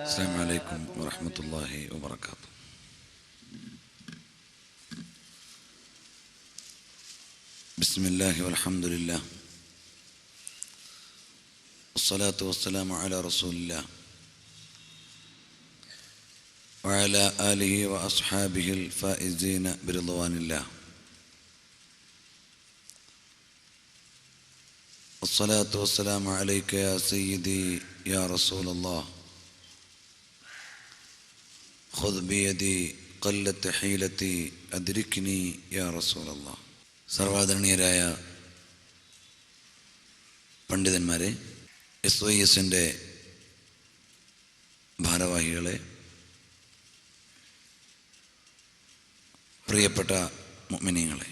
السلام عليكم ورحمة الله وبركاته. بسم الله والحمد لله والصلاة والسلام على رسول الله وعلى آله وأصحابه الفائزين برضوان الله. الصلاة والسلام عليك يا سيدي يا رسول الله خذ بيدي قلت حيلتي أدركني يا رسول الله. സർവാദരണീയരായ പണ്ഡിതന്മാരെ, SYSന്റെ ഭാരവാഹികളെ, പ്രിയപ്പെട്ട മുഅ്മിനീങ്ങളെ,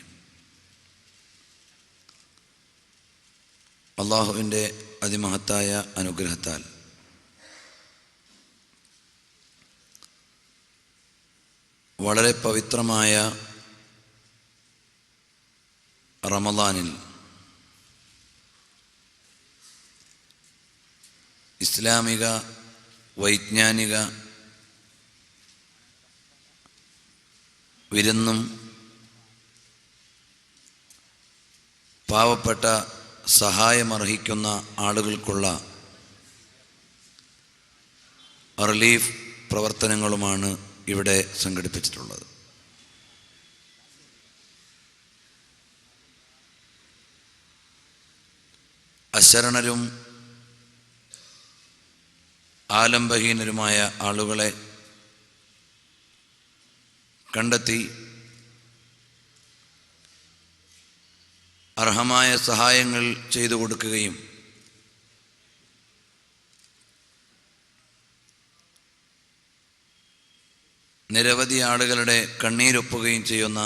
അല്ലാഹുവിൻ്റെ അതിമഹത്തായ അനുഗ്രഹത്താൽ വളരെ പവിത്രമായ റമളാനിൽ ഇസ്ലാമിക വൈജ്ഞാനിക വിരുന്നും പാവപ്പെട്ട സഹായമർഹിക്കുന്ന ആളുകൾക്കുള്ള റിലീഫ് പ്രവർത്തനങ്ങളുമാണ് ഇവിടെ സംഘടിപ്പിച്ചിട്ടുള്ളത്. അശരണരും ആലംബഹീനരുമായ ആളുകളെ കണ്ടെത്തി അർഹമായ സഹായങ്ങൾ ചെയ്തു കൊടുക്കുകയും നിരവധി ആളുകളുടെ കണ്ണീരൊപ്പുകയും ചെയ്യുന്ന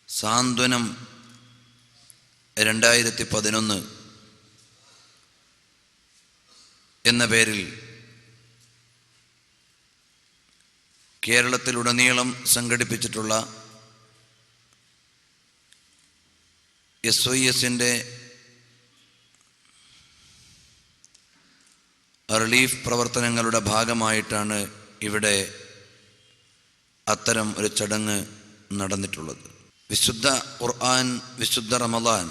സാന്ത്വനം 2011 എന്ന പേരിൽ കേരളത്തിലുടനീളം സംഘടിപ്പിച്ചിട്ടുള്ള SYSന്റെ റിലീഫ് പ്രവർത്തനങ്ങളുടെ ഭാഗമായിട്ടാണ് ഇവിടെ അത്തരം ഒരു ചടങ്ങ് നടന്നിട്ടുള്ളത്. വിശുദ്ധ ഖുർആൻ, വിശുദ്ധ റമളാൻ,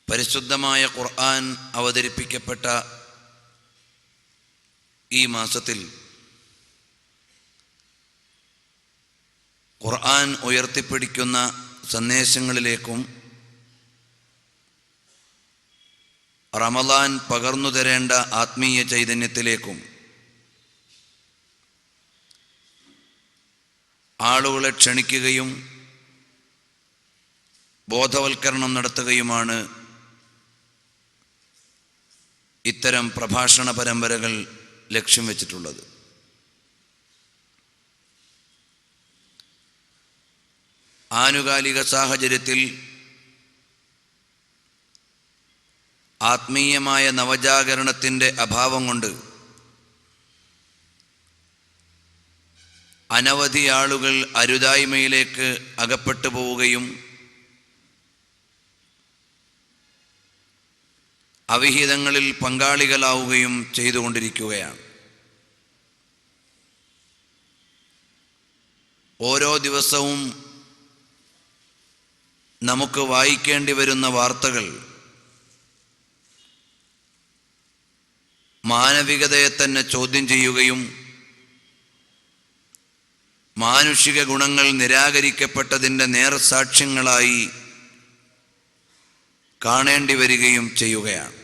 പരിശുദ്ധമായ ഖുർആൻ അവതരിപ്പിക്കപ്പെട്ട ഈ മാസത്തിൽ ഖുർആൻ ഉയർത്തിപ്പിടിക്കുന്ന സന്ദേശങ്ങളിലേക്കും റമളാൻ പകർന്നു തരേണ്ട ആത്മീയ ചൈതന്യത്തിലേക്കും ആളുകളെ ക്ഷണിക്കുകയും ബോധവൽക്കരണം നടത്തുകയുമാണ് ഇത്തരം പ്രഭാഷണ പരമ്പരകൾ ലക്ഷ്യം വെച്ചിട്ടുള്ളത്. ആനുകാലിക സാഹചര്യത്തിൽ ആത്മീയമായ നവജാഗരണത്തിൻ്റെ അഭാവം കൊണ്ട് അനവധി ആളുകൾ അരുതായ്മയിലേക്ക് അകപ്പെട്ടു പോവുകയും അവിഹിതങ്ങളിൽ പങ്കാളികളാവുകയും ചെയ്തുകൊണ്ടിരിക്കുകയാണ്. ഓരോ ദിവസവും നമുക്ക് വായിക്കേണ്ടി വരുന്ന വാർത്തകൾ മാനവികതയെ തന്നെ ചോദ്യം ചെയ്യുകയും മാനുഷിക ഗുണങ്ങൾ നിരാകരിക്കപ്പെട്ടതിൻ്റെ നേർസാക്ഷ്യങ്ങളായി കാണേണ്ടി വരികയും ചെയ്യുകയാണ്.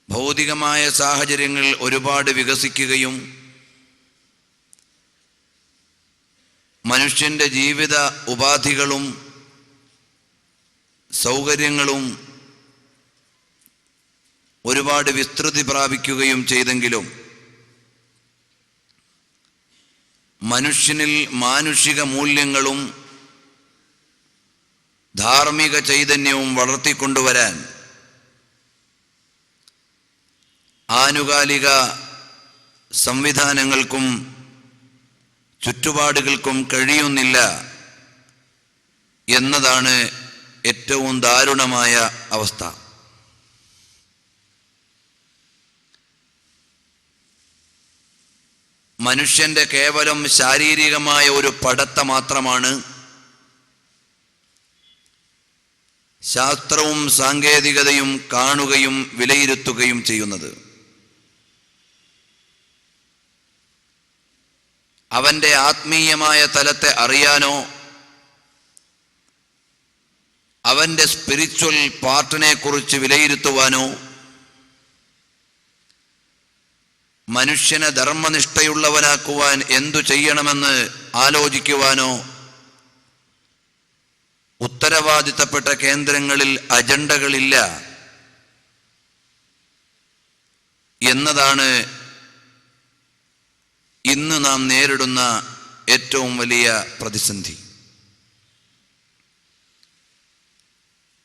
ഭൗതികമായ സാഹചര്യങ്ങൾ ഒരുപാട് വികസിക്കുകയും മനുഷ്യൻ്റെ ജീവിത ഉപാധികളും സൗകര്യങ്ങളും ഒരുപാട് വിസ്തൃതി പ്രാപിക്കുകയും ചെയ്തെങ്കിലും മനുഷ്യനിൽ മാനുഷിക മൂല്യങ്ങളും ധാർമ്മിക ചൈതന്യവും വളർത്തിക്കൊണ്ടുവരാൻ ആനുകാലിക സംവിധാനങ്ങൾക്കും ചുറ്റുപാടുകൾക്കും കഴിയുന്നില്ല എന്നതാണ് ഏറ്റവും ദാരുണമായ അവസ്ഥ. മനുഷ്യന്റെ കേവലം ശാരീരികമായ ഒരു പടത്ത മാത്രമാണ് ശാസ്ത്രവും സാങ്കേതികതയും കാണുകയും വിലയിരുത്തുകയും ചെയ്യുന്നത്. അവന്റെ ആത്മീയമായ തലത്തെ അറിയാനോ അവന്റെ സ്പിരിച്വൽ പാർട്ടിനെ കുറിച്ച് വിലയിരുത്തുവാനോ മനുഷ്യനെ ധർമ്മനിഷ്ഠയുള്ളവനാക്കുവാൻ എന്തു ചെയ്യണമെന്ന് ആലോചിക്കുവാനോ ഉത്തരവാദിത്തപ്പെട്ട കേന്ദ്രങ്ങളിൽ അജണ്ടകളില്ല എന്നതാണ് ഇന്ന് നാം നേരിടുന്ന ഏറ്റവും വലിയ പ്രതിസന്ധി.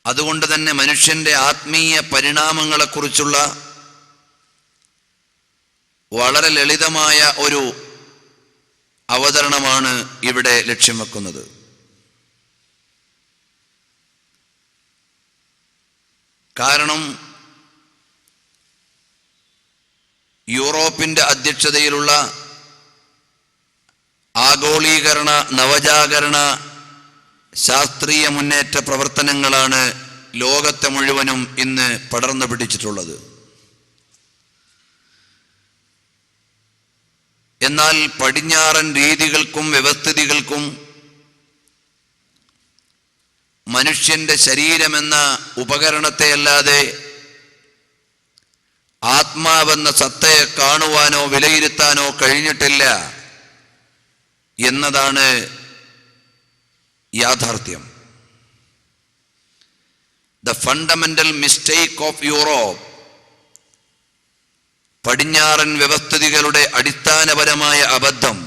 അതുകൊണ്ട് തന്നെ മനുഷ്യന്റെ ആത്മീയ പരിണാമങ്ങളെക്കുറിച്ചുള്ള വളരെ ലളിതമായ ഒരു അവതരണമാണ് ഇവിടെ ലക്ഷ്യം വെക്കുന്നത്. കാരണം യൂറോപ്പിന്റെ അധ്യക്ഷതയിലുള്ള ആഗോളീകരണ നവജാഗരണ ശാസ്ത്രീയ മുന്നേറ്റ പ്രവർത്തനങ്ങളാണ് ലോകത്തെ മുഴുവനും ഇന്ന് പടർന്നു പിടിച്ചിട്ടുള്ളത്. എന്നാൽ പടിഞ്ഞാറൻ രീതികൾക്കും വ്യവസ്ഥിതികൾക്കും മനുഷ്യന്റെ ശരീരമെന്ന ഉപകരണത്തെയല്ലാതെ ആത്മാവെന്ന സത്തയെ കാണുവാനോ വിലയിരുത്താനോ കഴിഞ്ഞിട്ടില്ല എന്നതാണ് യാഥാർത്ഥ്യം. The fundamental mistake of Europe, പടിഞ്ഞാറൻ വ്യവസ്ഥിതികളുടെ അടിസ്ഥാനപരമായ അബദ്ധം,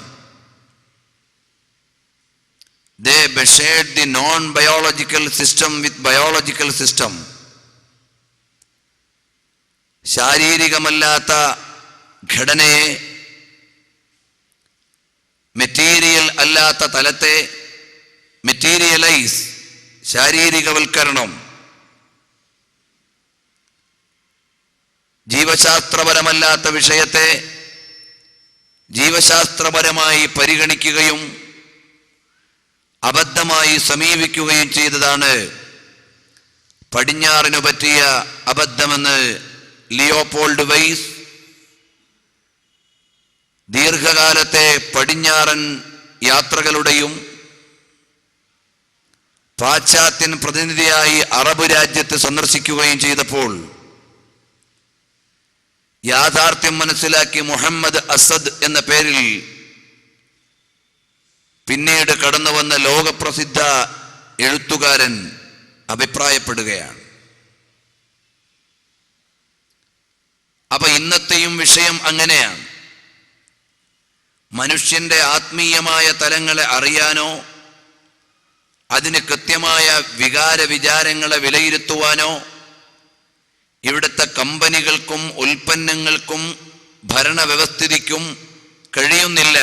they measured the non-biological system with biological system. ശാരീരികമല്ലാത്ത ഘടനയെ, മെറ്റീരിയൽ അല്ലാത്ത തലത്തെ മെറ്റീരിയലൈസ്, ശാരീരികവൽക്കരണം, ജീവശാസ്ത്രപരമല്ലാത്ത വിഷയത്തെ ജീവശാസ്ത്രപരമായി പരിഗണിക്കുകയും അബദ്ധമായി സമീപിക്കുകയും ചെയ്തതാണ് പടിഞ്ഞാറിനു പറ്റിയ അബദ്ധമെന്ന് ലിയോപോൾഡ് വൈസ് ദീർഘകാലത്തെ പടിഞ്ഞാറൻ യാത്രകളുടെയും പാശ്ചാത്യൻ പ്രതിനിധിയായി അറബ് രാജ്യത്ത് സന്ദർശിക്കുകയും ചെയ്തപ്പോൾ യാഥാർത്ഥ്യം മനസ്സിലാക്കി മുഹമ്മദ് അസദ് എന്ന പേരിൽ പിന്നീട് കടന്നു വന്ന ലോകപ്രസിദ്ധ എഴുത്തുകാരൻ അഭിപ്രായപ്പെടുകയാണ്. അപ്പൊ ഇന്നത്തെയും വിഷയം അങ്ങനെയാണ്. മനുഷ്യന്റെ ആത്മീയമായ തലങ്ങളെ അറിയാനോ അതിന് കൃത്യമായ വികാര വിചാരങ്ങളെ വിലയിരുത്തുവാനോ ഇവിടുത്തെ കമ്പനികൾക്കും ഉൽപ്പന്നങ്ങൾക്കും ഭരണവ്യവസ്ഥിതിക്കും കഴിയുന്നില്ല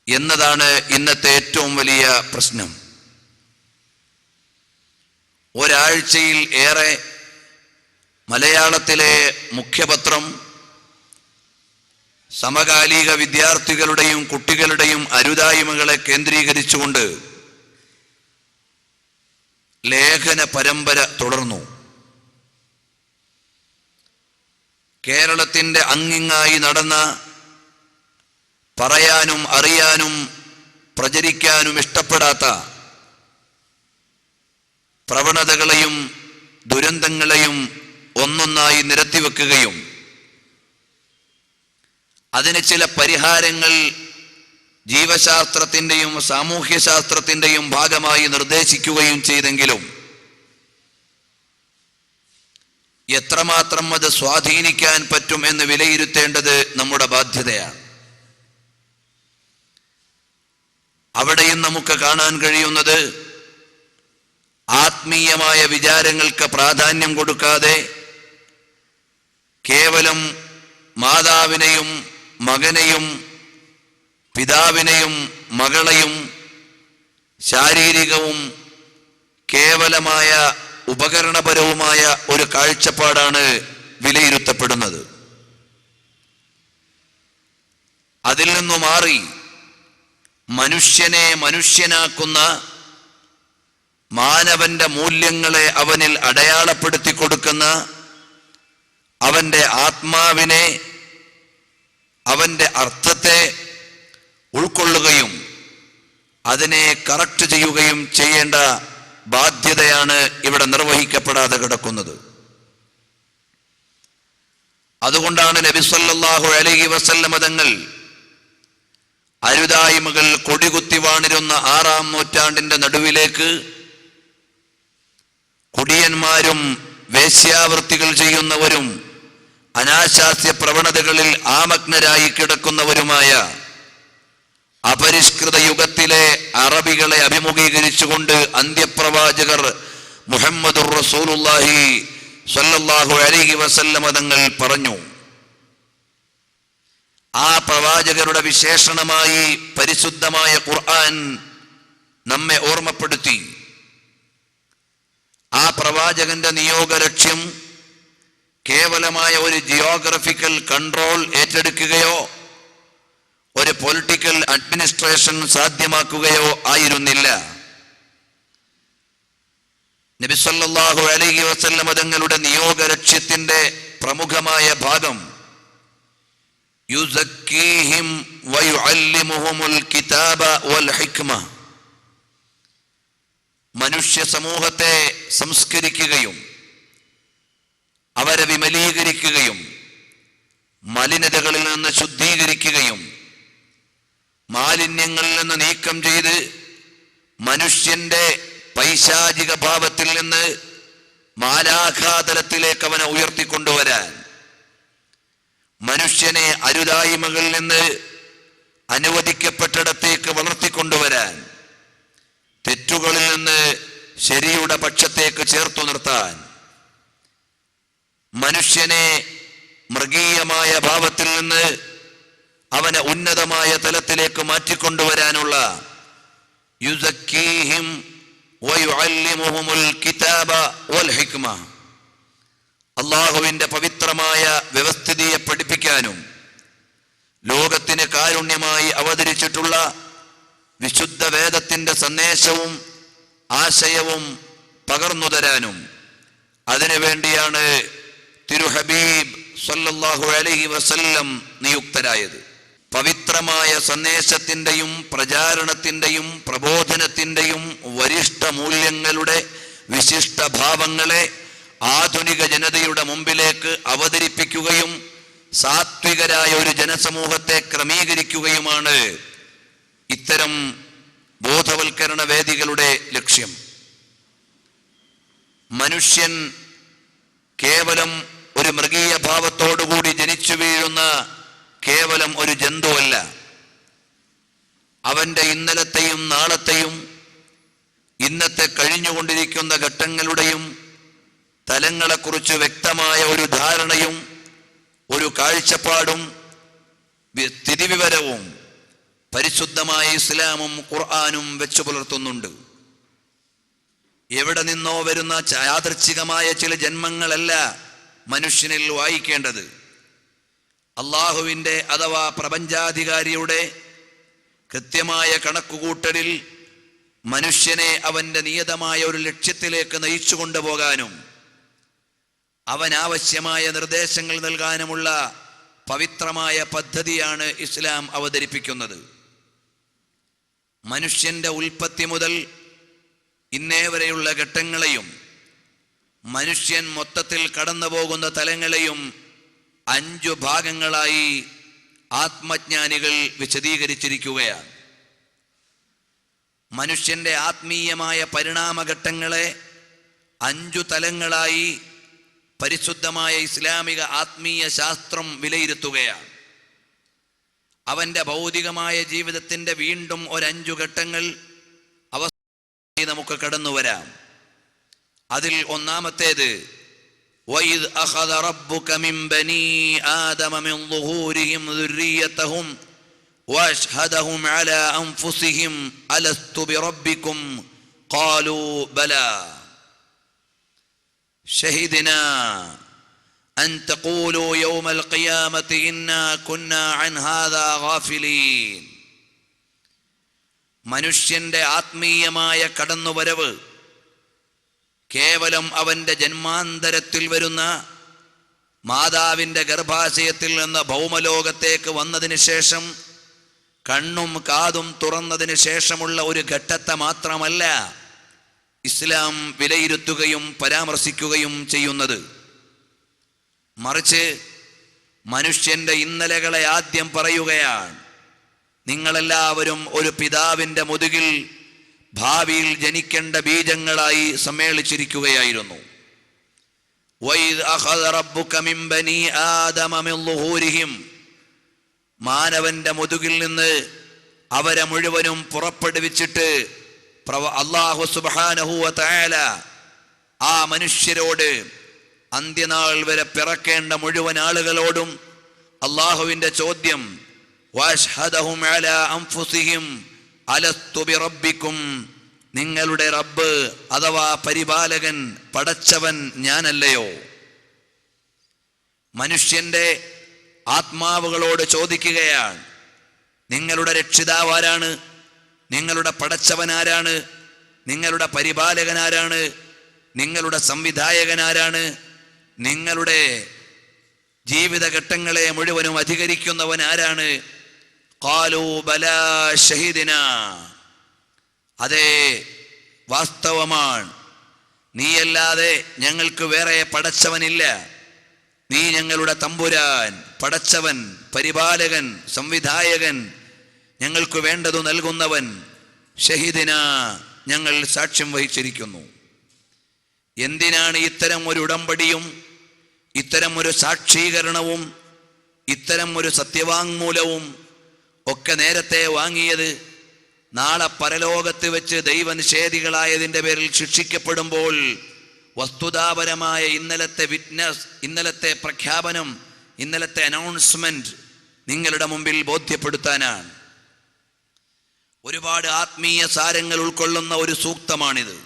എന്നതാണ് ഇന്നത്തെ ഏറ്റവും വലിയ പ്രശ്നം. ഒരാഴ്ചയിൽ ഏറെ മലയാളത്തിലെ മുഖ്യപത്രം സമകാലിക വിദ്യാർത്ഥികളുടെയും കുട്ടികളുടെയും അരുതായ്മകളെ കേന്ദ്രീകരിച്ചുകൊണ്ട് ലേഖന പരമ്പര തുടർന്നു. കേരളത്തിൻ്റെ അങ്ങിങ്ങായി നടന്ന, പറയാനും അറിയാനും പ്രചരിക്കാനും ഇഷ്ടപ്പെടാത്ത പ്രവണതകളെയും ദുരന്തങ്ങളെയും ഒന്നൊന്നായി നിരത്തിവെക്കുകയും അതിന് ചില പരിഹാരങ്ങൾ ജീവശാസ്ത്രത്തിൻ്റെയും സാമൂഹ്യശാസ്ത്രത്തിൻ്റെയും ഭാഗമായി നിർദ്ദേശിക്കുകയും ചെയ്തെങ്കിലും എത്രമാത്രം അത് സ്വാധീനിക്കാൻ പറ്റും എന്ന് വിലയിരുത്തേണ്ടത് നമ്മുടെ ബാധ്യതയാണ്. അവിടെയും നമുക്ക് കാണാൻ കഴിയുന്നത് ആത്മീയമായ വിചാരങ്ങൾക്ക് പ്രാധാന്യം കൊടുക്കാതെ കേവലം മാതാവിനെയും മകനെയും പിതാവിനെയും മകളെയും ശാരീരികവും കേവലമായ ഉപകരണപരവുമായ ഒരു കാഴ്ചപ്പാടാണ് വിലയിരുത്തപ്പെടുന്നത്. അതിൽ നിന്നു മാറി മനുഷ്യനെ മനുഷ്യനാക്കുന്ന മാനവന്റെ മൂല്യങ്ങളെ അവനിൽ അടയാളപ്പെടുത്തി കൊടുക്കുന്ന, അവന്റെ ആത്മാവിനെ, അവന്റെ അർത്ഥത്തെ ഉൾക്കൊള്ളുകയും അതിനെ കറക്റ്റ് ചെയ്യുകയും ചെയ്യേണ്ട ബാധ്യതയാണ് ഇവിടെ നിർവഹിക്കപ്പെടാതെ കിടക്കുന്നത്. അതുകൊണ്ടാണ് നബി സല്ലല്ലാഹു അലൈഹി വസല്ലമ തങ്ങൾ അരുതായ്മകൾ കൊടികുത്തി വാണിരുന്ന 6-ാം നൂറ്റാണ്ടിന്റെ നടുവിലേക്ക് കുടിയന്മാരും വേശ്യാവൃത്തികൾ ചെയ്യുന്നവരും അനാശാസ്യ പ്രവണതകളിൽ ആമഗ്നരായി കിടക്കുന്നവരുമായ അപരിഷ്കൃത യുഗത്തിലെ അറബികളെ അഭിമുഖീകരിച്ചുകൊണ്ട് അന്ത്യപ്രവാചകർ മുഹമ്മദുർ റസൂലുള്ളാഹി സ്വല്ലല്ലാഹു അലൈഹി വസല്ലമ തങ്ങൾ പറഞ്ഞു. ആ പ്രവാചകരുടെ വിശേഷണമായി പരിശുദ്ധമായ ഖുർആൻ നമ്മെ ഓർമ്മപ്പെടുത്തി. ആ പ്രവാചകന്റെ നിയോഗ ലക്ഷ്യം കേവലമായ ഒരു ജിയോഗ്രഫിക്കൽ കൺട്രോൾ ഏറ്റെടുക്കുകയോ ഒരു പൊളിറ്റിക്കൽ അഡ്മിനിസ്ട്രേഷൻ സാധ്യമാക്കുകയോ ആയിരുന്നില്ല. നബി സല്ലല്ലാഹു അലൈഹി വസല്ലമ തങ്ങളുടെ നിയോഗ ലക്ഷ്യത്തിന്റെ പ്രമുഖമായ ഭാഗം യുസക്കീഹിം വയുഅല്ലിമുഹുമുൽ കിതാബ വൽ ഹിക്മ, മനുഷ്യ സമൂഹത്തെ സംസ്കരിക്കുകയും അവരെ വിമലീകരിക്കുകയും മലിനതകളിൽ നിന്ന് ശുദ്ധീകരിക്കുകയും മാലിന്യങ്ങളിൽ നിന്ന് നീക്കം ചെയ്ത് മനുഷ്യന്റെ പൈശാചിക ഭാവത്തിൽ നിന്ന് മാലാഖാതലത്തിലേക്ക് അവനെ ഉയർത്തിക്കൊണ്ടുവരാൻ, മനുഷ്യനെ അരുതായ്മകളിൽ നിന്ന് അനുവദിക്കപ്പെട്ടിടത്തേക്ക് വളർത്തിക്കൊണ്ടുവരാൻ, തെറ്റുകളിൽ നിന്ന് ശരിയുടെ പക്ഷത്തേക്ക് ചേർത്തു നിർത്താൻ, മനുഷ്യനെ മൃഗീയമായ ഭാവത്തിൽ നിന്ന് അവനെ ഉന്നതമായ തലത്തിലേക്ക് മാറ്റിക്കൊണ്ടുവരാനുള്ള യുസക്കീഹിം വയുഅല്ലിമുഹുമുൽ കിതാബ വൽ ഹിക്മ, അല്ലാഹുവിന്റെ പവിത്രമായ വ്യവസ്ഥിതിയെ പഠിപ്പിക്കാനും ലോകത്തിന് കാരുണ്യമായി അവതരിച്ചിട്ടുള്ള വിശുദ്ധ വേദത്തിന്റെ സന്ദേശവും ആശയവും പകർന്നു തരാനും അതിനുവേണ്ടിയാണ് തിരുഹബീബ് സല്ലല്ലാഹു അലൈഹി വസല്ലം നിയുക്തരായത്. പവിത്രമായ സന്ദേശത്തിന്റെയും പ്രചാരണത്തിന്റെയും പ്രബോധനത്തിന്റെയും വരിഷ്ഠ മൂല്യങ്ങളുടെ വിശിഷ്ട ഭാവങ്ങളെ ആധുനിക ജനതയുടെ മുമ്പിലേക്ക് അവതരിപ്പിക്കുകയും സാത്വികരായ ഒരു ജനസമൂഹത്തെ ക്രമീകരിക്കുകയുമാണ് ഇത്തരം ബോധവൽക്കരണ വേദികളുടെ ലക്ഷ്യം. മനുഷ്യൻ കേവലം ഒരു മൃഗീയ ഭാവത്തോടുകൂടി ജനിച്ചു വീഴുന്ന കേവലം ഒരു ജന്തുവല്ല. അവന്റെ ഇന്നലത്തെയും നാളത്തെയും ഇന്നത്തെ കഴിഞ്ഞുകൊണ്ടിരിക്കുന്ന ഘട്ടങ്ങളുടെയും തലങ്ങളെക്കുറിച്ച് വ്യക്തമായ ഒരു ധാരണയും ഒരു കാഴ്ചപ്പാടും സ്ഥിതിവിവരവും പരിശുദ്ധമായ ഇസ്ലാമും ഖുർആനും വെച്ചു പുലർത്തുന്നുണ്ട്. എവിടെ നിന്നോ വരുന്ന യാദൃച്ഛികമായ ചില ജന്മങ്ങളല്ല മനുഷ്യനിൽ വായിക്കേണ്ടത്. അള്ളാഹുവിൻ്റെ അഥവാ പ്രപഞ്ചാധികാരിയുടെ കൃത്യമായ കണക്കുകൂട്ടലിൽ മനുഷ്യനെ അവന്റെ നിയതമായ ഒരു ലക്ഷ്യത്തിലേക്ക് നയിച്ചു കൊണ്ടുപോകാനും അവനാവശ്യമായ നിർദ്ദേശങ്ങൾ നൽകാനുമുള്ള പവിത്രമായ പദ്ധതിയാണ് ഇസ്ലാം അവതരിപ്പിക്കുന്നത്. മനുഷ്യന്റെ ഉൽപ്പത്തി മുതൽ ഇന്നേ വരെയുള്ള ഘട്ടങ്ങളെയും മനുഷ്യൻ മൊത്തത്തിൽ കടന്നു പോകുന്ന തലങ്ങളെയും 5 ഭാഗങ്ങളായി ആത്മജ്ഞാനികൾ വിശദീകരിച്ചിരിക്കുകയാണ്. മനുഷ്യന്റെ ആത്മീയമായ പരിണാമഘട്ടങ്ങളെ 5 തലങ്ങളായി പരിശുദ്ധമായ ഇസ്ലാമിക ആത്മീയ ശാസ്ത്രം വിലയിരുത്തുകയാണ്. അവന്റെ ഭൗതികമായ ജീവിതത്തിന്റെ വീണ്ടും ഒരു 5 ഘട്ടങ്ങൾ അവസാനമായി നമുക്ക് കടന്നു വരാം. അതിൽ ഒന്നാമത്തേത് وَإِذْ أَخَذَ رَبُّكَ مِنْ بَنِي آدَمَ مِنْ ظُهُورِهِمْ ذُرِّيَّتَهُمْ وأشهدهم على أنفسهم ألست بربكم قالوا بلى شهدنا أن تقولوا يوم القيامة إنا كنا عن هذا غافلين. മനുഷ്യന്റെ ആത്മീയമായ കടന്നുവരവ് കേവലം അവന്റെ ജന്മാന്തരത്തിൽ വരുന്ന മാതാവിന്റെ ഗർഭാശയത്തിൽ നിന്ന് ഭൗമലോകത്തേക്ക് വന്നതിന് ശേഷം കണ്ണും കാതും തുറന്നതിന് ശേഷമുള്ള ഒരു ഘട്ടത്തെ മാത്രമല്ല ഇസ്ലാം വിലയിരുത്തുകയും പരാമർശിക്കുകയും ചെയ്യുന്നത്. മറിച്ച് മനുഷ്യന്റെ ഇന്നലകളെ ആദ്യം പറയുകയാണ്. നിങ്ങളെല്ലാവരും ഒരു പിതാവിന്റെ മുതുകിൽ ഭാവിയിൽ ജനിക്കേണ്ട ബീജങ്ങളായി സമ്മേളിച്ചിരിക്കുകയായിരുന്നു. വൈദ് അഖദ റബ്ബുക മിൻ ബനി ആദമ മിൻ ളുഹൂരിഹിം, മാനവന്റെ മുതുകിൽ നിന്ന് അവരെ മുഴുവനും പുറപ്പെടുവിച്ചിട്ട് അല്ലാഹു സുബ്ഹാനഹു വ തആല ആ മനുഷ്യരോട് അന്ത്യനാൾ വരെ പിറക്കേണ്ട മുഴുവൻ ആളുകളോടും അല്ലാഹുവിന്റെ ചോദ്യം, വഅശ്ഹദഹും അലാ അൻഫുസിഹിം അലസ്തു ബിറബ്ബിക്കും, നിങ്ങളുടെ റബ്ബ് അഥവാ പരിപാലകൻ പടച്ചവൻ ഞാനല്ലയോ? മനുഷ്യന്റെ ആത്മാവുകളോട് ചോദിക്കുകയാണ്, നിങ്ങളുടെ രക്ഷിതാവ് ആരാണ്? നിങ്ങളുടെ പടച്ചവൻ ആരാണ്? നിങ്ങളുടെ പരിപാലകൻ ആരാണ്? നിങ്ങളുടെ സംവിധായകൻ ആരാണ്? നിങ്ങളുടെ ജീവിതഘട്ടങ്ങളെ മുഴുവനും അധികരിക്കുന്നവൻ ആരാണ്? ഖാലൂ ബലാ ഷഹീദിനാ, അതെ വാസ്തവമാണ്, നീയല്ലാതെ ഞങ്ങൾക്ക് വേറെ പടച്ചവനില്ല, നീ ഞങ്ങളുടെ തമ്പുരാൻ, പടച്ചവൻ, പരിപാലകൻ, സംവിധായകൻ, ഞങ്ങൾക്ക് വേണ്ടതു നൽകുന്നവൻ. ഷഹീദിന, ഞങ്ങൾ സാക്ഷ്യം വഹിച്ചിരിക്കുന്നു. എന്തിനാണ് ഇത്തരം ഒരു ഉടമ്പടിയും ഇത്തരം ഒരു സാക്ഷീകരണവും ഇത്തരം ഒരു സത്യവാങ്മൂലവും ഒക്കെ നേരത്തെ വാങ്ങിയത്? നാളെ പരലോകത്ത് വെച്ച് ദൈവനിഷേധികളായതിൻ്റെ പേരിൽ ശിക്ഷിക്കപ്പെടുമ്പോൾ വസ്തുതാപരമായ ഇന്നലത്തെ വിറ്റ്നസ്, ഇന്നലത്തെ പ്രഖ്യാപനം, ഇന്നലത്തെ അനൗൺസ്മെന്റ് നിങ്ങളുടെ മുമ്പിൽ ബോധ്യപ്പെടുത്താനാണ്. ഒരുപാട് ആത്മീയ സാരങ്ങൾ ഉൾക്കൊള്ളുന്ന ഒരു സൂക്തമാണിത്.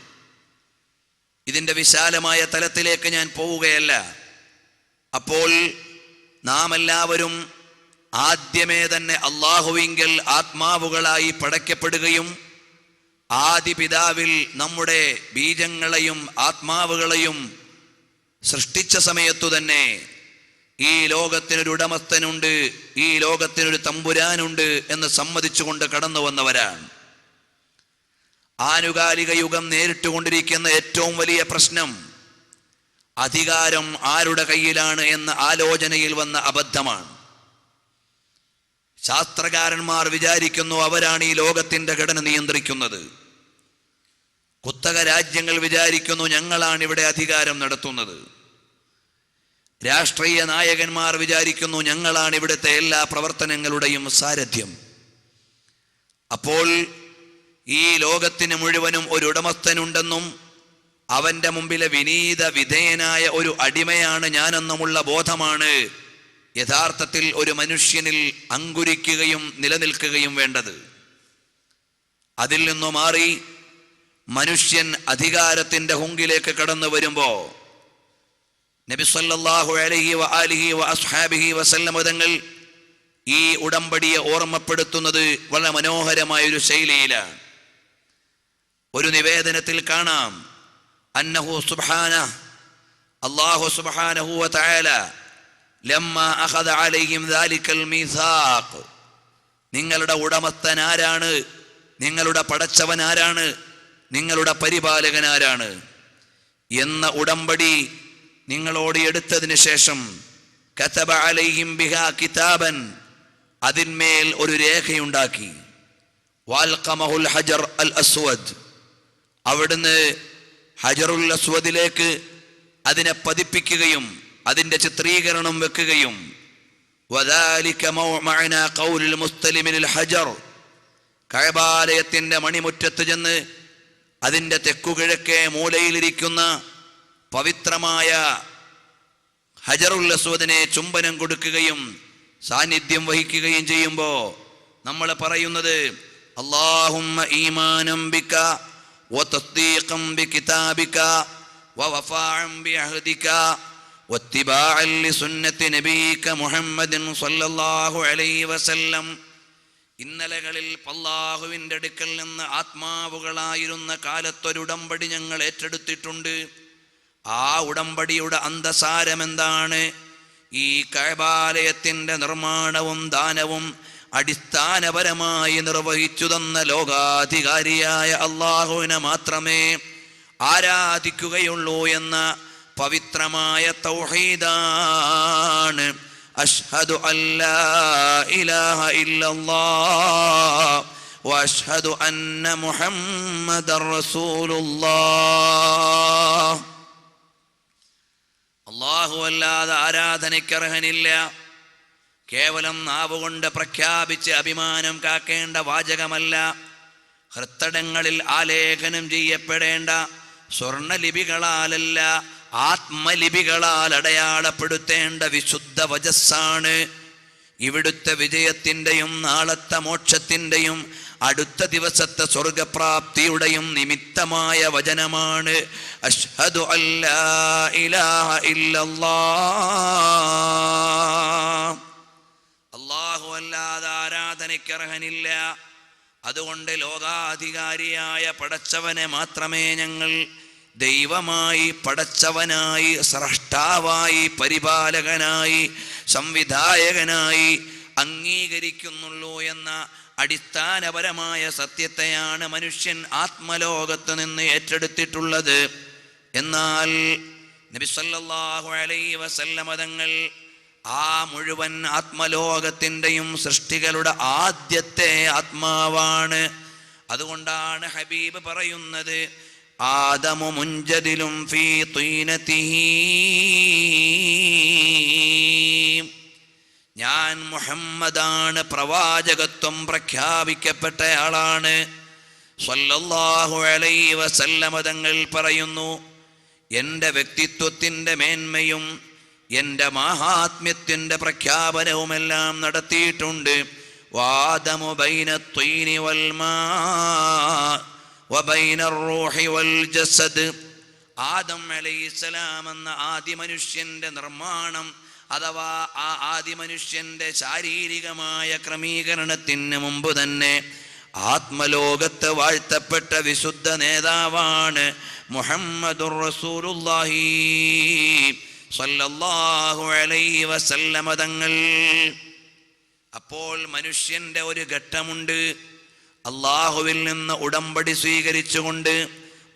ഇതിൻ്റെ വിശാലമായ തലത്തിലേക്ക് ഞാൻ പോവുകയല്ല. അപ്പോൾ നാം എല്ലാവരും ആദ്യമേ തന്നെ അള്ളാഹുവിങ്കൽ ആത്മാവുകളായി പടയ്ക്കപ്പെടുകയും ആദി പിതാവിൽ നമ്മുടെ ബീജങ്ങളെയും ആത്മാവുകളെയും സൃഷ്ടിച്ച സമയത്തു തന്നെ ഈ ലോകത്തിനൊരു ഉടമസ്ഥനുണ്ട്, ഈ ലോകത്തിനൊരു തമ്പുരാനുണ്ട് എന്ന് സമ്മതിച്ചുകൊണ്ട് കടന്നു വന്നവരാണ്. ആനുകാലിക യുഗം നേരിട്ടുകൊണ്ടിരിക്കുന്ന ഏറ്റവും വലിയ പ്രശ്നം അധികാരം ആരുടെ കയ്യിലാണ് എന്ന ആലോചനയിൽ വന്ന അബദ്ധമാണ്. ശാസ്ത്രകാരന്മാർ വിചാരിക്കുന്നു അവരാണ് ഈ ലോകത്തിന്റെ ഘടന നിയന്ത്രിക്കുന്നത്. കുത്തക രാജ്യങ്ങൾ വിചാരിക്കുന്നു ഞങ്ങളാണ് ഇവിടെ അധികാരം നടത്തുന്നത്. രാഷ്ട്രീയ നായകന്മാർ വിചാരിക്കുന്നു ഞങ്ങളാണ് ഇവിടുത്തെ എല്ലാ പ്രവർത്തനങ്ങളുടെയും സാരഥ്യം. അപ്പോൾ ഈ ലോകത്തിന് മുഴുവനും ഒരു ഉടമസ്ഥനുണ്ടെന്നും അവന്റെ മുമ്പിലെ വിനീത വിധേയനായ ഒരു അടിമയാണ് ഞാനെന്നുമുള്ള ബോധമാണ് യഥാർത്ഥത്തിൽ ഒരു മനുഷ്യനിൽ അങ്കുരിക്കുകയും നിലനിൽക്കുകയും വേണ്ടത്. അതിൽ നിന്നു മാറി മനുഷ്യൻ അധികാരത്തിന്റെ ഹുങ്കിലേക്ക് കടന്നു വരുമ്പോ നബി സല്ലല്ലാഹു അലൈഹി വആലിഹി വഅസ്ഹാബിഹി വസല്ലം തങ്ങൾ ഈ ഉടമ്പടിയെ ഓർമ്മപ്പെടുത്തുന്നത് വളരെ മനോഹരമായ ഒരു ശൈലിയിലാണ്. ഒരു നിവേദനത്തിൽ കാണാം, അന്നഹു സുബ്ഹാനഹു, അല്ലാഹു സുബ്ഹാനഹു വ തആല ലമ്മാ അഖദ അലൈഹിം ദാലിക്കൽ മീസാഖ്, നിങ്ങളുടെ ഉടമസ്ഥൻ ആരാണ്, നിങ്ങളുടെ പടച്ചവൻ ആരാണ്, നിങ്ങളുടെ പരിപാലകൻ ആരാണ് എന്ന ഉടമ്പടി നിങ്ങളോട് എടുത്തതിന് ശേഷം കതബ അലൈഹിം ബിഹാ കിതാബൻ, അതിന്മേൽ ഒരു രേഖയുണ്ടാക്കി. വാൽഖമഹുൽ ഹജർ അൽ അസ്വദ്, അവിടുന്ന് ഹജറുൽ അസ്വദിലേക്ക് അതിനെ പതിപ്പിക്കുകയും അതിന്റെ ചിത്രീകരണം വെക്കുകയും വദാലിക മഅനാ ഖൗലുൽ മുസ്തലിമിൽ ഹജർ, കഅബാലയത്തിന്റെ മണിമുറ്റത്ത് ചെന്ന് അതിന്റെ തെക്കുകിഴക്കേ മൂലയിലിരിക്കുന്ന പവിത്രമായ ഹജറുൽ അസ്വദിനെ ചുംബനം കൊടുക്കുകയും സാന്നിധ്യം വഹിക്കുകയും ചെയ്യുമ്പോൾ നമ്മൾ പറയുന്നത് അല്ലാഹുമ്മ ഈമാനം ബിക വതസ്ദീഖൻ ബികിതാബിക വവഫാഅൻ ബിഅഹദിക വത്തിബാഅൻ ലിസുന്നത്തി നബിയിക മുഹമ്മദിൻ സ്വല്ലല്ലാഹു അലൈഹി വസല്ലം. ഇന്നലകളിൽ അല്ലാഹുവിൻ്റെ അടുക്കൽ നിന്ന് ആത്മാവുകളായിരുന്ന കാലത്തൊരുടമ്പടി ഞങ്ങൾ ഏറ്റെടുത്തിട്ടുണ്ട്. ആ ഉടമ്പടിയുടെ അന്തസാരം എന്താണ്? ഈ കഅബാലയത്തിൻ്റെ നിർമ്മാണവും ദാനവും അടിസ്ഥാനപരമായി നിർവഹിച്ചു തന്ന ലോകാധികാരിയായ അല്ലാഹുവിനെ മാത്രമേ ആരാധിക്കുകയുള്ളൂ എന്ന പവിത്രമായ തൗഹീദാണ്. അഷ്ഹദു അല്ലാ ഇലാഹ ഇല്ലല്ലാഹ് വഅഷ്ഹദു അന്ന മുഹമ്മദർ റസൂലുള്ളാഹ്. അല്ലാഹു അല്ലാതെ ആരാധനയ്ക്കർഹനില്ല. കേവലം നാവുകൊണ്ട് പ്രഖ്യാപിച്ച് അഭിമാനം കാക്കേണ്ട വാചകമല്ല, ഹൃത്തടങ്ങളിൽ ആലേഖനം ചെയ്യപ്പെടേണ്ട സ്വർണലിപികളാലല്ല, ആത്മലിപികളാൽ അടയാളപ്പെടുത്തേണ്ട വിശുദ്ധ വചസ്സാണ്. ഇവിടുത്തെ വിജയത്തിൻ്റെയും നാളത്തെ മോക്ഷത്തിൻ്റെയും അടുത്ത ദിവസത്തെ സ്വർഗപ്രാപ്തിയുടെയും നിമിത്തമായ വചനമാണ് അഷ്ഹദു അല്ലാ ഇലാഹ ഇല്ലല്ലാഹ്. അല്ലാഹു അല്ലാതെ ആരാധനയ്ക്കർഹനില്ല. അതുകൊണ്ട് ലോകാധികാരിയായ പടച്ചവനെ മാത്രമേ ഞങ്ങൾ ദൈവമായി, പടച്ചവനായി, സ്രഷ്ടാവായി, പരിപാലകനായി, സംവിധായകനായി അംഗീകരിക്കുന്നുള്ളൂ എന്ന അടിസ്ഥാനപരമായ സത്യത്തെയാണ് മനുഷ്യൻ ആത്മലോകത്ത് നിന്ന് ഏറ്റെടുത്തിട്ടുള്ളത്. എന്നാൽ നബി സല്ലല്ലാഹു അലൈഹി വസല്ലമ തങ്ങൾ ആ മുഴുവൻ ആത്മലോകത്തിൻ്റെയും സൃഷ്ടികളുടെ ആദ്യത്തെ ആത്മാവാണ്. അതുകൊണ്ടാണ് ഹബീബ് പറയുന്നത് ആദമു മുൻജദിലും ഫീ തീനതിഹി. ഞാൻ മുഹമ്മദാണ്, പ്രവാചകത്വം പ്രഖ്യാപിക്കപ്പെട്ടയാളാണ്. സ്വല്ലല്ലാഹു അലൈഹി വസല്ലമ തങ്ങൾ പറയുന്നു, എൻ്റെ വ്യക്തിത്വത്തിൻ്റെ മേന്മയും എൻ്റെ മാഹാത്മ്യത്തിൻ്റെ പ്രഖ്യാപനവുമെല്ലാം നടത്തിയിട്ടുണ്ട്. വാദമു ബൈന ത്വീനി വൽ മാ വബൈന റൂഹി വൽ ജസദ്. ആദം അലൈഹിസ്സലാം എന്ന ആദി മനുഷ്യൻ്റെ നിർമ്മാണം അഥവാ ആ ആദി മനുഷ്യൻ്റെ ശാരീരികമായ ക്രമീകരണത്തിന് മുമ്പ് തന്നെ ആത്മലോകത്ത് വാഴ്ത്തപ്പെട്ട വിശുദ്ധ നേതാവാണ് മുഹമ്മദുർ റസൂലുള്ളാഹി സ്വല്ലല്ലാഹു അലൈഹി വസല്ലമ തങ്ങൾ. അപ്പോൾ മനുഷ്യൻ്റെ ഒരു ഘട്ടമുണ്ട്, അള്ളാഹുവിൽ നിന്ന് ഉടമ്പടി സ്വീകരിച്ചുകൊണ്ട്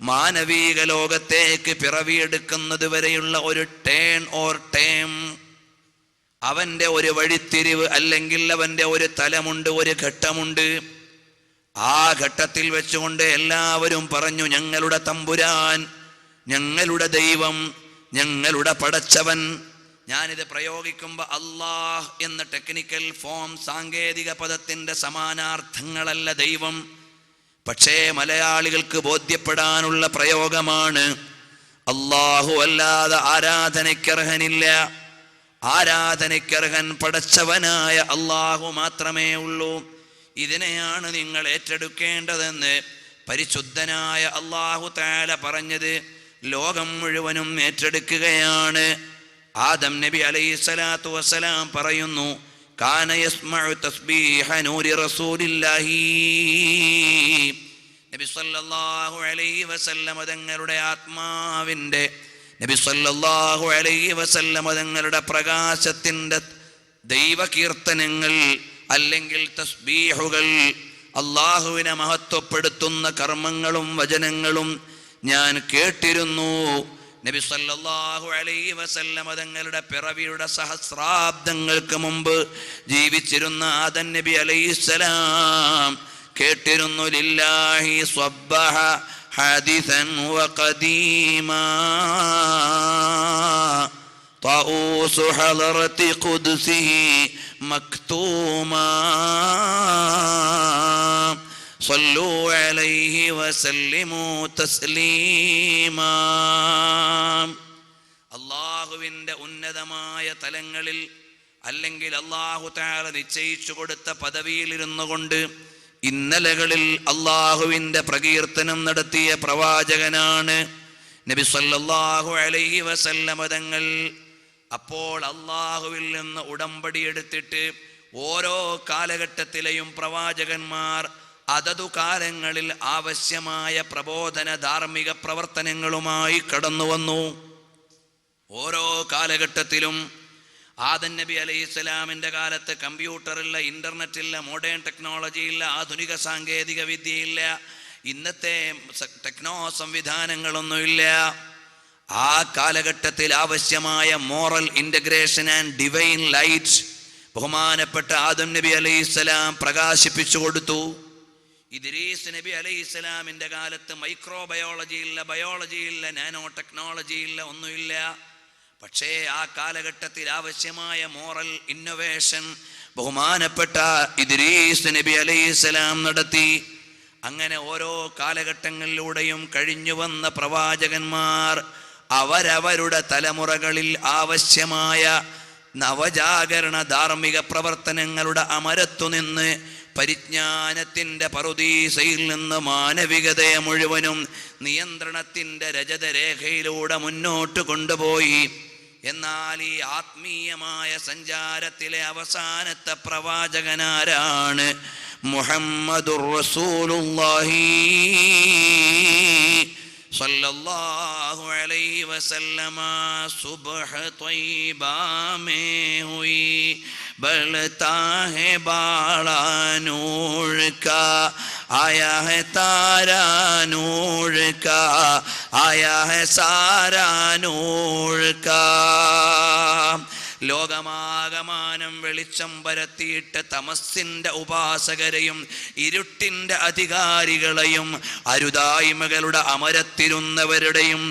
മാനവീക ലോകത്തേക്ക് പിറവിയെടുക്കുന്നത് വരെയുള്ള ഒരു ടേൺ ഓർ ടേം, അവൻ്റെ ഒരു വഴിത്തിരിവ് അല്ലെങ്കിൽ അവൻ്റെ ഒരു തലമുണ്ട്, ഒരു ഘട്ടമുണ്ട്. ആ ഘട്ടത്തിൽ വെച്ചുകൊണ്ട് എല്ലാവരും പറഞ്ഞു, ഞങ്ങളുടെ തമ്പുരാൻ, ഞങ്ങളുടെ ദൈവം, ഞങ്ങളുടെ പടച്ചവൻ. ഞാനിത് പ്രയോഗിക്കുമ്പോൾ അല്ലാഹ് എന്ന ടെക്നിക്കൽ ഫോം, സാങ്കേതിക പദത്തിൻ്റെ സമാനാർത്ഥങ്ങളല്ല ദൈവം. പക്ഷേ മലയാളികൾക്ക് ബോധ്യപ്പെടാനുള്ള പ്രയോഗമാണ്. അല്ലാഹു അല്ലാതെ ആരാധനയ്ക്കർഹനില്ല. ആരാധനയ്ക്കർഹൻ പടച്ചവനായ അല്ലാഹു മാത്രമേ ഉള്ളൂ. ഇതിനെയാണ് നിങ്ങൾ ഏറ്റെടുക്കേണ്ടതെന്ന് പരിശുദ്ധനായ അല്ലാഹു തആല പറഞ്ഞത് ലോകം മുഴുവനും ഏറ്റെടുക്കുകയാണ്. ആദം നബി അലൈഹിസ്സലാത്തു വസ്സലാം പറയുന്നു, കാന യസ്മഉ തസ്ബീഹ നൂരി റസൂലില്ലാഹി. നബി സല്ലല്ലാഹു അലൈഹി വസല്ലം തങ്ങളുടെ ആത്മാവിൻ്റെ, നബി സല്ലല്ലാഹു അലൈഹി വസല്ലം തങ്ങളുടെ പ്രകാശത്തിൻ്റെ ദൈവകീർത്തനങ്ങൾ അല്ലെങ്കിൽ തസ്ബീഹുകൾ, അള്ളാഹുവിനെ മഹത്വപ്പെടുത്തുന്ന കർമ്മങ്ങളും വചനങ്ങളും ഞാൻ കേട്ടിരുന്നു. നബി സല്ലല്ലാഹു അലൈഹി വസല്ലം തങ്ങളുടെ പിറവിയുടെ സഹസ്രാബ്ദങ്ങൾക്ക് മുമ്പ് ജീവിച്ചിരുന്ന ആദം നബി അലൈഹിസ്സലാം കേട്ടിരുന്നു, ലില്ലാഹി സ്വബ്ബഹ ഹദിസൻ വഖദീമാ طاؤوس حضرة قدسه مكتوما صلوا عليه وسلموا تسليما. അള്ളാഹുവിൻ്റെ ഉന്നതമായ തലങ്ങളിൽ അല്ലെങ്കിൽ അല്ലാഹു തആല നിശ്ചയിച്ചു കൊടുത്ത പദവിയിലിരുന്നു കൊണ്ട് ഇന്നലകളിൽ അല്ലാഹുവിൻ്റെ പ്രകീർത്തനം നടത്തിയ പ്രവാചകനാണ് നബി സല്ലല്ലാഹു അലൈഹി വസല്ലമ തങ്ങൾ. അപ്പോൾ അല്ലാഹുവിൽ നിന്ന് ഉടമ്പടി എടുത്തിട്ട് ഓരോ കാലഘട്ടത്തിലെയും പ്രവാചകന്മാർ അതതു കാലങ്ങളിൽ ആവശ്യമായ പ്രബോധന ധാർമ്മിക പ്രവർത്തനങ്ങളുമായി കടന്നു വന്നു. ഓരോ കാലഘട്ടത്തിലും ആദം നബി അലൈഹിസ്സലാമിൻ്റെ കാലത്ത് കമ്പ്യൂട്ടറില്ല, ഇൻ്റർനെറ്റില്ല, മോഡേൺ ടെക്നോളജി ഇല്ല, ആധുനിക സാങ്കേതിക വിദ്യയില്ല, ഇന്നത്തെ ടെക്നോ സംവിധാനങ്ങളൊന്നുമില്ല. ആ കാലഘട്ടത്തിൽ ആവശ്യമായ moral integration and divine light ബഹുമാനപ്പെട്ട ആദം നബി അലൈഹിസ്സലാം പ്രകാശിപ്പിച്ചു കൊടുത്തു. ഇദ്രീസ് നബി അലൈഹിസ്സലാമിൻ്റെ കാലത്ത് മൈക്രോബയോളജി ഇല്ല, ബയോളജി ഇല്ല, നാനോ ടെക്നോളജി ഇല്ല, ഒന്നുമില്ല. പക്ഷേ ആ കാലഘട്ടത്തിൽ ആവശ്യമായ മോറൽ ഇന്നൊവേഷൻ ബഹുമാനപ്പെട്ട ഇദ്രീസ് നബി അലൈഹിസ്സലാം നടത്തി. അങ്ങനെ ഓരോ കാലഘട്ടങ്ങളിലൂടെയും കഴിഞ്ഞു വന്ന പ്രവാചകന്മാർ അവരവരുടെ തലമുറകളിൽ ആവശ്യമായ നവജാഗരണ ധാർമ്മിക പ്രവർത്തനങ്ങളുടെ അമരത്തുനിന്ന് പരിജ്ഞാനത്തിൻ്റെ പറുദീസയിൽ നിന്ന് മാനവികതയെ മുഴുവനും നിയന്ത്രണത്തിൻ്റെ രജതരേഖയിലൂടെ മുന്നോട്ട് കൊണ്ടുപോയി. എന്നാൽ ഈ ആത്മീയമായ സഞ്ചാരത്തിലെ അവസാനത്തെ പ്രവാചകനാരാണ്? മുഹമ്മദുർ റസൂലുള്ളാഹി സല്ലല്ലാഹു അലൈഹി വസല്ലമ. സുബ്ഹ് ത്വയ്ബാ മേ ഹുയി बलता है बाला नूर का, आया है तारा नूर का, आया है सारा नूर का. ലോകമാകമാനം വെളിച്ചം പരത്തിയിട്ട് തമസ്സിൻ്റെ ഉപാസകരെയും ഇരുട്ടിൻ്റെ അധികാരികളെയും അരുതായ്മകളുടെ അമരത്തിരുന്നവരുടെയും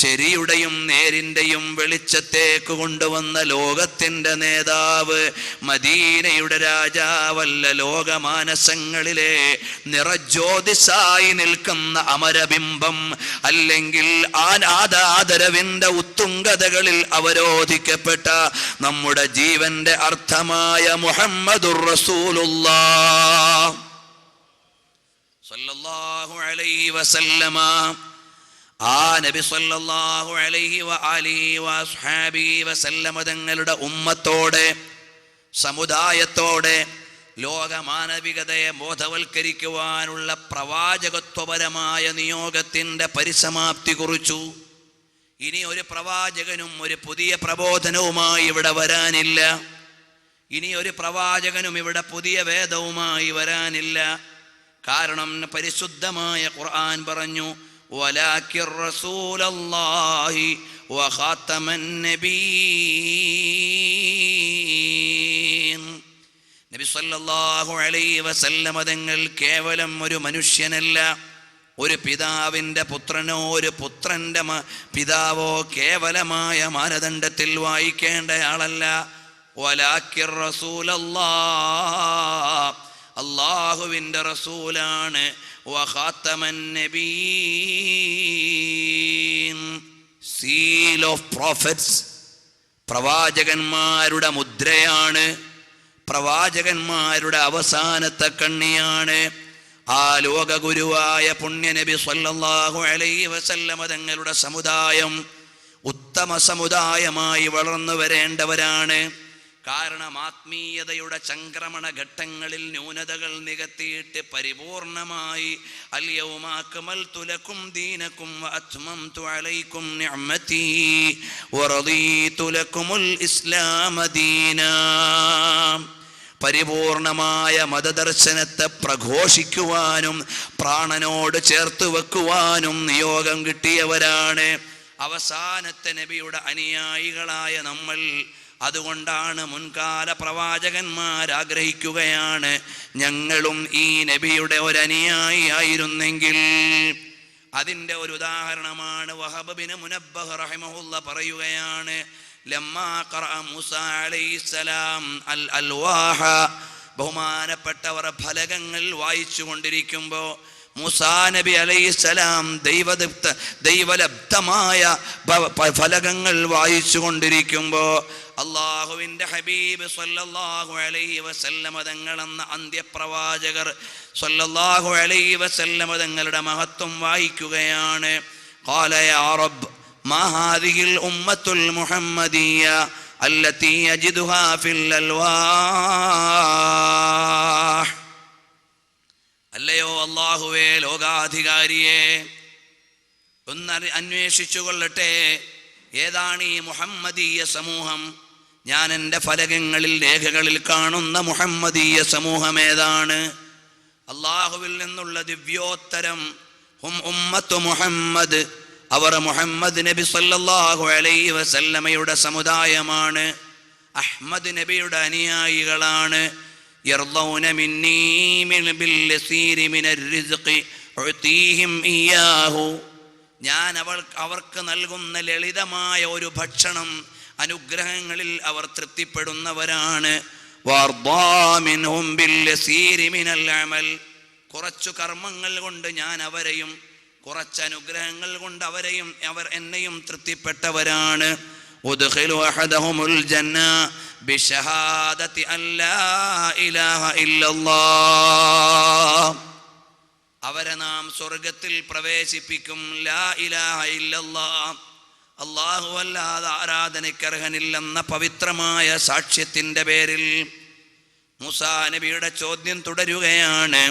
ശരിയുടെയും നേരിൻ്റെയും വെളിച്ചത്തേക്ക് കൊണ്ടുവന്ന ലോകത്തിൻ്റെ നേതാവ്, മദീനയുടെ രാജാവല്ല, ലോകമാനസങ്ങളിലെ നിറജ്യോതിസായി നിൽക്കുന്ന അമരബിംബം, അല്ലെങ്കിൽ ആദരവിൻ്റെ ഉത്തുംഗതകളിൽ അവരോധിക്കപ്പെട്ട നമ്മുടെ ജീവന്റെ അർത്ഥമായ മുഹമ്മദുർ റസൂലുള്ളാഹ് സല്ലല്ലാഹു അലൈഹി വസല്ലമ. ആ നബി സല്ലല്ലാഹു അലൈഹി വആലിഹി വഅസ്ഹാബിഹി വസല്ലമ തങ്ങളുടെ ഉമ്മത്തോടെ, സമുദായത്തോടെ ലോകമാനവികതയെ ബോധവൽക്കരിക്കുവാനുള്ള പ്രവാചകത്വപരമായ നിയോഗത്തിൻ്റെ പരിസമാപ്തി കുറിച്ചു. ഇനി ഒരു പ്രവാചകനും ഒരു പുതിയ പ്രബോധനവുമായി ഇവിടെ വരാനില്ല. ഇനി ഒരു പ്രവാചകനും ഇവിടെ പുതിയ വേദവുമായി വരാനില്ല. കാരണം പരിശുദ്ധമായ ഖുർആൻ പറഞ്ഞു, വലാകിർ റസൂലല്ലാഹി വഖാതമൻ നബിയ്യീൻ. നബി സല്ലല്ലാഹു അലൈഹി വസല്ലമ തങ്ങൾ കേവലം ഒരു മനുഷ്യനല്ല, ഒരു പിതാവിൻ്റെ പുത്രനോ ഒരു പുത്രൻ്റെ പിതാവോ കേവലമായ മാനദണ്ഡത്തിൽ വായിക്കേണ്ട ആളല്ല. വലാകിർ റസൂലല്ലാഹ്, അല്ലാഹുവിൻ്റെ റസൂലാണ്. വഖാതമൻ നബിയ്യീൻ, സീൽ ഓഫ് പ്രോഫറ്റ്സ്, പ്രവാചകന്മാരുടെ മുദ്രയാണ്, പ്രവാചകന്മാരുടെ അവസാനത്തെ കണ്ണിയാണ്. ആ ലോകഗുരുവായ പുണ്യനബി സല്ലല്ലാഹു അലൈഹി വസല്ലമ തങ്ങളുടെ സമുദായം ഉത്തമ സമുദായമായി വളർന്നു വരേണ്ടവരാണ്. കാരണം ആത്മീയതയുടെ ചംക്രമണ ഘട്ടങ്ങളിൽ ന്യൂനതകൾ നികത്തിയിട്ട് പരിപൂർണമായി അൽയൗമ അക്മൽതു ലക്കും ദീനക്കും വഅത്മംതു അലൈക്കും നിഅമതി വറദീതു ലക്കുമുൽ ഇസ്ലാമ ദീനാ, പരിപൂർണമായ മതദർശനത്തെ പ്രഘോഷിക്കുവാനും പ്രാണനോട് ചേർത്ത് വെക്കുവാനും നിയോഗം കിട്ടിയവരാണ് അവസാനത്തെ നബിയുടെ അനുയായികളായ നമ്മൾ. അതുകൊണ്ടാണ് മുൻകാല പ്രവാചകന്മാർ ആഗ്രഹിക്കുകയാണ്, ഞങ്ങളും ഈ നബിയുടെ ഒരു അനുയായി ആയിരുന്നെങ്കിൽ. അതിൻ്റെ ഒരു ഉദാഹരണമാണ് വഹബ് ബിൻ മുനബ്ബഹ് റഹിമഹുല്ല പറയുകയാണ്, ലമ്മാ ഖറഅ മൂസാ അലൈഹിസ്സലാം അൽ അൽവാഹ, ബഹുമാനപ്പെട്ടവർ ഫലകങ്ങൾ വായിച്ചു കൊണ്ടിരിക്കുമ്പോൾ മൂസാ നബി അലൈഹിസ്സലാം ദൈവലബ്ധമായ ഫലകങ്ങൾ വായിച്ചു കൊണ്ടിരിക്കുമ്പോ അള്ളാഹുവിന്റെ ഹബീബ് സ്വല്ലല്ലാഹു അലൈഹി വസല്ലമ തങ്ങളെന്ന അന്ത്യപ്രവാചകർ സ്വല്ലല്ലാഹു അലൈഹി വസല്ലമ തങ്ങളുടെ മഹത്വം വായിക്കുകയാണ്. ഖാല യാ റബ്ബ് മാ ഹാദിഹിൽ ഉമ്മത്തുൽ മുഹമ്മദിയ്യ അല്ലതി യജിദുഹാ ഫിൽ അൽവാഹ്. അല്ലയോ അല്ലാഹുവേ, ലോകാധികാരിയെ, ഒന്ന് അന്വേഷിച്ചു കൊള്ളട്ടെ, ഏതാണ് ഈ മുഹമ്മദീയ സമൂഹം? ഞാൻ എൻ്റെ ഫലകങ്ങളിൽ രേഖകളിൽ കാണുന്ന മുഹമ്മദീയ സമൂഹം ഏതാണ്? അള്ളാഹുവിൽ നിന്നുള്ള ദിവ്യോത്തരം, ഹും ഉമ്മത്തു മുഹമ്മദ്, അവർ മുഹമ്മദ് നബി സല്ലല്ലാഹു അലൈഹി വസല്ലമയുടെ സമുദായമാണ്, അഹ്മദ് നബിയുടെ അനുയായികളാണ്. യർദൗന മിന്നീ ബിൽ യസീരി മിനർ റിസ്ഖി ഉതീഹിം ഇയ്യാഹു. ഞാൻ അവർക്ക് നൽകുന്ന ലളിതമായ ഒരു ഭക്ഷണം, അനുഗ്രഹങ്ങളിൽ അവർ തൃപ്തിപ്പെടുന്നവരാണ്. കുറച്ചു കർമ്മങ്ങൾ കൊണ്ട് ഞാൻ അവരെയും, കുറച്ച് അനുഗ്രഹങ്ങൾ കൊണ്ട് അവർ എന്നെയും തൃപ്തിപ്പെട്ടവരാണ്. ഉദ്ഖിലു അഹദഹുമുൽ ജന്ന ബിശഹാദതി അല്ലാ ഇലാഹ ഇല്ലല്ലാഹ്. അവരെ നാം സ്വർഗത്തിൽ പ്രവേശിപ്പിക്കും. ലാ ഇലാഹ ഇല്ലല്ലാഹ്, അല്ലാഹു അല്ലാതെ ആരാധനയ്ക്കർഹനില്ലെന്ന പവിത്രമായ സാക്ഷ്യത്തിന്റെ പേരിൽ. മൂസാ നബിയുടെ ചോദ്യം തുടരുകയാണ്.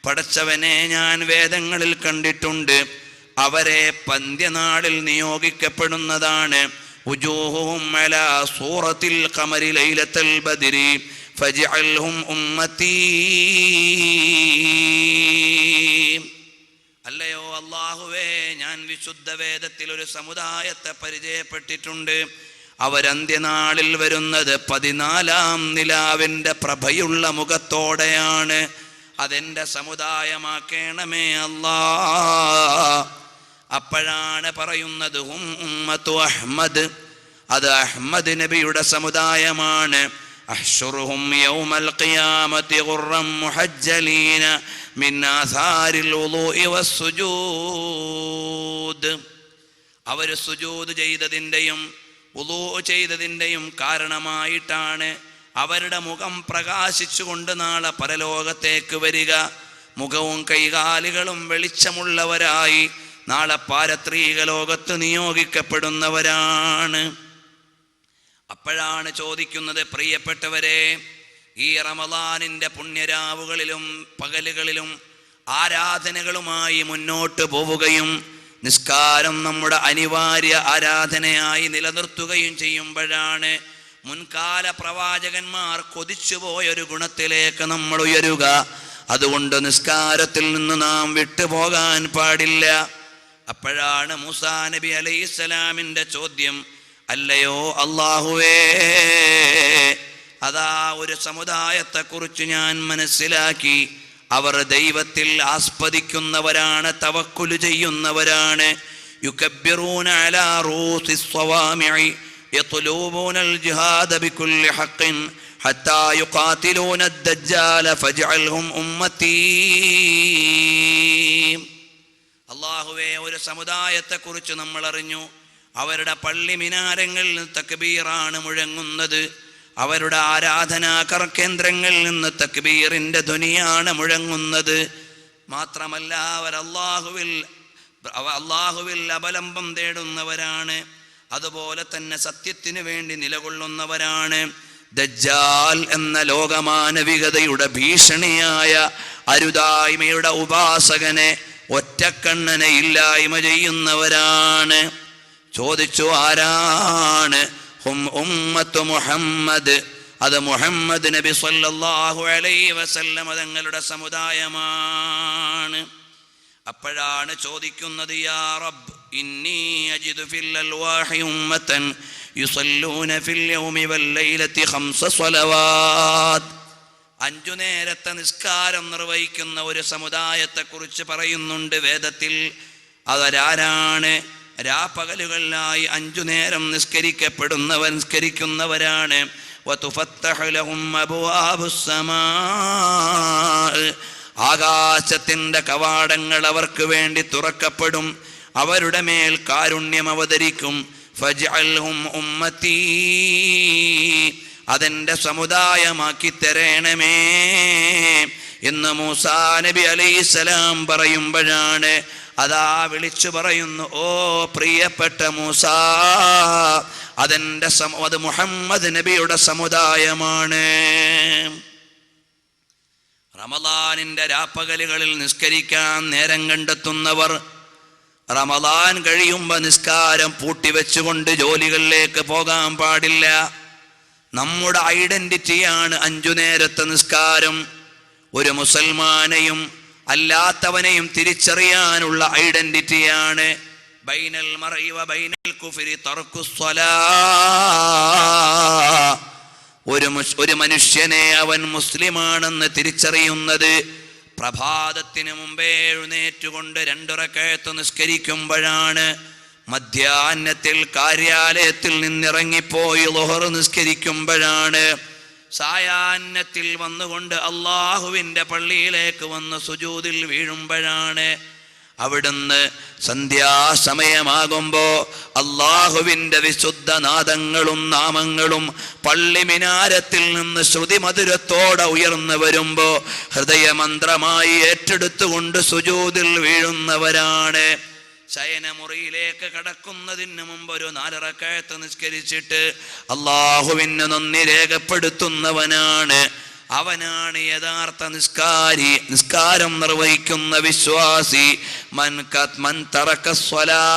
പടച്ചവനെ, ഞാൻ വേദങ്ങളിൽ കണ്ടിട്ടുണ്ട്, അവരെ പന്ത്യനാളിൽ നിയോഗിക്കപ്പെടുന്നതാണ്. ഉജൂഹുഹും അലാ സൂറത്തിൽ ഖമരി ലൈലത്തുൽ ബദ്രി ഫജ്അൽഹും ഉമ്മത്തി. അല്ലയോ അല്ലാഹുവേ, ഞാൻ വിശുദ്ധ വേദത്തിൽ ഒരു സമുദായത്തെ പരിചയപ്പെട്ടിട്ടുണ്ട്. അവരന്ത്യനാളിൽ വരുന്നത് 14-ാം നിലാവിൻ്റെ പ്രഭയുള്ള മുഖത്തോടെയാണ്. അതെൻ്റെ സമുദായമാക്കണമേ അല്ലാ. അപ്പോഴാണ് പറയുന്നത് ഹും ഉമ്മത്തു അഹ്മദ്, അത് അഹ്മദ് നബിയുടെ സമുദായമാണ്. അഹ്ശുറുഹും യൗമൽ ഖിയാമത്തി ഖുർറൻ മുഹജ്ജലീന മിൻ ആസാരിൽ വുളൂഇ വസ്സുജൂദ്. അവർ സുജൂദ് ചെയ്തതിൻ്റെയും വുളൂ ചെയ്തതിൻ്റെയും കാരണമായിട്ടാണ് അവരുടെ മുഖം പ്രകാശിച്ചുകൊണ്ട് നാളെ പരലോകത്തേക്ക് വരിക. മുഖവും കൈകാലുകളും വെളിച്ചമുള്ളവരായി നാളെ പാരത്രീക ലോകത്ത് നിയോഗിക്കപ്പെടുന്നവരാണ്. അപ്പോഴാണ് ചോദിക്കുന്നത്, പ്രിയപ്പെട്ടവരെ, ഈ റമളാനിൻ്റെ പുണ്യരാവുകളിലും പകലുകളിലും ആരാധനകളുമായി മുന്നോട്ട് പോവുകയും നിസ്കാരം നമ്മുടെ അനിവാര്യ ആരാധനയായി നിലനിർത്തുകയും ചെയ്യുമ്പോഴാണ് മുൻകാല പ്രവാചകന്മാർ കൊതിച്ചുപോയൊരു ഗുണത്തിലേക്ക് നമ്മൾ ഉയരുക. അതുകൊണ്ട് നിസ്കാരത്തിൽ നിന്ന് നാം വിട്ടുപോകാൻ പാടില്ല. അപ്പോഴാണ് മൂസാ നബി അലൈഹിസ്സലാമിൻ്റെ ചോദ്യം, അല്ലയോ അല്ലാഹുവേ, അതാ ഒരു സമുദായത്തെക്കുറിച്ച് ഞാൻ മനസ്സിലാക്കി. അവർ ദൈവത്തിൽ ആസ്പദിക്കുന്നവരാണ്, തവക്കുൽ ചെയ്യുന്നവരാണ്. യുകബ്ബിറൂന അലാ റൂസിസ് സ്വവാമിഇ യത്ലൂബൂനൽ ജിഹാദ ബികുല്ലി ഹഖ്ഖിൻ ഹത്താ യുഖാതിലൂന അദ്ദജ്ജാല ഫജ്അൽഹും ഉമ്മത്തി. അല്ലാഹുവേ, ഒരു സമുദായത്തെക്കുറിച്ച് നമ്മൾ അറിഞ്ഞു. അവരുടെ പള്ളി മിനാരങ്ങളിൽ തക്ബീറാണ് മുഴങ്ങുന്നത്. അവരുടെ ആരാധനാ കേന്ദ്രങ്ങളിൽ നിന്ന് തക്ബീറിന്റെ ധ്വനിയാണ് മുഴങ്ങുന്നത്. മാത്രമല്ല, അവർ അല്ലാഹുവിൽ അബലംബം തേടുന്നവരാണ്. അതുപോലെ തന്നെ സത്യത്തിന് വേണ്ടി നിലകൊള്ളുന്നവരാണ്. ദജ്ജാൽ എന്ന ലോകമാനവികതയുടെ ഭീഷണിയായ അരുതായ്മയുടെ ഉപാസകനെ, ഒറ്റക്കണ്ണനെ ഇല്ലായ്മ ചെയ്യുന്നവരാണ്. ചോദിച്ചു, ആരാണ്? ഹും ഉമ്മത്തു മുഹമ്മദ്, അത് മുഹമ്മദ് നബി സല്ലല്ലാഹു അലൈഹി വസല്ലം തങ്ങളുടെ സമുദായമാണ്. അപ്പോഴാണ് ചോദിക്കുന്നത്, യാ റബ്ബ്, ഇന്നി അജിദു ഫിൽ അൽവാഹി ഉമ്മതൻ യുസല്ലൂന ഫിൽ യൗമി വൽ ലൈലത്തി 5 സ്വലവാത്ത്. 5 നേരത്തെ നിസ്കാരം നിർവഹിക്കുന്ന ഒരു സമുദായത്തെക്കുറിച്ച് പറയുന്നുണ്ട് വേദത്തിൽ. അതാരാണ്? രാപ്പകലുകളിലായി 5 നേരം നിസ്കരിക്കുന്നവരാണ്. വതുഫത്തഹു ലഹും അബ്വാബുസ് സമാ, ആകാശത്തിന്റെ കവാടങ്ങൾ അവർക്ക് വേണ്ടി തുറക്കപ്പെടും, അവരുടെ മേൽ കാരുണ്യം അവതരിക്കും. ഫജ്അൽഹും ഉമ്മത്തി, അതെന്റെ സമുദായമാക്കി തരണമേ എന്ന് മൂസാ നബി അലൈഹിസ്സലാം പറയുമ്പോഴാണ് അതാ വിളിച്ചു പറയുന്നു, ഓ പ്രിയപ്പെട്ട മൂസാ, അത് മുഹമ്മദ് നബിയുടെ സമുദായമാണ്. റമദാനിന്റെ രാപ്പകലുകളിൽ നിസ്കരിക്കാൻ നേരം കണ്ടെത്തുന്നവർ റമദാൻ കഴിയുമ്പോൾ നിസ്കാരം പൂട്ടിവെച്ചുകൊണ്ട് ജോലികളിലേക്ക് പോകാൻ പാടില്ല. നമ്മുടെ ഐഡന്റിറ്റിയാണ് 5 നേരത്തെ നിസ്കാരം. ഒരു മുസൽമാനെയും അല്ലാത്തവനെയും തിരിച്ചറിയാനുള്ള ഐഡന്റിറ്റിയാണ്. ബൈനൽ മർഇ വ ബൈനൽ കുഫ്രി തർക്കുസ് സ്വലാ. ഒരു മനുഷ്യനെ അവൻ മുസ്ലിമാണെന്ന് തിരിച്ചറിയുന്നത് പ്രഭാതത്തിന് മുമ്പേ എഴുന്നേറ്റുകൊണ്ട് 2 റക്അത്ത് നിസ്കരിക്കുമ്പോഴാണ്. മധ്യാഹ്നത്തിൽ കാര്യാലയത്തിൽ നിന്നിറങ്ങിപ്പോയി ളുഹർ നിസ്കരിക്കുമ്പോഴാണ്. സായാഹ്നത്തിൽ വന്നുകൊണ്ട് അള്ളാഹുവിൻ്റെ പള്ളിയിലേക്ക് വന്ന് സുജൂദിൽ വീഴുമ്പോഴാണ്. അവിടുന്ന് സന്ധ്യാസമയമാകുമ്പോ അള്ളാഹുവിൻ്റെ വിശുദ്ധ നാദങ്ങളും നാമങ്ങളും പള്ളി മിനാരത്തിൽ നിന്ന് ശ്രുതിമധുരത്തോടെ ഉയർന്നു വരുമ്പോ ഹൃദയമന്ത്രമായി ഏറ്റെടുത്തുകൊണ്ട് സുജൂദിൽ വീഴുന്നവരാണ്. ശയനമുറിയിലേക്ക് കടക്കുന്നതിന് മുമ്പ് ഒരു 4 റക്അത്ത് നിസ്കരിച്ചിട്ട് അള്ളാഹുവിന് നന്ദി രേഖപ്പെടുത്തുന്നവനാണ്. അവനാണ് യഥാർത്ഥ നിസ്കാരി, നിസ്കാരം നിർവഹിക്കുന്ന വിശ്വാസി. മൻ തറക സ്വലാ,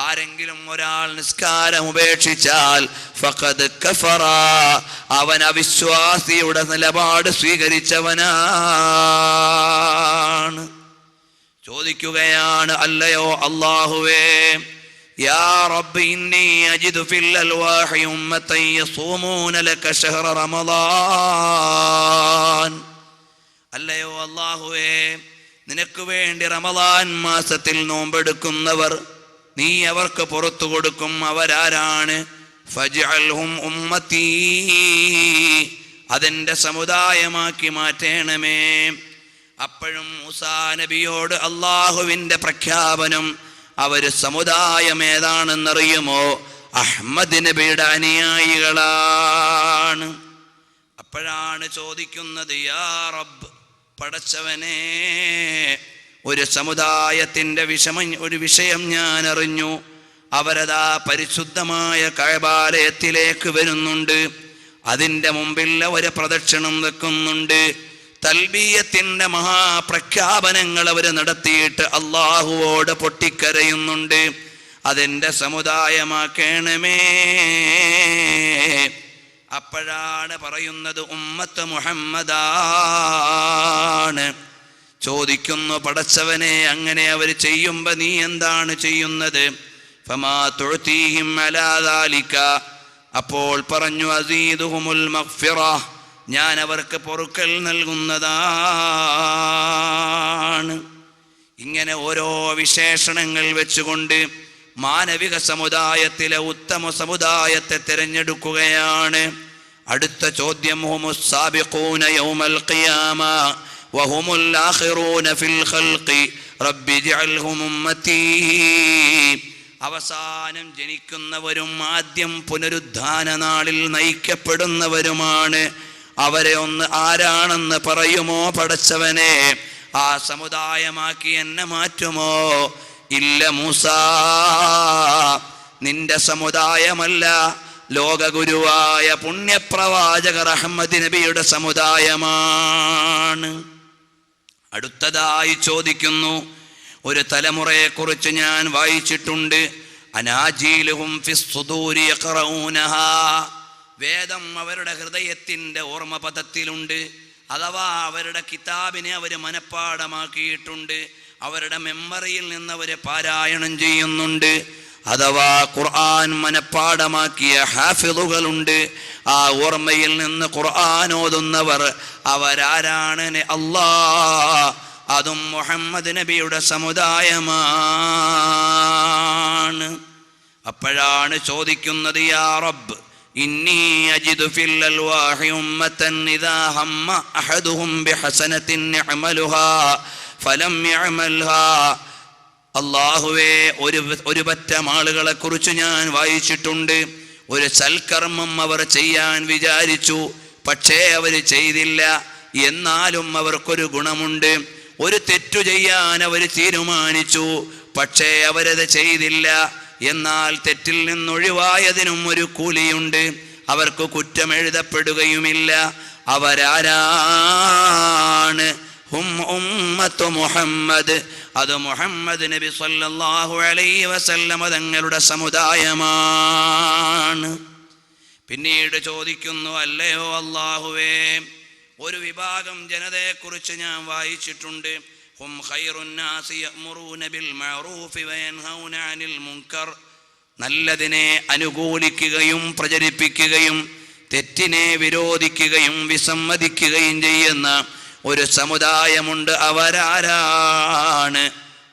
ആരെങ്കിലും ഒരാൾ നിസ്കാരം ഉപേക്ഷിച്ചാൽ ഫഖദ് കഫറ, അവൻ അവിശ്വാസിയുടെ നിലപാട് സ്വീകരിച്ചവനാണ്. ചോദിക്കുകയാണ്, അല്ലയോ അല്ലാഹുവേ, യാ റബ്ബി ഇന്നി അജിദു ഫിൽ അൽവാഹി ഉമ്മതൻ യസൂമൂന ലക ശഹ്റ റമളാൻ. അല്ലയോ അല്ലാഹുവേ, നിനക്ക് വേണ്ടി റമളാൻ മാസത്തിൽ നോമ്പെടുക്കുന്നവർ നീ അവർക്ക് പുറത്തു കൊടുക്കും. അവരാരാണ്? ഫജ്അൽഹും ഉമ്മത്തി, അതെന്റെ സമുദായമാക്കി മാറ്റണമേ. അപ്പോഴും മൂസാ നബിയോട് അള്ളാഹുവിൻ്റെ പ്രഖ്യാപനം. അവര് സമുദായം ഏതാണെന്നറിയുമോ? അഹ്മദ് നബിയുടെ അനുയായികളാണ്. അപ്പോഴാണ് ചോദിക്കുന്നത്, യാ റബ്ബ്, പടച്ചവനെ, ഒരു സമുദായത്തിൻ്റെ വിഷയം ഞാൻ അറിഞ്ഞു. അവരതാ പരിശുദ്ധമായ കഅബാലയത്തിലേക്ക് വരുന്നുണ്ട്. അതിൻ്റെ മുമ്പിൽ അവര് പ്രദക്ഷിണം വെക്കുന്നുണ്ട്. തൽബിയത്തിന്റെ മഹാപ്രഖ്യാപനങ്ങൾ അവര് നടത്തിയിട്ട് അള്ളാഹുവോട് പൊട്ടിക്കരയുന്നുണ്ട്. അതെന്റെ സമുദായമാക്കണമേ. അപ്പോഴാണ് പറയുന്നത് ഉമ്മത്ത് മുഹമ്മദാണ്. ചോദിക്കുന്നു, പടച്ചവനെ, അങ്ങനെ അവർ ചെയ്യുമ്പോ നീ എന്താണ് ചെയ്യുന്നത്? ഫമാ തുഅതീഹിം അലാ ദാലിക, അപ്പോൾ പറഞ്ഞു, അസീദുഹുമുൽ മഗ്ഫിറ, ഞാൻ അവർക്ക് പൊറുക്കൽ നൽകുന്നതാണ്. ഇങ്ങനെ ഓരോ വിശേഷണങ്ങൾ വെച്ചുകൊണ്ട് മാനവിക സമുദായത്തിലെ ഉത്തമ സമുദായത്തെ തിരഞ്ഞെടുക്കുകയാണ്. അടുത്ത ചോദ്യം, ഹുമുസ് സാബിഖൂന യൗമൽ ഖിയാമ വഹുമുൽ ആഖിറൂന ഫിൽ ഖൽഖി റബ്ബി ജഅൽഹും ഉമ്മത്തി. അവസാനം ജനിക്കുന്നവരും ആദ്യം പുനരുദ്ധാന നാളിൽ നയിക്കപ്പെടുന്നവരുമാണ്. അവരെ ഒന്ന് ആരാണെന്ന് പറയുമോ പടച്ചവനെ? ആ സമുദായമാക്കി എന്നെ മാറ്റുമോ? ഇല്ല മൂസാ, നിന്റെ സമുദായമല്ല, ലോകഗുരുവായ പുണ്യപ്രവാചകർ അഹ്മദ് നബിയുടെ സമുദായമാണ്. അടുത്തതായി ചോദിക്കുന്നു, ഒരു തലമുറയെക്കുറിച്ച് ഞാൻ വായിച്ചിട്ടുണ്ട്. അനാജീലുഹും ഫിസ്സുദൂരി യഖറഊനഹാ, വേദം അവരുടെ ഹൃദയത്തിൻ്റെ ഓർമ്മപഥത്തിലുണ്ട്. അഥവാ അവരുടെ കിതാബിനെ അവർ മനഃപ്പാടമാക്കിയിട്ടുണ്ട്. അവരുടെ മെമ്മറിയിൽ നിന്ന് അവർ പാരായണം ചെയ്യുന്നുണ്ട്. അഥവാ ഖുർആൻ മനഃപ്പാടമാക്കിയ ഹാഫിളുകളുണ്ട്. ആ ഓർമ്മയിൽ നിന്ന് ഖുർആൻ ഓതുന്നവർ അവരാരാണ്? അല്ലാഹ്, അതും മുഹമ്മദ് നബിയുടെ സമുദായമാണ്. അപ്പോഴാണ് ചോദിക്കുന്നത്, യാ റബ്ബ് ഇന്നി അജിദു ഫിൽ അൽവാഹി ഉമ്മതൻ ഇദാ ഹമ്മ അഹദുഹും ബിഹസനത്തിൻ യഅമലുഹാ ഫലം യഅമൽഹാ. അല്ലാഹുവേ, ഒരു പറ്റം ആളുകളെ കുറിച്ച് ഞാൻ വായിച്ചിട്ടുണ്ട്. ഒരു സൽക്കർമ്മം അവർ ചെയ്യാൻ വിചാരിച്ചു, പക്ഷേ അവർ ചെയ്തില്ല. എന്നാലും അവർക്കൊരു ഗുണമുണ്ട്. ഒരു തെറ്റു ചെയ്യാൻ അവർ തീരുമാനിച്ചു, പക്ഷേ അവരത് ചെയ്തില്ല. എന്നാൽ തെറ്റിൽ നിന്നൊഴിവായതിനും ഒരു കൂലിയുണ്ട്. അവർക്ക് കുറ്റം എഴുതപ്പെടുകയുമില്ല. അവരാരാണ്? ഹും ഉമ്മത്തു മുഹമ്മദ്. അത് മുഹമ്മദ് നബി സല്ലല്ലാഹു അലൈഹി വസല്ലമ തങ്ങളുടെ സമുദായമാണ്. പിന്നീട് ചോദിക്കുന്നു, അല്ലയോ അല്ലാഹുവേ, ഒരു വിഭാഗം ജനതയെക്കുറിച്ച് ഞാൻ വായിച്ചിട്ടുണ്ട്. ഹും ഖൈറുൻ നാസി യഅ്മുറൂന ബിൽ മഅറൂഫി വയൻഹൗന അനിൽ മുൻകർ. നല്ലതിനെ അനുകൂലിക്കുകയും പ്രചരിപ്പിക്കുകയും തെറ്റിനെ വിരോധിക്കുകയും വിസമ്മതിക്കുകയും ചെയ്യുന്ന ഒരു സമുദായമുണ്ട്. അവരാരാണ്?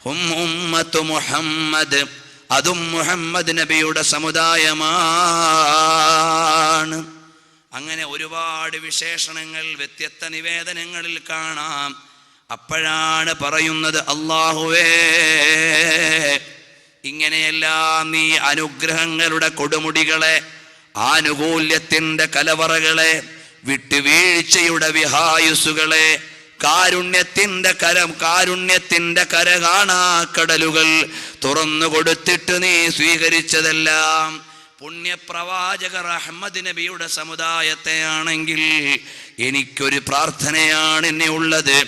ഹും ഉമ്മത്തു മുഹമ്മദ്. അതും മുഹമ്മദ് നബിയുടെ സമുദായമാണ്. അങ്ങനെ ഒരുപാട് വിശേഷണങ്ങൾ വ്യത്യസ്ത നിവേദനങ്ങളിൽ കാണാം. അപ്പോഴാണ് പറയുന്നത്, അല്ലാഹുവേ, ഇങ്ങനെയെല്ലാം നീ അനുഗ്രഹങ്ങളുടെ കൊടുമുടികളെ, ആനുകൂല്യത്തിന്റെ കലവറകളെ, വിട്ടുവീഴ്ചയുടെ വിഹായുസുകളെ, കാരുണ്യത്തിന്റെ കര കാണാക്കടലുകൾ തുറന്നു കൊടുത്തിട്ട് നീ സ്വീകരിച്ചതെല്ലാം പുണ്യപ്രവാചകർ അഹ്മദ് നബിയുടെ സമുദായത്തെ ആണെങ്കിൽ എനിക്കൊരു പ്രാർത്ഥനയാണ് എന്നെ ഉള്ളത്.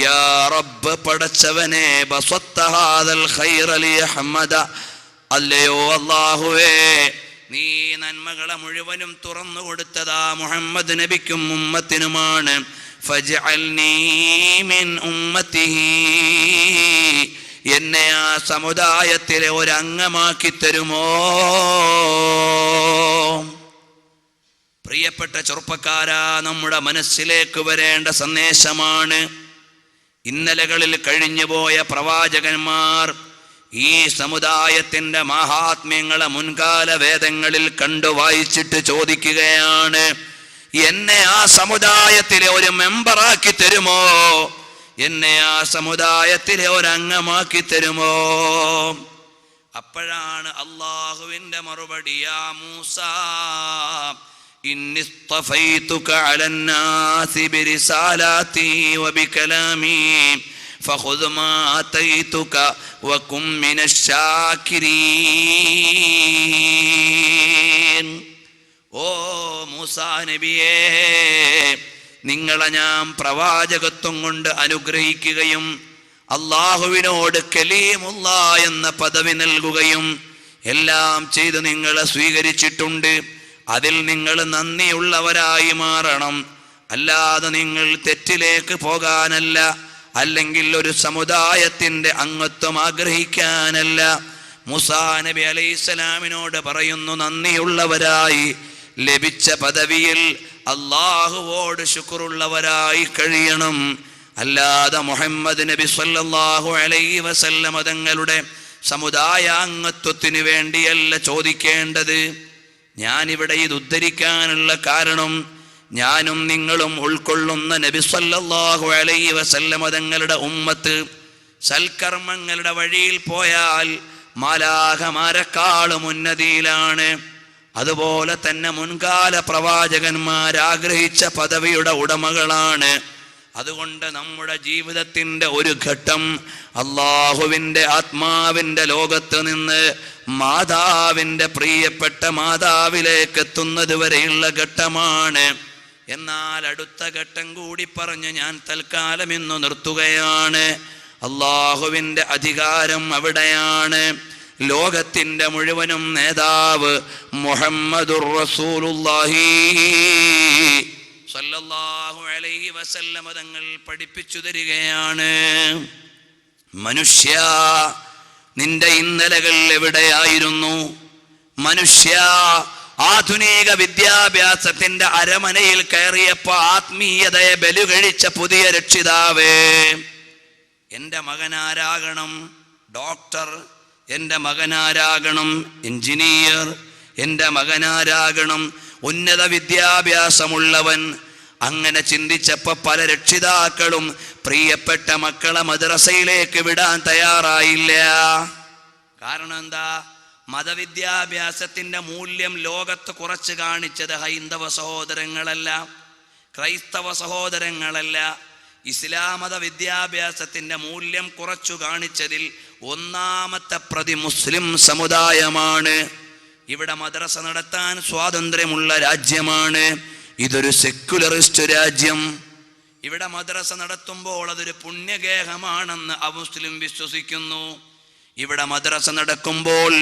യാ റബ്ബ്, പടച്ചവനെ, ബസത്ത ഹാദൽ ഖൈറ ലി അഹ്മദ. അല്ലയോ അല്ലാഹുവേ, നീ നന്മകളെ മുഴുവനും തുറന്നു കൊടുത്തതാ മുഹമ്മദ് നബിക്കും ഉമ്മത്തിനുമാണ്. ഫജ്അൽനീ മിൻ ഉമ്മത്തിഹി. എന്നെ ആ സമുദായത്തിലെ ഒരംഗമാക്കി തരുമോ? പ്രിയപ്പെട്ട ചെറുപ്പക്കാരാ, നമ്മുടെ മനസ്സിലേക്ക് വരേണ്ട സന്ദേശമാണ്. ഇന്നലകളിൽ കഴിഞ്ഞുപോയ പ്രവാചകന്മാർ ഈ സമുദായത്തിന്റെ മഹാത്മ്യങ്ങളെ മുൻകാല വേദങ്ങളിൽ കണ്ടു വായിച്ചിട്ട് ചോദിക്കുകയാണ്, എന്നെ ആ സമുദായത്തിലെ ഒരു മെമ്പറാക്കി തരുമോ? എന്നെ ആ സമുദായത്തിലെ ഒരംഗമാക്കി തരുമോ? അപ്പോഴാണ് അല്ലാഹുവിന്റെ മറുപടി, യാ മൂസ, ഇന്നി ഇസ്തഫൈതുക അലന്നാസി ബിരിസാലാതി വബികലാമി ഫഖുദ് മാ ആതൈതുക വകും മിനശ്ശാകിരീൻ. ഓ മൂസാ നബിയേ, നിങ്ങളെ ഞാൻ പ്രവാചകത്വം കൊണ്ട് അനുഗ്രഹിക്കുകയും അല്ലാഹുവിനോട് കലീമുള്ള എന്ന പദവി നൽകുകയും എല്ലാം ചെയ്ത് നിങ്ങളെ സ്വീകരിച്ചിട്ടുണ്ട്. അതിൽ നിങ്ങൾ നന്ദിയുള്ളവരായി മാറണം. അല്ലാതെ നിങ്ങൾ തെറ്റിലേക്ക് പോകാനല്ല, അല്ലെങ്കിൽ ഒരു സമുദായത്തിന്റെ അംഗത്വം ആഗ്രഹിക്കാനല്ല. മൂസാ നബി അലൈഹിസ്സലാമിനോട് പറയുന്നു, നന്ദിയുള്ളവരായി ലഭിച്ച പദവിയിൽ അല്ലാഹുവോട് ശുക്റുള്ളവരായി കഴിയണം. അല്ലാതെ മുഹമ്മദ് നബി സല്ലല്ലാഹു അലൈഹി വസല്ലമ തങ്ങളുടെ സമുദായാംഗത്വത്തിന് വേണ്ടിയല്ല ചോദിക്കേണ്ടത്. ഞാനിവിടെ ഇത് ഉദ്ധരിക്കാനുള്ള കാരണം, ഞാനും നിങ്ങളും ഉൾക്കൊള്ളുന്ന നബി സല്ലല്ലാഹു അലൈഹി വസല്ലമ തങ്ങളുടെ ഉമ്മത്ത് സൽക്കർമ്മങ്ങളുടെ വഴിയിൽ പോയാൽ മാലാഖമാരെക്കാളും ഉന്നതിയിലാണ്. അതുപോലെ തന്നെ മുൻകാല പ്രവാചകന്മാരാഗ്രഹിച്ച പദവിയുടെ ഉടമകളാണ്. അതുകൊണ്ട് നമ്മുടെ ജീവിതത്തിന്റെ ഒരു ഘട്ടം അല്ലാഹുവിന്റെ ആത്മാവിന്റെ ലോകത്ത് നിന്ന് മാതാവിന്റെ പ്രിയപ്പെട്ട മാതാവിലേക്ക് എത്തുന്നത് വരെയുള്ള ഘട്ടമാണ്. എന്നാൽ അടുത്ത ഘട്ടം കൂടി പറഞ്ഞ് ഞാൻ തൽക്കാലം ഇന്ന് നിർത്തുകയാണ്. അല്ലാഹുവിന്റെ അധികാരം അവിടെയാണ്. ലോകത്തിന്റെ മുഴുവനും നേതാവ് മുഹമ്മദുർ റസൂലുള്ളാഹി സല്ലല്ലാഹു അലൈഹി വസല്ലമ തങ്ങൾ പഠിപ്പിച്ചു തരികയാണ്, മനുഷ്യ, നിന്റെ ഇന്നലകൾ എവിടെയായിരുന്നു? മനുഷ്യ, ആധുനിക വിദ്യാഭ്യാസത്തിന്റെ അരമനയിൽ കയറിയപ്പോ ആത്മീയതയെ ബലികഴിച്ച പുതിയ രക്ഷിതാവേ, എൻ്റെ മകനാരാകണം ഡോക്ടർ, എൻ്റെ മകനാരാകണം എഞ്ചിനീയർ, എൻ്റെ മകനാരാകണം ഉന്നത വിദ്യാഭ്യാസമുള്ളവൻ. അങ്ങനെ ചിന്തിച്ചപ്പോ പല രക്ഷിതാക്കളും പ്രിയപ്പെട്ട മക്കളെ മദ്രസയിലേക്ക് വിടാൻ തയ്യാറായില്ല. കാരണം എന്താ? മതവിദ്യാഭ്യാസത്തിന്റെ മൂല്യം ലോകത്ത് കുറച്ച് കാണിച്ചത് ഹൈന്ദവ സഹോദരങ്ങളല്ല, ക്രൈസ്തവ സഹോദരങ്ങളല്ല. ഇസ്ലാം മത വിദ്യാഭ്യാസത്തിന്റെ മൂല്യം കുറച്ചു കാണിച്ചതിൽ ഒന്നാമത്തെ പ്രതി മുസ്ലിം സമുദായമാണ്. ഇവിടെ മദ്രസ നടത്താൻ സ്വാതന്ത്ര്യമുള്ള രാജ്യമാണ്. ഇതൊരു സെക്യുലറിസ്റ്റ് രാജ്യം. ഇവിടെ മദ്രസ നടത്തുമ്പോൾ അതൊരു പുണ്യഗേഹമാണെന്ന് അമുസ്ലിം വിശ്വസിക്കുന്നു. ഇവിടെ മദ്രസ നടക്കുമ്പോൾ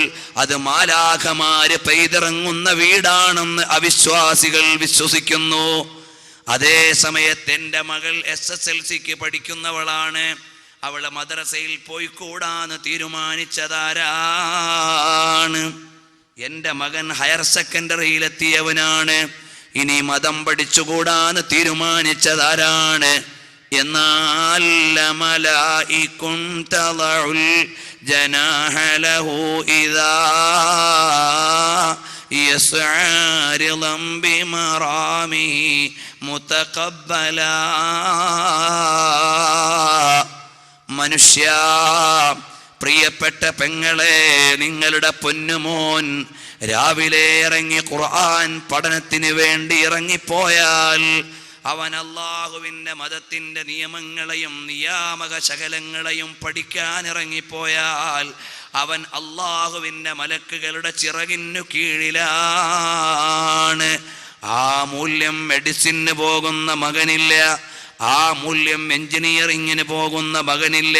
അത് മാലാഖമാര് പെയ്തിറങ്ങുന്ന വീടാണെന്ന് അവിശ്വാസികൾ വിശ്വസിക്കുന്നു. അതേ സമയത്ത് എൻ്റെ മകൾ SSLCക്ക് പഠിക്കുന്നവളാണ്. അവള് മദ്രസയിൽ പോയിക്കൂടാന്ന് തീരുമാനിച്ചതാരാണ്? എൻ്റെ മകൻ ഹയർ സെക്കൻഡറിയിലെത്തിയവനാണ്. ഇനി മതം പഠിച്ചുകൂടാന്ന് തീരുമാനിച്ചതാരാണ്? എന്നാൽ മലായികുൻ തളഉൽ ജനാഹ ലഹു ഇദാ യസ്ആ റിളം ബിമറാമിഹി മുതഖബ്ബലാ. മനുഷ്യ, പ്രിയപ്പെട്ട പെങ്ങളെ, നിങ്ങളുടെ പൊന്നുമോൻ രാവിലെ ഇറങ്ങി ഖുർആൻ പഠനത്തിന് വേണ്ടി ഇറങ്ങിപ്പോയാൽ, അവൻ അല്ലാഹുവിൻ്റെ മതത്തിൻ്റെ നിയമങ്ങളെയും നിയാമക ശകലങ്ങളെയും പഠിക്കാൻ ഇറങ്ങിപ്പോയാൽ അവൻ അല്ലാഹുവിൻ്റെ മലക്കുകളുടെ ചിറകിനു കീഴിലാണ്. ആ മൂല്യം മെഡിസിന് പോകുന്ന മകനില്ല, ആ മൂല്യം എഞ്ചിനീയറിങ്ങിന് പോകുന്ന മകനില്ല,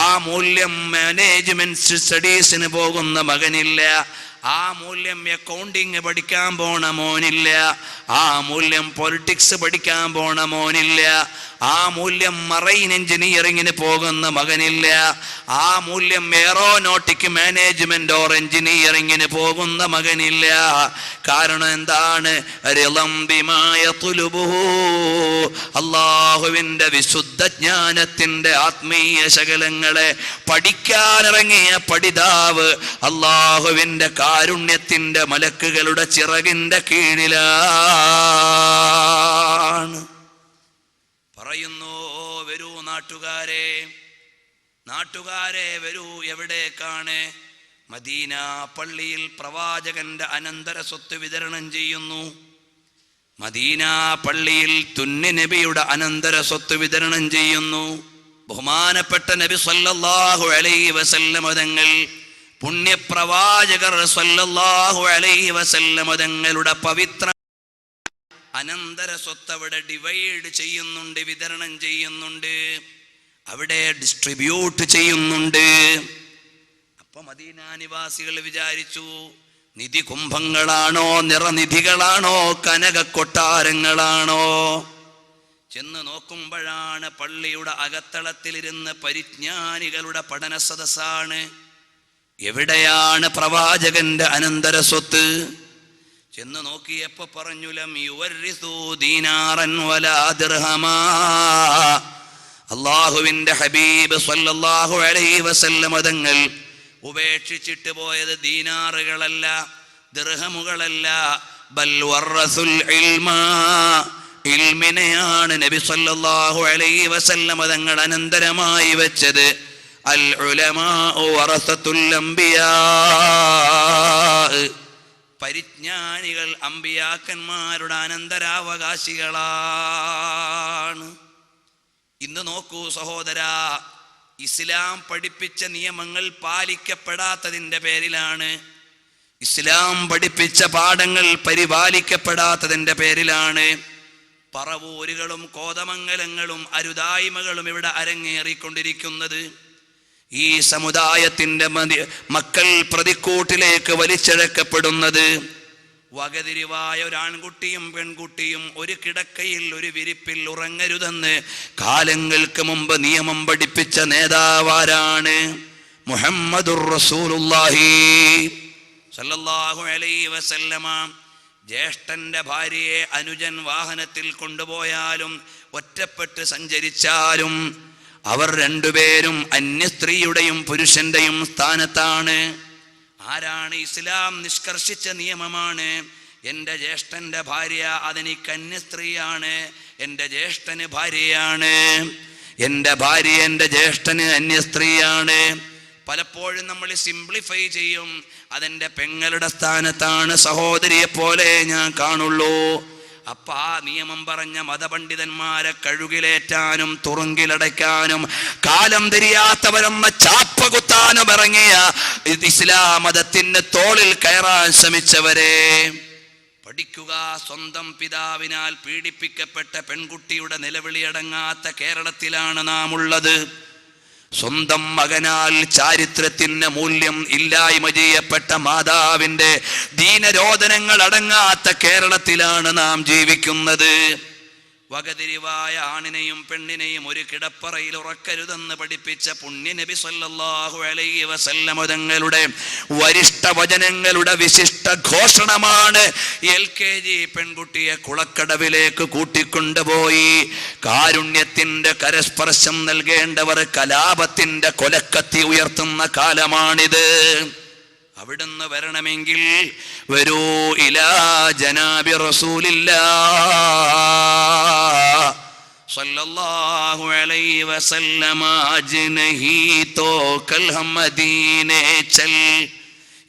ആ മൂല്യം മാനേജ്മെന്റ് സ്റ്റഡീസിന് പോകുന്ന മകനില്ല, ആ മൂല്യം അക്കൗണ്ടിങ് പഠിക്കാൻ പോണ മോനില്ല, ആ മൂല്യം പൊളിറ്റിക്സ് പഠിക്കാൻ പോണ മോനില്ല, ആ മൂല്യം മറൈൻ എഞ്ചിനീയറിങ്ങിന് പോകുന്ന മകനില്ല, ആ മൂല്യം എയറോനോട്ടിക് മാനേജ്മെന്റ് ഓർ എഞ്ചിനീയറിങ്ങിന് പോകുന്ന മകനില്ല. കാരണം എന്താണ്? അല്ലാഹുവിന്റെ വിശുദ്ധ ജ്ഞാനത്തിന്റെ ആത്മീയ ശകലങ്ങളെ പഠിക്കാനിറങ്ങിയ പഠിതാവ് അല്ലാഹുവിന്റെ കാരുണ്യത്തിന്റെ മലക്കുകളുടെ ചിറകിന്റെ കീഴിലാണ്. പറയുന്നു, വരൂ നാട്ടുകാരെ, നാട്ടുകാരെ വരൂ. എവിടേക്കാണ്? മദീന പള്ളിയിൽ പ്രവാചകന്റെ അനന്തര സ്വത്ത് വിതരണം ചെയ്യുന്നു. മദീന പള്ളിയിൽ തുന്നി നബിയുടെ അനന്തര സ്വത്ത് വിതരണം ചെയ്യുന്നു. ബഹുമാനപ്പെട്ട നബി സല്ലല്ലാഹു അലൈഹി വസല്ലം തങ്ങൾ, പുണ്യപ്രവാചകർ സല്ലല്ലാഹു അലൈഹി വസല്ലം തങ്ങളുടെ പവിത്ര അനന്തര സ്വത്ത് അവിടെ ഡിവൈഡ് ചെയ്യുന്നുണ്ട്, വിതരണം ചെയ്യുന്നുണ്ട്, അവിടെ ഡിസ്ട്രിബ്യൂട്ട് ചെയ്യുന്നുണ്ട്. അപ്പൊ മദീന നിവാസികൾ വിചാരിച്ചു, നിധി കുംഭങ്ങളാണോ, നിറനിധികളാണോ, കനക കൊട്ടാരങ്ങളാണോ? ചെന്ന് നോക്കുമ്പോഴാണ് പള്ളിയുടെ അകത്തളത്തിലിരുന്ന് പരിജ്ഞാനികളുടെ പഠന സദസ്സാണ്. എവിടെയാണ് പ്രവാചകന്റെ അനന്തര സ്വത്ത്? ചെന്ന് നോക്കിയപ്പോ പറഞ്ഞു, ലം യുവരിസു ദീനാറൻ വലാ ദിർഹമാ. അല്ലാഹുവിന്റെ ഹബീബ് സല്ലല്ലാഹു അലൈഹി വസല്ലം തങ്ങൾ ഉപേക്ഷിച്ചിട്ട് പോയത് ദീനാറുകളല്ല, ദിർഹമുകളല്ല, ബൽ വറസുൽ ഇൽമ. ഇൽമിനെയാണ് നബി സല്ലല്ലാഹു അലൈഹി വസല്ലം തങ്ങൾ അനന്തരമായി വെച്ചത്. അൽ ഉലമാഉ വറസത്തുൽ അംബിയാ. പരിജ്ഞാനികൾ അമ്പിയാക്കന്മാരുടെ അനന്തരാവകാശികളാണ്. ഇന്ന് നോക്കൂ സഹോദരാ, ഇസ്ലാം പഠിപ്പിച്ച നിയമങ്ങൾ പാലിക്കപ്പെടാത്തതിൻ്റെ പേരിലാണ്, ഇസ്ലാം പഠിപ്പിച്ച പാഠങ്ങൾ പരിപാലിക്കപ്പെടാത്തതിൻ്റെ പേരിലാണ് പറവൂരുകളും കോതമംഗലങ്ങളും അരുതായ്മകളും ഇവിടെ അരങ്ങേറിക്കൊണ്ടിരിക്കുന്നത്. ഈ സമുദായത്തിന്റെ മക്കൾ പ്രതിക്കൂട്ടിലേക്ക് വലിച്ചിഴക്കപ്പെടുന്നത്. വകതിരിവായ ഒരാൺകുട്ടിയും പെൺകുട്ടിയും ഒരു കിടക്കയിൽ ഒരു വിരിപ്പിൽ ഉറങ്ങരുതെന്ന് കാലങ്ങൾക്ക് മുമ്പ് നിയമം പഠിപ്പിച്ച നേതാവാരാണ്? മുഹമ്മദുർ റസൂലുള്ളാഹി സല്ലല്ലാഹു അലൈഹി വസല്ലമ. ജ്യേഷ്ഠന്റെ ഭാര്യയെ അനുജൻ വാഹനത്തിൽ കൊണ്ടുപോയാലും ഒറ്റപ്പെട്ട് സഞ്ചരിച്ചാലും അവർ രണ്ടുപേരും അന്യ സ്ത്രീയുടെയും പുരുഷന്റെയും സ്ഥാനത്താണ്. ആരാണ്? ഇസ്ലാം നിഷ്കർഷിച്ച നിയമമാണ്. എൻ്റെ ജ്യേഷ്ഠൻ്റെ ഭാര്യ അതെനിക്ക് അന്യസ്ത്രീയാണ്, എൻ്റെ ജ്യേഷ്ഠന് ഭാര്യയാണ്, എൻ്റെ ഭാര്യ എൻ്റെ ജ്യേഷ്ഠന് അന്യസ്ത്രീയാണ്. പലപ്പോഴും നമ്മൾ സിംപ്ലിഫൈ ചെയ്യും, അതെൻ്റെ പെങ്ങളുടെ സ്ഥാനത്താണ്, സഹോദരിയെ പോലെ ഞാൻ കാണുള്ളൂ. അപ്പ ആ നിയമം പറഞ്ഞ മതപണ്ഡിതന്മാരെ കഴുകിലേറ്റാനും തുറുങ്കിലടയ്ക്കാനും കാലം തിരിയാത്തവരെന്ന ചാപ്പ കുത്താനും ഇറങ്ങിയ ഇസ്ലാം മതത്തിന്റെ തോളിൽ കയറാൻ ശ്രമിച്ചവരെ പഠിക്കുക. സ്വന്തം പിതാവിനാൽ പീഡിപ്പിക്കപ്പെട്ട പെൺകുട്ടിയുടെ നിലവിളിയടങ്ങാത്ത കേരളത്തിലാണ് നാം ഉള്ളത്. സ്വന്തം മകനാൽ ചാരിത്രത്തിന് മൂല്യം ഇല്ലായ്മ ചെയ്യപ്പെട്ട മാതാവിന്റെ ദീനരോധനങ്ങൾ അടങ്ങാത്ത കേരളത്തിലാണ് നാം ജീവിക്കുന്നത്. വകതിരിവായ ആണിനെയും പെണ്ണിനെയും ഒരു കിടപ്പറയിൽ ഉറക്കരുതെന്ന് പഠിപ്പിച്ച പുണ്യ നബി സല്ലല്ലാഹു അലൈഹി വസല്ലം തങ്ങളുടെ വരിഷ്ഠ വചനങ്ങളുടെ വിശിഷ്ട ഘോഷണമാണ് LKG പെൺകുട്ടിയെ കുളക്കടവിലേക്ക് കൂട്ടിക്കൊണ്ടുപോയി. കാരുണ്യത്തിന്റെ കരസ്പർശം നൽകേണ്ടവർ കലാപത്തിന്റെ കൊലക്കത്തി ഉയർത്തുന്ന കാലമാണിത്. അവിടുന്ന് വരണമെങ്കിൽ വരൂ ഇലാ ജനാബി റസൂലില്ലാഹ് സല്ലല്ലാഹു അലൈഹി വസല്ലമ അജ്നഹി തോ കൽ ഹം മദീനെ ചൽ.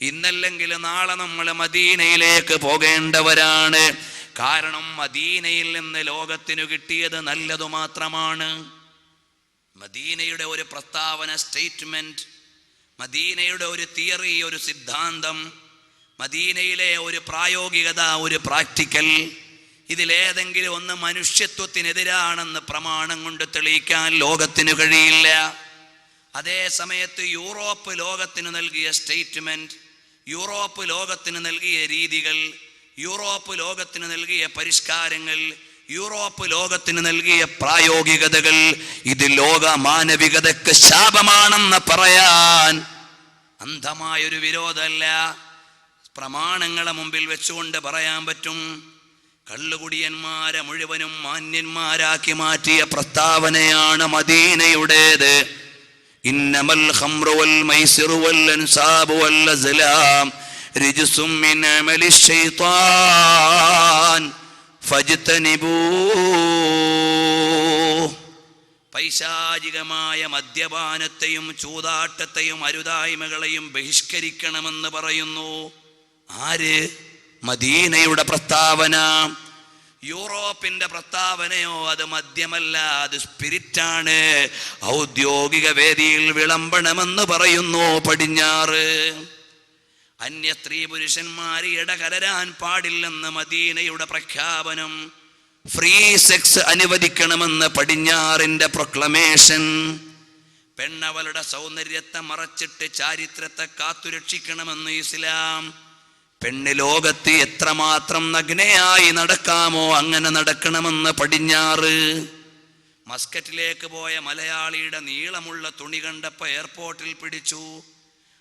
ഇന്നല്ലെങ്കിൽ നാളെ നമ്മൾ മദീനയിലേക്ക് പോകേണ്ടവരാണ്. കാരണം മദീനയിൽ നിന്ന് ലോകത്തിനു കിട്ടിയത് നല്ലതു മാത്രമാണ്. മദീനയുടെ ഒരു പ്രസ്താവന, സ്റ്റേറ്റ്മെന്റ്, മദീനയുടെ ഒരു തിയറി, ഒരു സിദ്ധാന്തം, മദീനയിലെ ഒരു പ്രായോഗികത, ഒരു പ്രാക്ടിക്കൽ, ഇതിലേതെങ്കിലും ഒന്ന് മനുഷ്യത്വത്തിനെതിരാണെന്ന് പ്രമാണം കൊണ്ട് തെളിയിക്കാൻ ലോകത്തിന് കഴിയില്ല. അതേ സമയത്ത് യൂറോപ്പ് ലോകത്തിന് നൽകിയ സ്റ്റേറ്റ്മെന്റ്, യൂറോപ്പ് ലോകത്തിന് നൽകിയ രീതികൾ, യൂറോപ്പ് ലോകത്തിന് നൽകിയ പരിഷ്കാരങ്ങൾ, യൂറോപ്പ് ലോകത്തിന് നൽകിയ പ്രായോഗികതകൾ, ഇത് ലോക മാനവികതയ്ക്ക് ശാപമാണെന്ന് പറയാൻ അന്ധമായൊരു വിരോധമല്ല, പ്രമാണങ്ങളെ മുമ്പിൽ വെച്ചുകൊണ്ട് പറയാൻ പറ്റും. കള്ളുകുടിയന്മാരെ മുഴുവനും മാന്യന്മാരാക്കി മാറ്റിയ പ്രസ്താവനയാണ് മദീനയുടേത്. ഇന്നമൽ ഖംറു വൽ മൈസിറു വൽ അൻസാബു വൽ അസ്ലാം റിജ്സും മിൻ അമലി ശൈത്താൻ ഫജ്തനിബൂ. പൈശാചികമായ മദ്യപാനത്തെയും ചൂതാട്ടത്തെയും അരുതായ്മകളെയും ബഹിഷ്കരിക്കണമെന്ന് പറയുന്നു. ആര്? മദീനയുടെ പ്രസ്താവന. യൂറോപ്പിന്റെ പ്രസ്താവനയോ അത് മദ്യമല്ല, അത് സ്പിരിറ്റാണ്. ഔദ്യോഗിക വേദിയിൽ വിളമ്പണമെന്ന് പറയുന്നു പടിഞ്ഞാറ്. അന്യ സ്ത്രീ പുരുഷന്മാർ ഇടകലരാൻ പാടില്ലെന്ന് മദീനയുടെ പ്രഖ്യാപനം. ഫ്രീ സെക്സ് അനുവദിക്കണമെന്ന് പടിഞ്ഞാറിന്റെ പ്രൊക്ലമേഷൻ. പെണ്ണവളുടെ സൗന്ദര്യത്തെ മറച്ചിട്ട് ചാരിത്രത്തെ കാത്തുരക്ഷിക്കണമെന്ന് ഇസ്ലാം. പെണ്ണ് ലോകത്ത് എത്രമാത്രം നഗ്നയായി നടക്കാമോ അങ്ങനെ നടക്കണമെന്ന് പടിഞ്ഞാറ്. മസ്കറ്റിലേക്ക് പോയ മലയാളിയുടെ നീളമുള്ള തുണി കണ്ടപ്പോൾ എയർപോർട്ടിൽ പിടിച്ചു.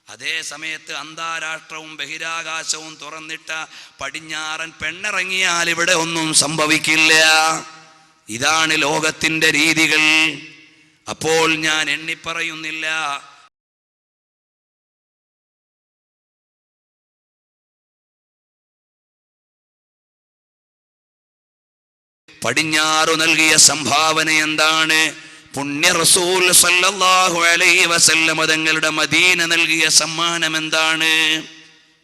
അതേ സമയത്ത് അന്താരാഷ്ട്രവും ബഹിരാകാശവും തുറന്നിട്ട പടിഞ്ഞാറൻ പെണ്ണിറങ്ങിയാൽ ഇവിടെ ഒന്നും സംഭവിക്കില്ല. ഇതാണ് ലോകത്തിന്റെ രീതികൾ. അപ്പോൾ ഞാൻ എണ്ണിപ്പറയുന്നില്ല, പടിഞ്ഞാറു നൽകിയ സംഭാവന എന്താണ്? പുണ്യ റസൂൽ സല്ലല്ലാഹു അലൈഹി വസല്ലം തങ്ങളുടെ മദീന നൽകിയ സമ്മാനം എന്താണ്?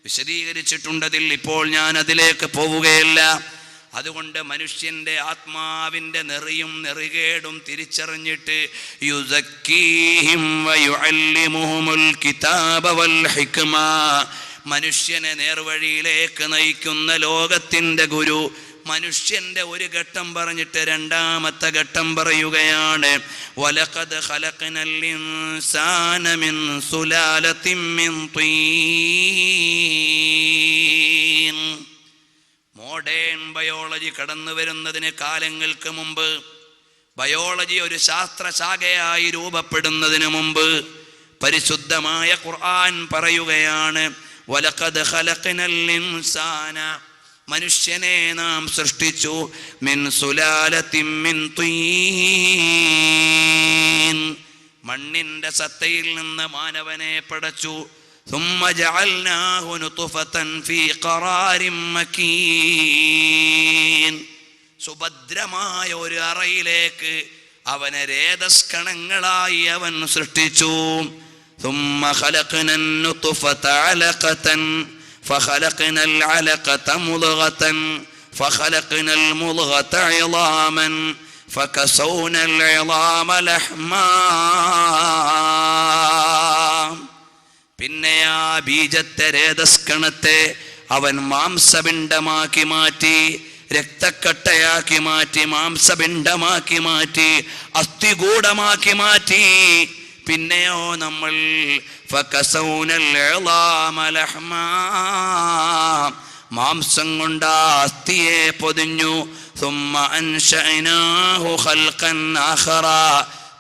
വിശദീകരിച്ചിട്ടുണ്ടതിൽ. ഇപ്പോൾ ഞാൻ അതിലേക്ക് പോവുകയല്ല. അതുകൊണ്ട് മനുഷ്യന്റെ ആത്മാവിന്റെ നെറിയും നെറികേടും തിരിച്ചറിഞ്ഞിട്ട് യുസക്കീഹിം വയുഅല്ലിമുഹുൽ കിതാബ വൽ ഹിക്മ, മനുഷ്യനെ നേർവഴിയിലേക്ക് നയിക്കുന്ന ലോകത്തിന്റെ ഗുരു. മനുഷ്യന്റെ ഒരു ഘട്ടം പറഞ്ഞിട്ട് രണ്ടാമത്തെ ഘട്ടം പറയുകയാണ്. വലഖദ് ഖലഖനൽ ഇൻസാന മിൻ സുലാലത്തിൻ മിൻ തീൻ. മോഡേൺ ബയോളജി കടന്നു വരുന്നതിന് കാലങ്ങൾക്ക് മുമ്പ്, ബയോളജി ഒരു ശാസ്ത്രശാഖയായി രൂപപ്പെടുന്നതിന് മുമ്പ് പരിശുദ്ധമായ ഖുർആൻ പറയുകയാണ്, വലഖദ് ഖലഖനൽ ഇൻസാന, മനുഷ്യനെ നാം സൃഷ്ടിച്ചു, മിൻ സുലാലത്തിൻ മിൻ തീൻ, മണ്ണിന്റെ സത്തയിൽ നിന്ന് മാനവനെ പടച്ചു. ثم جعلناه نطفة في قرار مكين. സുഭദ്രമായ ഒരു അറയിലേക്ക് അവനെ രേതസ്കണങ്ങളായി അവൻ സൃഷ്ടിച്ചു. ثم خلقنا النطفة علقة فخلقنا العلقة مضغة فخلقنا المضغة عظاما فكسونا العظام لحما. പിന്നെ ആ ബീജത്തെ രേതസ്കണത്തെ അവൻ മാംസപിണ്ഡമാക്കി മാറ്റി, രക്തക്കട്ടയാക്കി മാറ്റി, മാംസപിണ്ഡമാക്കി മാറ്റി, അസ്ഥികൂടമാക്കി മാറ്റി. പിന്നെയോ നമ്മൾ മാംസം കൊണ്ട് ആ അസ്ഥിയെ പൊതിഞ്ഞു.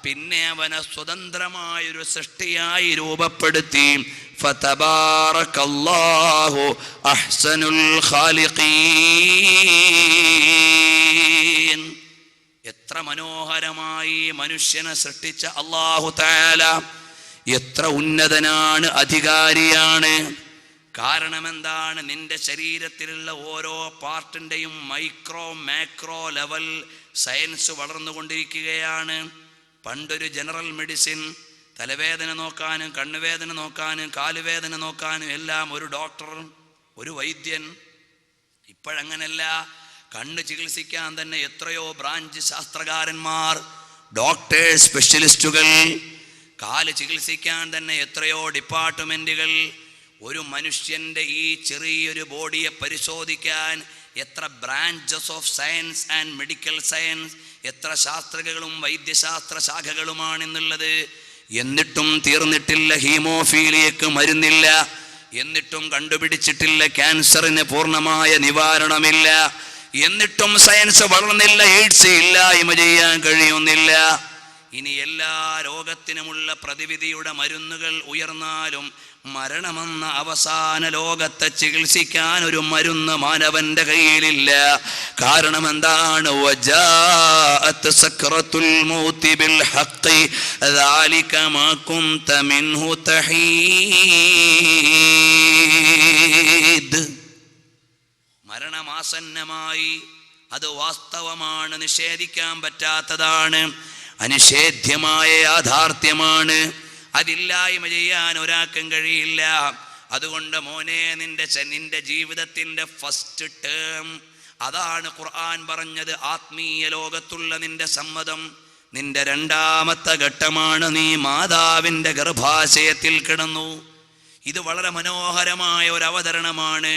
പിന്നെ അവനെ സ്വതന്ത്രമായൊരു സൃഷ്ടിയായി രൂപപ്പെടുത്തി. ഫതബാറകല്ലാഹു അഹ്സനുൽ ഖാലിഖീൻ. എത്ര മനോഹരമായി മനുഷ്യനെ സൃഷ്ടിച്ച അല്ലാഹു തആല എത്ര ഉന്നതനാണ്, അധികാരിയാണ്. കാരണം എന്താണ്? നിന്റെ ശരീരത്തിലുള്ള ഓരോ പാർട്ടിൻ്റെയും മൈക്രോ മാക്രോ ലെവൽ സയൻസ് വളർന്നുകൊണ്ടിരിക്കുകയാണ്. പണ്ടൊരു ജനറൽ മെഡിസിൻ, തലവേദന നോക്കാനും കണ്ണുവേദന നോക്കാനും കാലുവേദന നോക്കാനും എല്ലാം ഒരു ഡോക്ടർ, ഒരു വൈദ്യൻ. ഇപ്പോഴങ്ങനല്ല. കണ്ണ് ചികിത്സിക്കാൻ തന്നെ എത്രയോ ബ്രാഞ്ച് ശാസ്ത്രകാരന്മാർ, ഡോക്ടേഴ്സ്, സ്പെഷ്യലിസ്റ്റുകൾ. കാല് ചികിത്സിക്കാൻ തന്നെ എത്രയോ ഡിപ്പാർട്ട്മെന്റുകൾ. ഒരു മനുഷ്യന്റെ ഈ ചെറിയൊരു ബോഡിയെ പരിശോധിക്കാൻ എത്ര branches of science and medical science, എത്ര ശാസ്ത്രകളും വൈദ്യശാസ്ത്ര ശാഖകളുമാണെന്നുള്ളത്. എന്നിട്ടും തീർന്നിട്ടില്ല. ഹീമോഫീലിയക്ക് മരുന്നില്ല. എന്നിട്ടും കണ്ടുപിടിച്ചിട്ടില്ല. ക്യാൻസറിന് പൂർണ്ണമായ നിവാരണമില്ല. എന്നിട്ടും സയൻസ് വളർന്നില്ല. എയ്ഡ്സ് ഇല്ലായ്മ ചെയ്യാൻ കഴിയുന്നില്ല. ഇനി എല്ലാ രോഗത്തിനുമുള്ള പ്രതിവിധിയുടെ മരുന്നുകൾ ഉയർന്നാലും മരണമെന്ന അവസാന ലോകത്തെ ചികിത്സിക്കാൻ ഒരു മരുന്ന് മാനവന്റെ കയ്യിലില്ല. കാരണം എന്താണ്? വജാഅത് സക്റത്തുൽ മൗതി ബിൽ ഹഖ് ദാലിക മാ കുൻത മിൻഹു തഹീദ്. മരണമാസന്നമായി. അത് വാസ്തവമാണ്, നിഷേധിക്കാൻ പറ്റാത്തതാണ്, അനിഷേധ്യമായ യാഥാർത്ഥ്യമാണ്. അതില്ലായ്മ ചെയ്യാൻ ഒരാൾക്കും കഴിയില്ല. അതുകൊണ്ട് മോനെ, നിന്റെ ജീവിതത്തിന്റെ ഫസ്റ്റ് ടേം അതാണ് ഖുർആൻ പറഞ്ഞത്. ആത്മീയ ലോകത്തുള്ള നിന്റെ സമ്മതം നിന്റെ രണ്ടാമത്തെ ഘട്ടമാണ്. നീ മാതാവിന്റെ ഗർഭാശയത്തിൽ കിടന്നു. ഇത് വളരെ മനോഹരമായ ഒരു അവതരണമാണ്.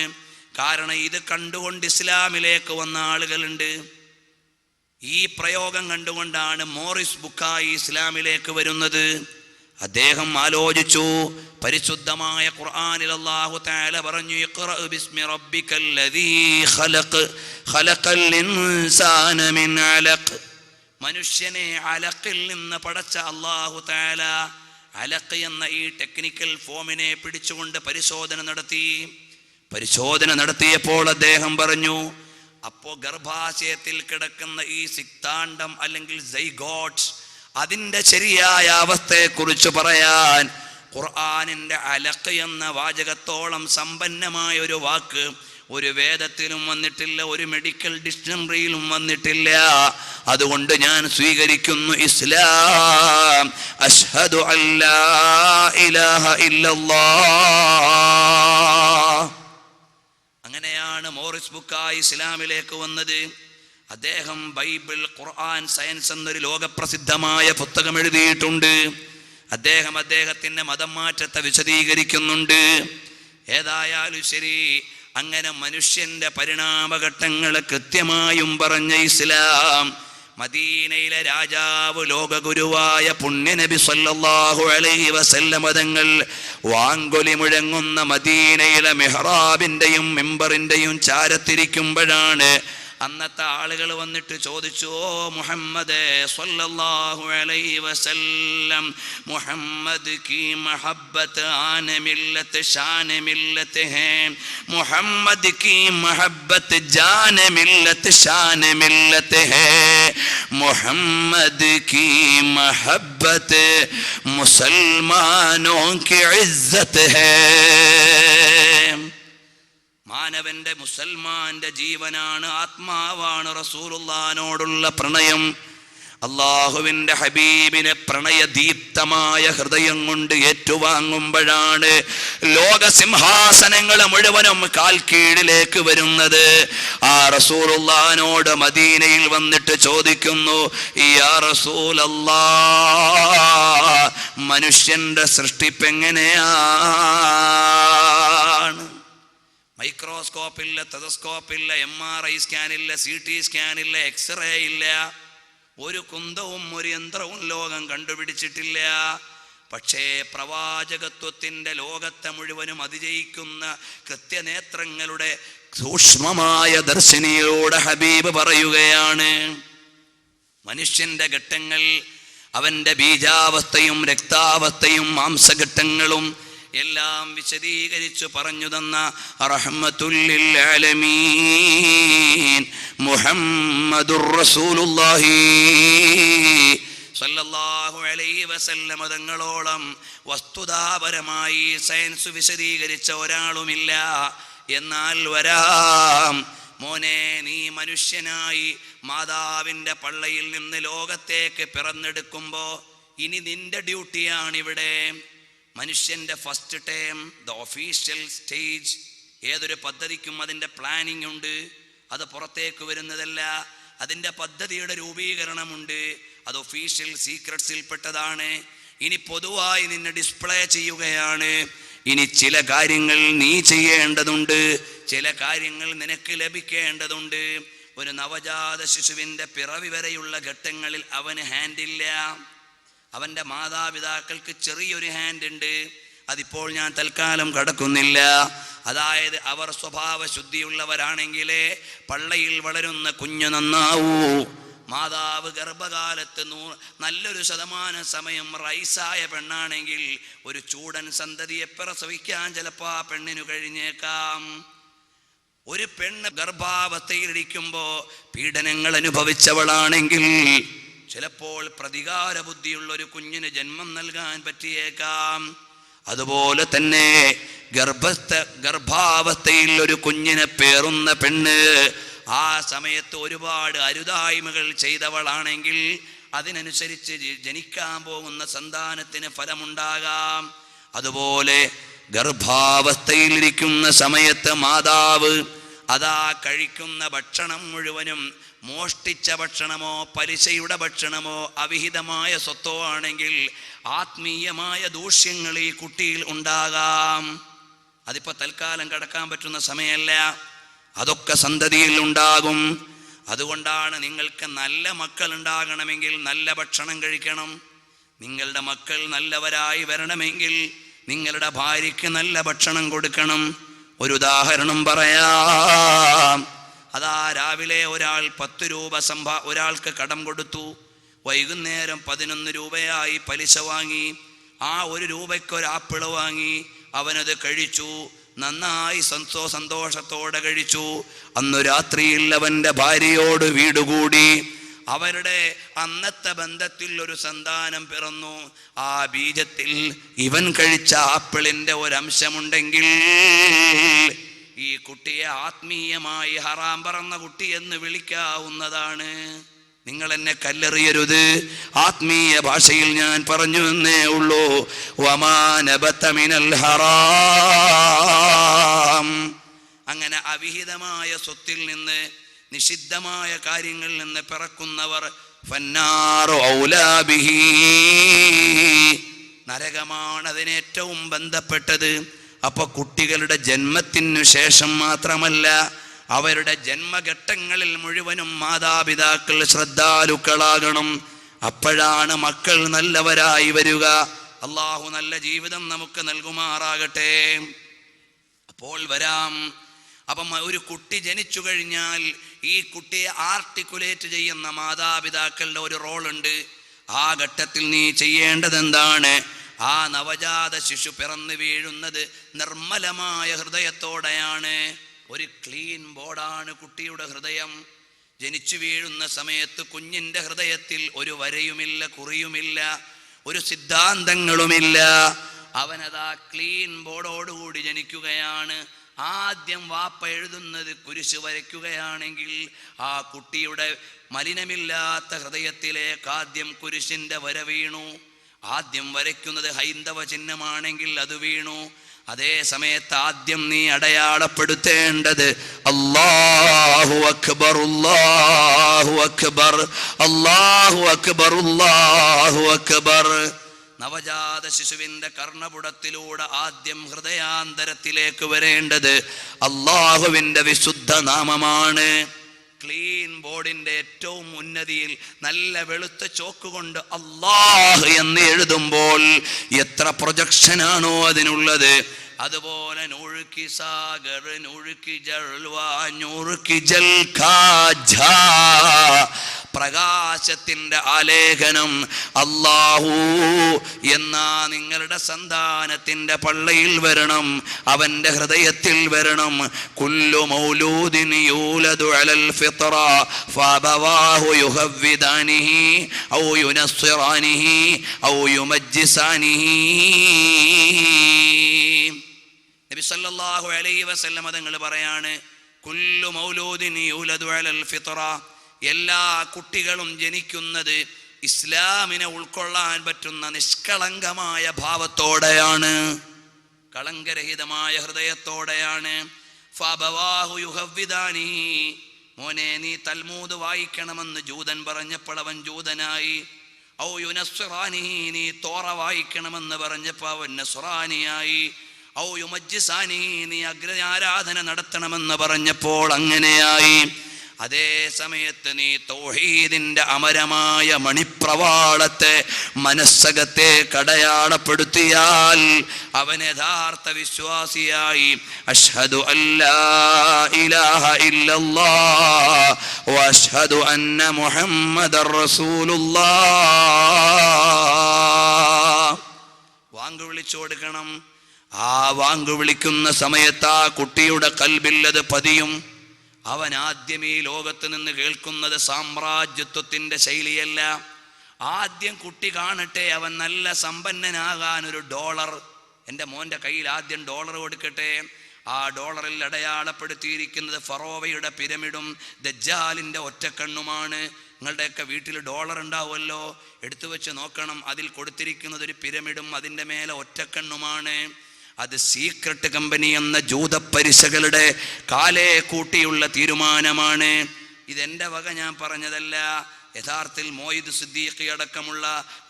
കാരണം ഇത് കണ്ടുകൊണ്ട് ഇസ്ലാമിലേക്ക് വന്ന ആളുകളുണ്ട്. ഈ പ്രയോഗം കണ്ടുകൊണ്ടാണ് മോറിസ് ബുക്കായി ഇസ്ലാമിലേക്ക് വരുന്നത്. അദ്ദേഹം ആലോചിച്ചു. പരിശുദ്ധമായ ഖുർആനിൽ അല്ലാഹു തആല പറഞ്ഞു, ഇഖ്റഅ ബിസ്മി റബ്ബിക്കല്ലദീ ഖലഖ് ഖലഖൽ ഇൻസാന മിൻ അലഖ്. മനുഷ്യനെ അലഖിൽ നിന്ന് പടച്ച അല്ലാഹു തആല അലഖ് എന്ന ഈ ടെക്നിക്കൽ ഫോമിനെ പിടിച്ചുകൊണ്ട് പരിശോധന നടത്തിയപ്പോൾ അദ്ദേഹം പറഞ്ഞു, അപ്പോ ഗർഭാശയത്തിൽ കിടക്കുന്ന ഈ സിക്താണ്ഡം അല്ലെങ്കിൽ സൈഗോട്ട്, അതിന്റെ ശരിയായ അവസ്ഥയെക്കുറിച്ച് പറയാൻ ഖുർആനിന്റെ അലഖ് എന്ന വാചകത്തോളം സമ്പന്നമായ ഒരു വാക്ക് ഒരു വേദത്തിലും വന്നിട്ടില്ല, ഒരു മെഡിക്കൽ ഡിക്ഷണറിയിലും വന്നിട്ടില്ല. അതുകൊണ്ട് ഞാൻ സ്വീകരിക്കുന്നു ഇസ്ലാം. അഷ്ഹദു അല്ലാ ഇലാഹ ഇല്ലല്ലാഹ്. അങ്ങനെയാണ് മോറിസ് ബുക്കായി ഇസ്ലാമിലേക്ക് വന്നത്. അദ്ദേഹം ബൈബിൾ, ഖുർആൻ, സയൻസ് എന്നൊരു ലോകപ്രസിദ്ധമായ പുസ്തകം എഴുതിയിട്ടുണ്ട്. അദ്ദേഹം അദ്ദേഹത്തിന്റെ മതം മാറ്റത്തെ വിശദീകരിക്കുന്നുണ്ട്. ഏതായാലും ശരി, അങ്ങനെ മനുഷ്യന്റെ പരിണാമഘട്ടങ്ങളെ കൃത്യമായും പറഞ്ഞ ഇസ്ലാം മദീനയിലെ രാജാവ് ലോകഗുരുവായ പുണ്യനബി സല്ലല്ലാഹു അലൈഹി വസല്ലം തങ്ങൾ വാങ്കൊലി മുഴങ്ങുന്ന മദീനയിലെ മെഹ്റാബിന്റെയും മിമ്പറിന്റെയും ചാരത്തിരിക്കുമ്പോഴാണ് അന്നത്തെ ആളുകൾ വന്നിട്ട് ചോദിച്ചു, ഓ മുഹമ്മദ് സല്ലല്ലാഹു അലൈഹി വസല്ലം, മുഹമ്മദ് की मोहब्बत आन मिल्लत शान मिल्लत है, मुहम्मद की मोहब्बत जान मिल्लत शान मिल्लत है. മുഹമ്മദ് കി മഹബ്ബത്ത് മുസൽമാനോ കി ഇസ്സത്ത് ഹൈ. മാനവന്റെ മുസൽമാന്റെ ജീവനാണ്, ആത്മാവാണ് റസൂലുള്ളാഹിനോടുള്ള പ്രണയം. അള്ളാഹുവിന്റെ ഹബീബിനെ പ്രണയദീപ്തമായ ഹൃദയം കൊണ്ട് ഏറ്റുവാങ്ങുമ്പോഴാണ് ലോക സിംഹാസനങ്ങൾ മുഴുവനും കാൽ കീഴിലേക്ക് വരുന്നത്. ആ റസൂലുള്ളാഹിനോട് മദീനയിൽ വന്നിട്ട് ചോദിക്കുന്നു, യാ റസൂലല്ലാഹ്, മനുഷ്യന്റെ സൃഷ്ടിപ്പ് എങ്ങനെയാണ്? മൈക്രോസ്കോപ്പില്ല, ടെലസ്കോപ്പില്ല, MRI സ്കാനില്ല, CT സ്കാനില്ല, എക്സ്റേ ഇല്ല, ഒരു കുന്തവും ഒരു യന്ത്രവും ലോകം കണ്ടുപിടിച്ചിട്ടില്ല. പക്ഷേ പ്രവാചകത്വത്തിൻ്റെ ലോകത്തെ മുഴുവനും അതിജയിക്കുന്ന കൃത്യനേത്രങ്ങളുടെ സൂക്ഷ്മമായ ദർശനിയിലൂടെ ഹബീബ് പറയുകയാണ്, മനുഷ്യന്റെ ഘട്ടങ്ങൾ, അവന്റെ ബീജാവസ്ഥയും രക്താവസ്ഥയും മാംസഘട്ടങ്ങളും എല്ലാം വിശദീകരിച്ചു പറഞ്ഞു തന്ന റഹ്മത്തുൽ ലിൽ ആലമീൻ മുഹമ്മദുർ റസൂലുള്ളാഹി സല്ലല്ലാഹു അലൈഹി വസല്ലം തങ്ങളോളം വസ്തുതാപരമായി സയൻസ് വിശദീകരിച്ച ഒരാളുമില്ല. എന്നാൽ വരാം മോനെ, നീ മനുഷ്യനായി മാതാവിൻ്റെ പള്ളയിൽ നിന്ന് ലോകത്തേക്ക് പിറന്നെടുക്കുമ്പോൾ ഇനി നിന്റെ ഡ്യൂട്ടിയാണിവിടെ. മനുഷ്യൻ്റെ first time, the official stage. ഏതൊരു പദ്ധതിക്കും അതിൻ്റെ പ്ലാനിങ് ഉണ്ട്, അത് പുറത്തേക്ക് വരുന്നതല്ല. അതിൻ്റെ പദ്ധതിയുടെ രൂപീകരണമുണ്ട്, അത് ഒഫീഷ്യൽ സീക്രട്സിൽപ്പെട്ടതാണ്. ഇനി പൊതുവായി നിന്നെ ഡിസ്പ്ലേ ചെയ്യുകയാണ്. ഇനി ചില കാര്യങ്ങൾ നീ ചെയ്യേണ്ടതുണ്ട്, ചില കാര്യങ്ങൾ നിനക്ക് ലഭിക്കേണ്ടതുണ്ട്. ഒരു നവജാത ശിശുവിൻ്റെ പിറവി വരെയുള്ള ഘട്ടങ്ങളിൽ അവന് ഹാൻഡില്ല. അവൻ്റെ മാതാപിതാക്കൾക്ക് ചെറിയൊരു ഹാൻഡ് ഉണ്ട്, അതിപ്പോൾ ഞാൻ തൽക്കാലം കടക്കുന്നില്ല. അതായത് അവർ സ്വഭാവ ശുദ്ധിയുള്ളവരാണെങ്കിലേ പള്ളയിൽ വളരുന്ന കുഞ്ഞ് നന്നാവൂ. മാതാവ് ഗർഭകാലത്ത് നല്ലൊരു ശതമാനം സമയം റൈസായ പെണ്ണാണെങ്കിൽ ഒരു ചൂടൻ സന്തതിയെ പ്രസവിക്കാൻ ചിലപ്പോൾ ആ പെണ്ണിനു കഴിഞ്ഞേക്കാം. ഒരു പെണ്ണ് ഗർഭാവസ്ഥയിലിരിക്കുമ്പോൾ പീഡനങ്ങൾ അനുഭവിച്ചവളാണെങ്കിൽ ചിലപ്പോൾ പ്രതികാര ബുദ്ധിയുള്ള ഒരു കുഞ്ഞിന് ജന്മം നൽകാൻ പറ്റിയേക്കാം. അതുപോലെ തന്നെ ഗർഭാവസ്ഥയിൽ ഒരു കുഞ്ഞിനെ പേറുന്ന പെണ്ണ് ആ സമയത്ത് ഒരുപാട് അരുതായ്മകൾ ചെയ്തവളാണെങ്കിൽ അതിനനുസരിച്ച് ജനിക്കാൻ പോകുന്ന സന്താനത്തിന് ഫലമുണ്ടാകാം. അതുപോലെ ഗർഭാവസ്ഥയിലിരിക്കുന്ന സമയത്ത് മാതാവ് അതാ കഴിക്കുന്ന ഭക്ഷണം മുഴുവനും മോഷ്ടിച്ച ഭക്ഷണമോ പലിശയുടെ ഭക്ഷണമോ അവിഹിതമായ സ്വത്തോ ആണെങ്കിൽ ആത്മീയമായ ദൂഷ്യങ്ങൾ ഈ കുട്ടിയിൽ ഉണ്ടാകാം. അതിപ്പോൾ തൽക്കാലം കടക്കാൻ പറ്റുന്ന സമയമല്ല, അതൊക്കെ സന്തതിയിൽ ഉണ്ടാകും. അതുകൊണ്ടാണ് നിങ്ങൾക്ക് നല്ല മക്കൾ ഉണ്ടാകണമെങ്കിൽ നല്ല ഭക്ഷണം കഴിക്കണം. നിങ്ങളുടെ മക്കൾ നല്ലവരായി വരണമെങ്കിൽ നിങ്ങളുടെ ഭാര്യയ്ക്ക് നല്ല ഭക്ഷണം കൊടുക്കണം. ഒരു ഉദാഹരണം പറയാം. അതാ രാവിലെ ഒരാൾ 10 രൂപ ഒരാൾക്ക് കടം കൊടുത്തു, വൈകുന്നേരം 11 രൂപയായി പലിശ വാങ്ങി. ആ 1 രൂപയ്ക്ക് ഒരു ആപ്പിള് വാങ്ങി, അവനത് കഴിച്ചു, നന്നായി സന്തോഷത്തോടെ കഴിച്ചു. അന്നു രാത്രിയിൽ അവൻ്റെ ഭാര്യയോട് വീടുകൂടി. അവരുടെ അന്നത്തെ ബന്ധത്തിൽ ഒരു സന്താനം പിറന്നു. ആ ബീജത്തിൽ ഇവൻ കഴിച്ച ആപ്പിളിൻ്റെ ഒരംശമുണ്ടെങ്കിൽ ഈ കുട്ടിയെ ആത്മീയമായി ഹറാം പറന്ന കുട്ടി എന്ന് വിളിക്കാവുന്നതാണ്. നിങ്ങൾ എന്നെ കല്ലെറിയരുത്, ആത്മീയ ഭാഷയിൽ ഞാൻ പറഞ്ഞു എന്നേ ഉള്ളൂ. വമാ നബത മിനൽ ഹറാം. അങ്ങനെ അവിഹിതമായ സ്വത്തിൽ നിന്ന്, നിഷിദ്ധമായ കാര്യങ്ങളിൽ നിന്ന് പിറക്കുന്നവർ ഫന്നാറു ഔലാ ബിഹി, നരകമാണ് അതിനേറ്റവും ബന്ധപ്പെട്ടത്. അപ്പൊ കുട്ടികളുടെ ജന്മത്തിനു ശേഷം മാത്രമല്ല, അവരുടെ ജന്മഘട്ടങ്ങളിൽ മുഴുവനും മാതാപിതാക്കൾ ശ്രദ്ധാലുക്കളാകണം. അപ്പോഴാണ് മക്കൾ നല്ലവരായി വരിക. അള്ളാഹു നല്ല ജീവിതം നമുക്ക് നൽകുമാറാകട്ടെ. അപ്പോൾ വരാം. അപ്പം ഒരു കുട്ടി ജനിച്ചു കഴിഞ്ഞാൽ ഈ കുട്ടിയെ ആർട്ടിക്കുലേറ്റ് ചെയ്യുന്ന മാതാപിതാക്കളുടെ ഒരു റോളുണ്ട്. ആ ഘട്ടത്തിൽ നീ ചെയ്യേണ്ടത് എന്താണ്? ആ നവജാത ശിശു പിറന്നു വീഴുന്നത് നിർമ്മലമായ ഹൃദയത്തോടെയാണ്. ഒരു ക്ലീൻ ബോർഡാണ് കുട്ടിയുടെ ഹൃദയം. ജനിച്ചു വീഴുന്ന സമയത്ത് കുഞ്ഞിൻ്റെ ഹൃദയത്തിൽ ഒരു വരയുമില്ല, കുറിയുമില്ല, ഒരു സിദ്ധാന്തങ്ങളുമില്ല. അവനതാ ക്ലീൻ ബോർഡോടുകൂടി ജനിക്കുകയാണ്. ആദ്യം വാപ്പ എഴുതുന്നത് കുരിശ് വരയ്ക്കുകയാണെങ്കിൽ ആ കുട്ടിയുടെ മലിനമില്ലാത്ത ഹൃദയത്തിലേക്ക് ആദ്യം കുരിശിൻ്റെ വര വീണു. ആദ്യം വരയ്ക്കുന്നത് ഹൈന്ദവ ചിഹ്നമാണെങ്കിൽ അത് വീണു. അതേ സമയത്ത് ആദ്യം നീ അടയാളപ്പെടുത്തേണ്ടത് അല്ലാഹു അക്ബർ, അല്ലാഹു അക്ബർ, അല്ലാഹു അക്ബർ, അല്ലാഹു അക്ബർ. നവജാത ശിശുവിന്റെ കർണപുടത്തിലൂടെ ആദ്യം ഹൃദയാന്തരത്തിലേക്ക് വരേണ്ടത് അല്ലാഹുവിന്റെ വിശുദ്ധ നാമമാണ്. ക്ലീൻ ബോർഡിന്റെ ഏറ്റവും ഉന്നതിയിൽ നല്ല വെളുത്ത ചോക്ക് കൊണ്ട് അല്ലാഹ് എന്ന് എഴുതുമ്പോൾ എത്ര പ്രൊജക്ഷനാണോ അതിനുള്ളത്. അതുപോലെ നൂഴുക്കി സാഗർ, നൂഴുക്കി ജൽവാ, നൂഴുക്കി ജൽഖാജാ, പ്രകാശത്തിന്റെ ആലേഖനം അല്ലാഹു എന്നാ നിങ്ങളുടെ സന്താനത്തിന്റെ പള്ളയിൽ വരണം, അവന്റെ ഹൃദയത്തിൽ വരണം. കുല്ലു മൗലൂദിൻ യൂലദു അലൽ ഫിത്ര ഫഅബവാഹു യുഹവ്വിദാനിഹി ഔ യുനസ്സിറാനിഹി ഔ യുമജ്ജിസാനിഹി. നബി സല്ലല്ലാഹു അലൈഹി വസല്ലം തങ്ങൾ പറയാണ്, കുല്ലു മൗലൂദിൻ യൂലദു അലൽ ഫിത്ര, എല്ലാ കുട്ടികളും ജനിക്കുന്നത് ഇസ്ലാമിനെ ഉൾക്കൊള്ളാൻ പറ്റുന്ന നിഷ്കളങ്കമായ ഭാവത്തോടെയാണ്, കളങ്കരഹിതമായ ഹൃദയത്തോടെയാണ്. ഫഅബവാഹു യുഹവ്വിദാനിഹി, മോനെ നീ തൽമൂദ് വായിക്കണമെന്ന് ജൂതൻ പറഞ്ഞപ്പോൾ അവൻ ജൂതനായി. ഔ യുനസ്സിറാനിഹി, നീ തോറ വായിക്കണമെന്ന് പറഞ്ഞപ്പോൾ അവൻ നസ്റാനിയായി. ഔ യുമജ്ജിസാനിഹി, നീ അഗ്രാരാധന നടത്തണമെന്ന് പറഞ്ഞപ്പോൾ അങ്ങനെയായി. അതേ സമയത്ത് നീ തൗഹീദിന്റെ അമരമായ മണിപ്രവാളത്തെ മനസ്സകത്തെ കടയാളപ്പെടുത്തിയാൽ അവൻ യഥാർത്ഥ വിശ്വാസിയായി. അഷ്ഹദു അല്ലാ ഇലാഹ ഇല്ലല്ലാഹ് വ അഷ്ഹദു അന്ന മുഹമ്മദർ റസൂലുള്ളാഹ്. വാങ്ക് വിളിച്ചു കൊടുക്കണം. ആ വാങ്ക് വിളിക്കുന്ന സമയത്ത് ആ കുട്ടിയുടെ കൽബിൽ അത് പതിയും. അവൻ ആദ്യം ഈ ലോകത്ത് നിന്ന് കേൾക്കുന്നത് സാമ്രാജ്യത്വത്തിന്റെ ശൈലിയല്ല. ആദ്യം കുട്ടി കാണട്ടെ അവൻ നല്ല സമ്പന്നനാകാൻ ഒരു ഡോളർ. എൻ്റെ മോൻ്റെ കയ്യിൽ ആദ്യം ഡോളർ കൊടുക്കട്ടെ. ആ ഡോളറിൽ അടയാളപ്പെടുത്തിയിരിക്കുന്നത് ഫറോവയുടെ പിരമിഡും ദജ്ജാലിൻ്റെ ഒറ്റക്കണ്ണുമാണ്. നിങ്ങളുടെയൊക്കെ വീട്ടിൽ ഡോളർ ഉണ്ടാവുമല്ലോ, എടുത്തു വെച്ച് നോക്കണം. അതിൽ കൊടുത്തിരിക്കുന്നത് ഒരു പിരമിഡും അതിൻ്റെ മേലെ ഒറ്റക്കണ്ണുമാണ്. അത് സീക്രട്ട് കമ്പനി എന്ന ജൂതപ്പരിശകളുടെ കാലേ കൂട്ടിയുള്ള തീരുമാനമാണ്. ഇതെൻ്റെ വക ഞാൻ പറഞ്ഞതല്ല. യഥാർത്ഥത്തിൽ മോയിദ് സിദ്ദീഖി അടക്കമുള്ള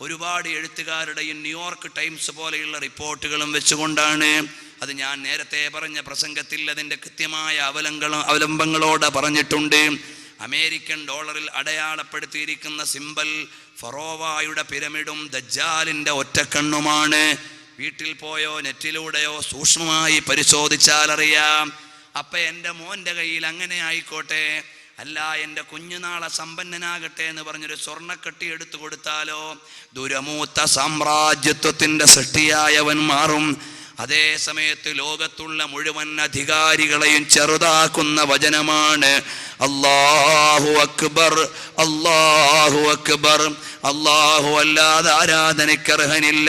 ഒരുപാട് എഴുത്തുകാരുടെയും ന്യൂയോർക്ക് ടൈംസ് പോലെയുള്ള റിപ്പോർട്ടുകളും വെച്ചുകൊണ്ടാണ്. അത് ഞാൻ നേരത്തെ പറഞ്ഞ പ്രസംഗത്തിൽ അതിൻ്റെ കൃത്യമായ അവലംബങ്ങളോടെ പറഞ്ഞിട്ടുണ്ട്. അമേരിക്കൻ ഡോളറിൽ അടയാളപ്പെടുത്തിയിരിക്കുന്ന സിമ്പൽ ഫറോവയുടെ പിരമിഡും ദജ്ജാലിൻ്റെ ഒറ്റക്കണ്ണുമാണ്. വീട്ടിൽ പോയോ നെറ്റിലൂടെയോ സൂക്ഷ്മമായി പരിശോധിച്ചാൽ അറിയാം. അപ്പൊ എൻ്റെ മോൻ്റെ കയ്യിൽ അങ്ങനെ ആയിക്കോട്ടെ, അല്ല എൻ്റെ കുഞ്ഞുനാളെ സമ്പന്നനാകട്ടെ എന്ന് പറഞ്ഞൊരു സ്വർണ്ണക്കട്ടി എടുത്തു കൊടുത്താലോ ദുരമൂത്ത സാമ്രാജ്യത്വത്തിന്റെ സൃഷ്ടിയായവൻ മാറും. അതേ സമയത്ത് ലോകത്തുള്ള മുഴുവൻ അധികാരികളെയും ചെറുതാക്കുന്ന വചനമാണ് അല്ലാഹു അക്ബർ, അല്ലാഹു അക്ബർ. അല്ലാഹു അല്ലാതെ ആരാധനയ്ക്കർഹനില്ല,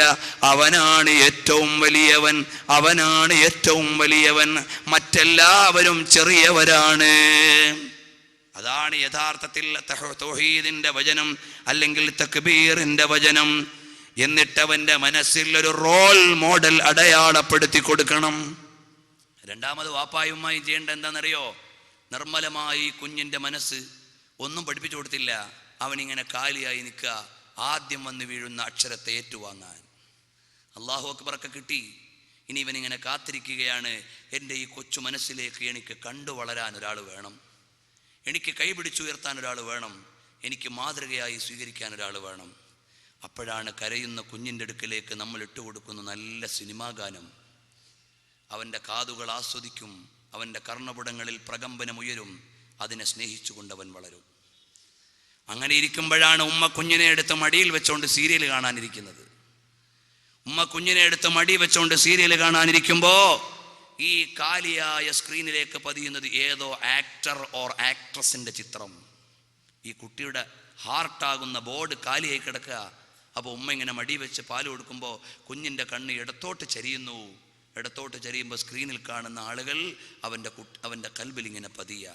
അവനാണ് ഏറ്റവും വലിയവൻ, അവനാണ് ഏറ്റവും വലിയവൻ, മറ്റെല്ലാവരും ചെറിയവരാണ്. അതാണ് യഥാർത്ഥത്തിൽ തൗഹീദിന്റെ വചനം, അല്ലെങ്കിൽ തക്ബീറിന്റെ വചനം. എന്നിട്ടവന്റെ മനസ്സിൽ ഒരു റോൾ മോഡൽ അടയാളപ്പെടുത്തി കൊടുക്കണം. രണ്ടാമത് വാപ്പായുമായി ചെയ്യേണ്ട എന്താണെന്നറിയോ? നിർമ്മലമായി കുഞ്ഞിന്റെ മനസ്സ് ഒന്നും പഠിപ്പിച്ചു കൊടുത്തില്ല, അവനിങ്ങനെ കാലിയായി നിൽക്കുക, ആദ്യം വന്ന് വീഴുന്ന അക്ഷരത്തെ ഏറ്റുവാങ്ങാൻ. അല്ലാഹു അക്ബറൊക്കെ കിട്ടി, ഇനി ഇവനിങ്ങനെ കാത്തിരിക്കുകയാണ്. എൻ്റെ ഈ കൊച്ചു മനസ്സിലേക്ക് എനിക്ക് കണ്ടു വളരാൻ ഒരാൾ വേണം, എനിക്ക് കൈപിടിച്ചുയർത്താൻ ഒരാൾ വേണം, എനിക്ക് മാതൃകയായി സ്വീകരിക്കാൻ ഒരാൾ വേണം. അപ്പോഴാണ് കരയുന്ന കുഞ്ഞിൻ്റെ അടുക്കലേക്ക് നമ്മൾ ഇട്ടുകൊടുക്കുന്ന നല്ല സിനിമാ ഗാനം. അവൻ്റെ കാതുകൾ ആസ്വദിക്കും, അവൻ്റെ കർണപുടങ്ങളിൽ പ്രകമ്പനമുയരും, അതിനെ സ്നേഹിച്ചുകൊണ്ടവൻ വളരും. അങ്ങനെ ഇരിക്കുമ്പോഴാണ് ഉമ്മ കുഞ്ഞിനെ എടുത്ത് മടിയിൽ വെച്ചുകൊണ്ട് സീരിയൽ കാണാനിരിക്കുന്നത്. ഉമ്മ കുഞ്ഞിനെ എടുത്ത് മടി വെച്ചുകൊണ്ട് സീരിയൽ കാണാനിരിക്കുമ്പോൾ ഈ കാലിയായ സ്ക്രീനിലേക്ക് പതിയുന്നത് ഏതോ ആക്ടർ ഓർ ആക്ട്രസിൻ്റെ ചിത്രം. ഈ കുട്ടിയുടെ ഹാർട്ടാകുന്ന ബോർഡ് കാലിയായി കിടക്കുക. അപ്പോൾ ഉമ്മ ഇങ്ങനെ മടി വെച്ച് പാൽ കൊടുക്കുമ്പോൾ കുഞ്ഞിൻ്റെ കണ്ണ് ഇടത്തോട്ട് ചരിയുന്നു. ഇടത്തോട്ട് ചരിയുമ്പോൾ സ്ക്രീനിൽ കാണുന്ന ആളുകൾ അവൻ്റെ കൽബിൽ ഇങ്ങനെ പതിയുക.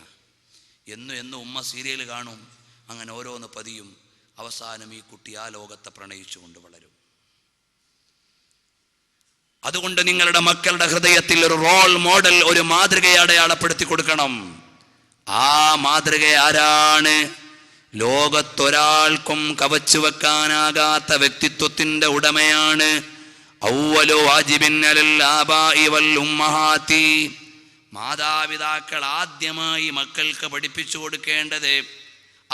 എന്നും ഉമ്മ സീരിയൽ കാണും. അങ്ങനെ ഓരോന്ന് പതിയും. അവസാനം ഈ കുട്ടി ആ ലോകത്തെ പ്രണയിച്ചുകൊണ്ട് വളരും. അതുകൊണ്ട് നിങ്ങളുടെ മക്കളുടെ ഹൃദയത്തിൽ ഒരു റോൾ മോഡൽ, ഒരു മാതൃകയെ അടയാളപ്പെടുത്തി കൊടുക്കണം. ആ മാതൃക ആരാണ്? ലോകത്തൊരാൾക്കും കവച്ചു വെക്കാനാകാത്ത വ്യക്തിത്വത്തിന്റെ ഉടമയാണ്. അവ്വലു വാജിബിൻ അലൽ ആബാഇ വൽ ഉമ്മഹാത്തി. മാതാപിതാക്കൾ ആദ്യമായി മക്കൾക്ക് പഠിപ്പിച്ചു കൊടുക്കേണ്ടത്,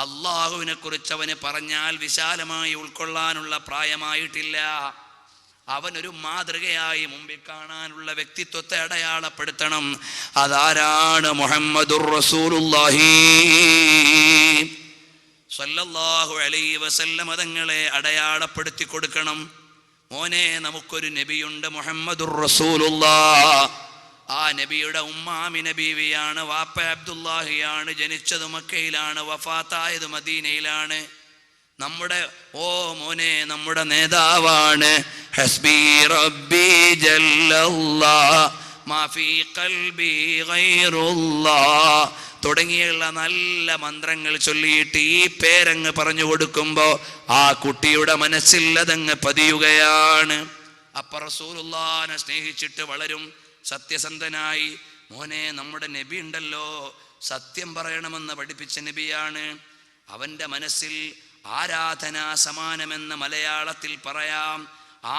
അള്ളാഹുവിനെ കുറിച്ച് അവന് പറഞ്ഞാൽ വിശാലമായി ഉൾക്കൊള്ളാനുള്ള പ്രായമായിട്ടില്ല. അവനൊരു മാതൃകയായി മുമ്പിൽ കാണാനുള്ള വ്യക്തിത്വത്തെ അടയാളപ്പെടുത്തണം. അതാരാണ്? മുഹമ്മദുർ റസൂലുള്ളാഹി സ്വല്ലല്ലാഹു അലൈഹി വസല്ലം തങ്ങളെ അടയാളപ്പെടുത്തി കൊടുക്കണം. മോനെ, നമുക്കൊരു നബിയുണ്ട്, മുഹമ്മദുർ റസൂലുള്ളാഹ്. ആ നബിയുടെ ഉമ്മ ആമിന ബീവിയാണ്, വാപ്പ അബ്ദുല്ലാഹിയാണ്. ജനിച്ചത് മക്കയിലാണ്, വഫാത്തായത് മദീനയിലാണ്. നമ്മുടെ മോനെ, നമ്മുടെ നേതാവാണ്. ഹസ്ബി റബ്ബി ജല്ലല്ലാഹ് മാ ഫീ ഖൽബി ഗൈറുല്ലാഹ് തുടങ്ങിയുള്ള നല്ല മന്ത്രങ്ങൾ ചൊല്ലിയിട്ട് ഈ പേരങ്ങ് പറഞ്ഞു കൊടുക്കുമ്പോൾ ആ കുട്ടിയുടെ മനസ്സിൽ അതങ്ങ് പതിയുകയാണ്. അപ്പൊ റസൂലുള്ളാഹിനെ സ്നേഹിച്ചിട്ട് വളരും, സത്യസന്ധനായി. മോനെ, നമ്മുടെ നബി ഉണ്ടല്ലോ, സത്യം പറയണമെന്ന് പഠിപ്പിച്ച നബിയാണ്. അവൻ്റെ മനസ്സിൽ ആരാധനാ സമാനമെന്ന് മലയാളത്തിൽ പറയാം.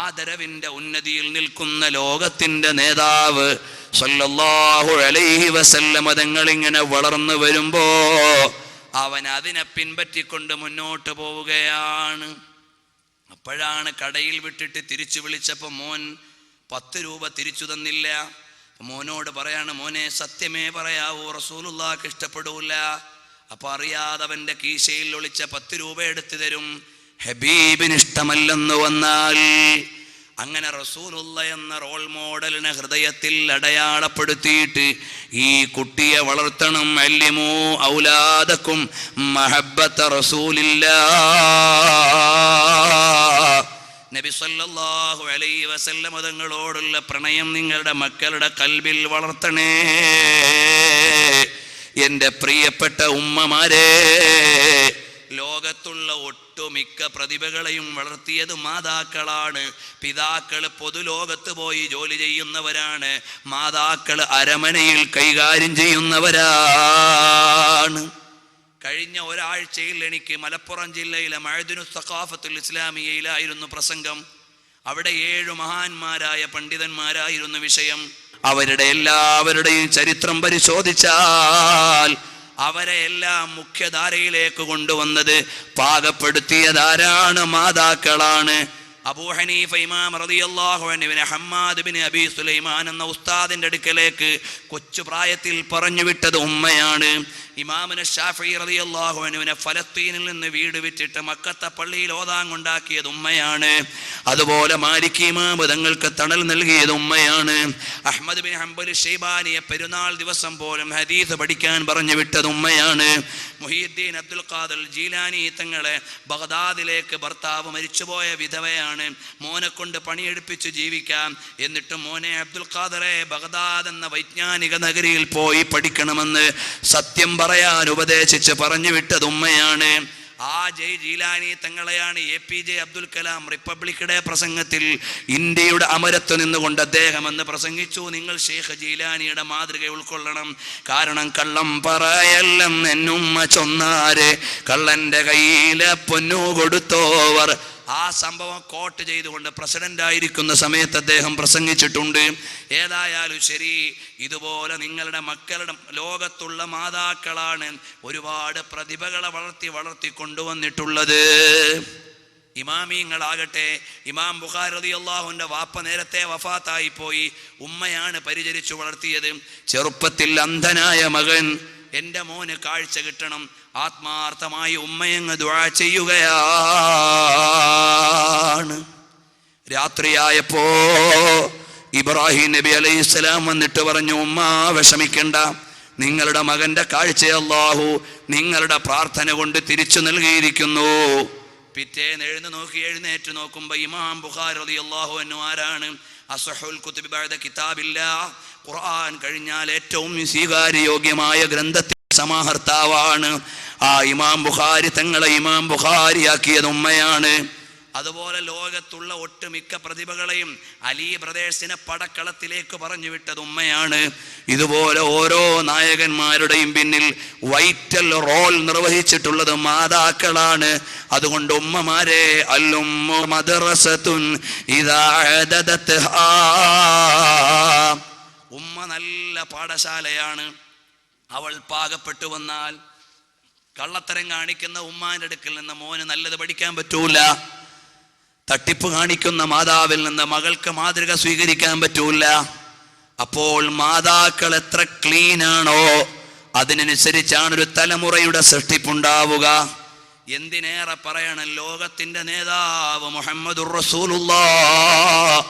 ആദരവിന്റെ ഉന്നതിയിൽ നിൽക്കുന്ന ലോകത്തിന്റെ നേതാവ് സല്ലല്ലാഹു അലൈഹി വസല്ലം തങ്ങൾ ഇങ്ങനെ വളർന്നു വരുമ്പോ അവൻ അതിനെ പിൻപറ്റിക്കൊണ്ട് മുന്നോട്ട് പോവുകയാണ്. അപ്പോഴാണ് കടയിൽ വിട്ടിട്ട് തിരിച്ചു വിളിച്ചപ്പോൾ മോൻ 10 രൂപ തിരിച്ചു തന്നില്ല. മോനോട് പറയാണ്, മോനെ സത്യമേ പറയാവൂ, റസൂലുള്ളാഹിക്ക് ഇഷ്ടപ്പെടൂല. അപ്പൊ അറിയാതെ അവന്റെ കീശയിൽ ഒളിച്ച 10 രൂപ എടുത്തു തരും. ഹബീബിന് ഇഷ്ടമല്ലെന്ന് വന്നാൽ അങ്ങനെ റസൂലുള്ള എന്ന റോൾ മോഡലിനെ ഹൃദയത്തിൽ അടയാളപ്പെടുത്തിയിട്ട് ഈ കുട്ടിയെ വളർത്തണം. അല്ലിമൂ ഔലാദക്കും മഹബ്ബത റസൂലില്ലാഹ്. നബി സല്ലല്ലാഹു അലൈഹി വസല്ലം തങ്ങളോടുള്ള പ്രണയം നിങ്ങളുടെ മക്കളുടെ കൽബിൽ വളർത്തണേ. എൻ്റെ പ്രിയപ്പെട്ട ഉമ്മമാരെ, ലോകത്തുള്ള ഒട്ടുമിക്ക പ്രതിഭകളെയും വളർത്തിയത് മാതാക്കളാണ്. പിതാക്കൾ പൊതുലോകത്ത് പോയി ജോലി ചെയ്യുന്നവരാണ്, മാതാക്കൾ അരമനയിൽ കൈകാര്യം ചെയ്യുന്നവരാണ്. കഴിഞ്ഞ ഒരാഴ്ചയിൽ എനിക്ക് മലപ്പുറം ജില്ലയിലെ മഅദിനു സഖാഫത്തുൽ ഇസ്ലാമിയയിലായിരുന്നു പ്രസംഗം. അവിടെ 7 മഹാന്മാരായ പണ്ഡിതന്മാരായിരുന്നു വിഷയം. അവരുടെ എല്ലാവരുടെയും ചരിത്രം പരിശോധിച്ചാൽ അവരെ എല്ലാം മുഖ്യധാരയിലേക്ക് കൊണ്ടുവന്നത്, പാകപ്പെടുത്തിയതാരാണ്? മാതാക്കളാണ്. അബൂ ഹനീഫ ഇമാം റളിയല്ലാഹു അൻഹുവിനെ ഹമ്മാദ് ബിൻ അബി സുലൈമാൻ എന്ന ഉസ്താദിന്റെ അടുക്കലേക്ക് കൊച്ചു പ്രായത്തിൽ പറഞ്ഞു വിട്ടത് ഉമ്മയാണ്. ഇമാമുന ശാഫിഈ റളിയല്ലാഹു അൻഹുവിനെ ഫലസ്തീനിൽ നിന്ന് വീട് വിറ്റിട്ട് മക്കത്തെ പള്ളിയിൽ ഓതാൻ കൊണ്ടാക്കിയത് ഉമ്മയാണ്. അതുപോലെ മാലിക് ഇമാം തങ്ങൾക്ക് തണൽ നൽകിയത് ഉമ്മയാണ്. അഹ്മദ് ബിൻ ഹംബൽ ഷൈബാനിയെ പെരുന്നാൾ ദിവസം പോലും ഹദീസ് പഠിക്കാൻ പറഞ്ഞു വിട്ടത് ഉമ്മയാണ്. മുഹീദ്ദീൻ അബ്ദുൽ ഖാദിർ ജീലാനി തങ്ങളെ ബഗ്ദാദിലേക്ക് ഭർത്താവ് മരിച്ചുപോയ വിധവയാണ്. മോനെ കൊണ്ട് പണിയെടുപ്പിച്ച് ജീവിക്കാം. എന്നിട്ട് മോനെ അബ്ദുൽ ഖാദിറെ, ബഗ്ദാദ് എന്ന വൈജ്ഞാനിക നഗരിയിൽ പോയി പഠിക്കണമെന്ന് സത്യം പറയാൻ ഉപദേശിച്ച് പറഞ്ഞു വിട്ടത് ഉമ്മയാണ്. ആ ജീലാനി തങ്ങളെയാണ് APJ Abdul Kalam republic day പ്രസംഗത്തിൽ ഇന്ത്യയുടെ അമരത്ത് നിന്നുകൊണ്ട് അദ്ദേഹം എന്ന് പ്രസംഗിച്ചു, നിങ്ങൾ ഷെയ്ഖ് ജീലാനിയുടെ മാതൃക ഉൾക്കൊള്ളണം. കാരണം കള്ളം പറയല്ലെന്ന് എന്നുമ്മ ചൊന്നാര്, കള്ളന്റെ കയ്യിലെ പൊന്നു കൊടുത്തോവർ. ആ സംഭവം കോട്ട് ചെയ്തുകൊണ്ട് പ്രസിഡന്റ് ആയിരിക്കുന്ന സമയത്ത് അദ്ദേഹം പ്രസംഗിച്ചിട്ടുണ്ട്. ഏതായാലും ശരി, ഇതുപോലെ നിങ്ങളുടെ മക്കളുടെ ലോകത്തുള്ള മാതാക്കളാണ് ഒരുപാട് പ്രതിഭകളെ വളർത്തി കൊണ്ടുവന്നിട്ടുള്ളത്. ഇമാമിങ്ങളാകട്ടെ, ഇമാം ബുഖാരി റളിയല്ലാഹുവിന്റെ വാപ്പ നേരത്തെ വഫാത്തായി പോയി, ഉമ്മയാണ് പരിചരിച്ചു വളർത്തിയത്. ചെറുപ്പത്തിൽ അന്ധനായ മകൻ, എൻ്റെ മോന് കാഴ്ച കിട്ടണം, ആത്മാർത്ഥമായി ഉമ്മയങ്ങ് ദുആ ചെയ്യുകയാണ്. രാത്രിയായപ്പോ ഇബ്രാഹിം നബി അലൈഹിസ്സലാം വന്നിട്ട് പറഞ്ഞു, ഉമ്മ വിഷമിക്കണ്ട, നിങ്ങളുടെ മകന്റെ കാഴ്ച അല്ലാഹു നിങ്ങളുടെ പ്രാർത്ഥന കൊണ്ട് തിരിച്ചു നൽകിയിരിക്കുന്നു. പിറ്റേന്ന് എഴുന്നേറ്റ് നോക്കുമ്പോ ഇമാം ബുഖാരി റളിയല്ലാഹു അൻഹു ആരാണ്? അസ്ഹഹുൽ കുതുബി ബഅദ കിതാബില്ലാഹ്, ഖുർആൻ കഴിഞ്ഞാൽ ഏറ്റവും സ്വീകാര്യയോഗ്യമായ ഗ്രന്ഥത്തിന്റെ സമാഹർത്താവാണ്. ആ ഇമാം ബുഖാരി തങ്ങളെ ഇമാം ബുഖാരിയാക്കിയത് ഉമ്മയാണ്. അതുപോലെ ലോകത്തുള്ള ഒട്ടുമിക്ക പ്രതിഭകളെയും അലി ബ്രദേഴ്സിനെ പടക്കളത്തിലേക്ക് പറഞ്ഞു വിട്ടത് ഉമ്മയാണ്. ഇതുപോലെ ഓരോ നായകന്മാരുടെയും പിന്നിൽ വൈറ്റൽ റോൾ നിർവഹിച്ചിട്ടുള്ളത് മാതാക്കളാണ്. അതുകൊണ്ട് ഉമ്മമാരെ, അല്ലുമ്മു മദ്റസത്തുൻ ഇദാ അദദത്ഹാ, ഉമ്മ നല്ല പാഠശാലയാണ്. അവൾ പാകപ്പെട്ടു വന്നാൽ കള്ളത്തരം കാണിക്കുന്ന ഉമ്മാന്റെ അടുക്കൽ നിന്ന് മോന് നല്ലത് പഠിക്കാൻ പറ്റൂല. തട്ടിപ്പ് കാണിക്കുന്ന മാതാവിൽ നിന്ന് മകൾക്ക് മാതൃക സ്വീകരിക്കാൻ പറ്റൂല. അപ്പോൾ മാതാക്കൾ എത്ര ക്ലീനാണോ അതിനനുസരിച്ചാണ് ഒരു തലമുറയുടെ സൃഷ്ടിപ്പുണ്ടാവുക. എന്തിനേറെ പറയണം, ലോകത്തിന്റെ നേതാവ് മുഹമ്മദുർ റസൂലുള്ളാഹ്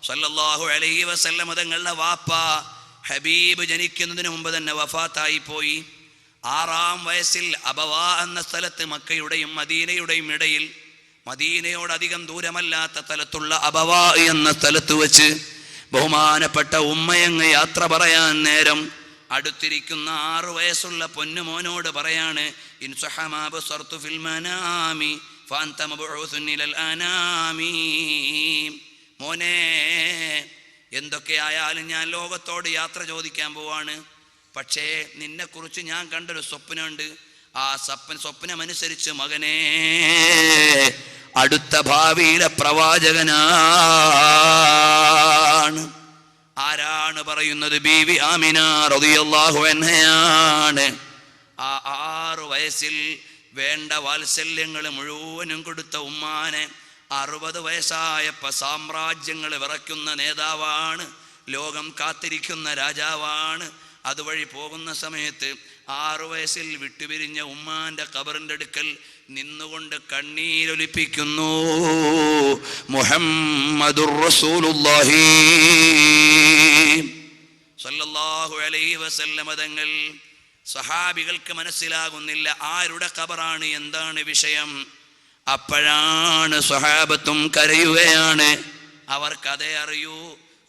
സ്വല്ലല്ലാഹു അലൈഹി വസല്ലം തങ്ങളുടെ വാപ്പ ഹബീബ് ജനിക്കുന്നതിന് മുമ്പ് തന്നെ വഫാത്തായി പോയി. 6-ാം വയസ്സിൽ അബവാ എന്ന സ്ഥലത്ത് മക്കയുടെയും മദീനയുടെയും ഇടയിൽ, മദീനയോടധികം ദൂരമല്ലാത്ത സ്ഥലത്തുള്ള അബവാ എന്ന സ്ഥലത്ത് വെച്ച് ബഹുമാനപ്പെട്ട ഉമ്മയങ്ങ് യാത്ര പറയാൻ നേരം അടുത്തിരിക്കുന്ന 6 വയസ്സുള്ള പൊന്നുമോനോട് പറയാണ്, മോനെ, എന്തൊക്കെയായാലും ഞാൻ ലോകത്തോട് യാത്ര ചോദിക്കാൻ പോവാണ്. പക്ഷേ നിന്നെക്കുറിച്ച് ഞാൻ കണ്ടൊരു സ്വപ്നമുണ്ട്. ആ സ്വപ്നമനുസരിച്ച് മകനെ, അടുത്ത ഭാവിയിലെ പ്രവാചകനാണ്. ആരാണ് പറയുന്നത്? ബീവി ആമിന റളിയല്ലാഹു അൻഹയാണ്. ആ 6 വയസ്സിൽ വേണ്ട വാത്സല്യങ്ങൾ മുഴുവനും കൊടുത്ത ഉമ്മാനെ 60 വയസ്സായപ്പോൾ സാമ്രാജ്യങ്ങൾ വിറയ്ക്കുന്ന നേതാവാണ്, ലോകം കാത്തിരിക്കുന്ന രാജാവാണ്. അതുവഴി പോകുന്ന സമയത്ത് 6 വയസ്സിൽ വിട്ടുപിരിഞ്ഞ ഉമ്മാന്റെ ഖബറിന്റെ അടുക്കൽ നിന്നുകൊണ്ട് കണ്ണീരൊലിപ്പിക്കുന്നു, മുഹമ്മദുർ റസൂലുള്ളാഹി സ്വല്ലല്ലാഹു അലൈഹി വസല്ലം തങ്ങൾ. സഹാബികൾക്ക് മനസ്സിലാകുന്നില്ല ആരുടെ ഖബറാണ്, എന്താണ് വിഷയം. അപ്പോഴാണ് സ്വഹാബത്തും കരയുകയാണ്. അവർക്കതേ അറിയൂ,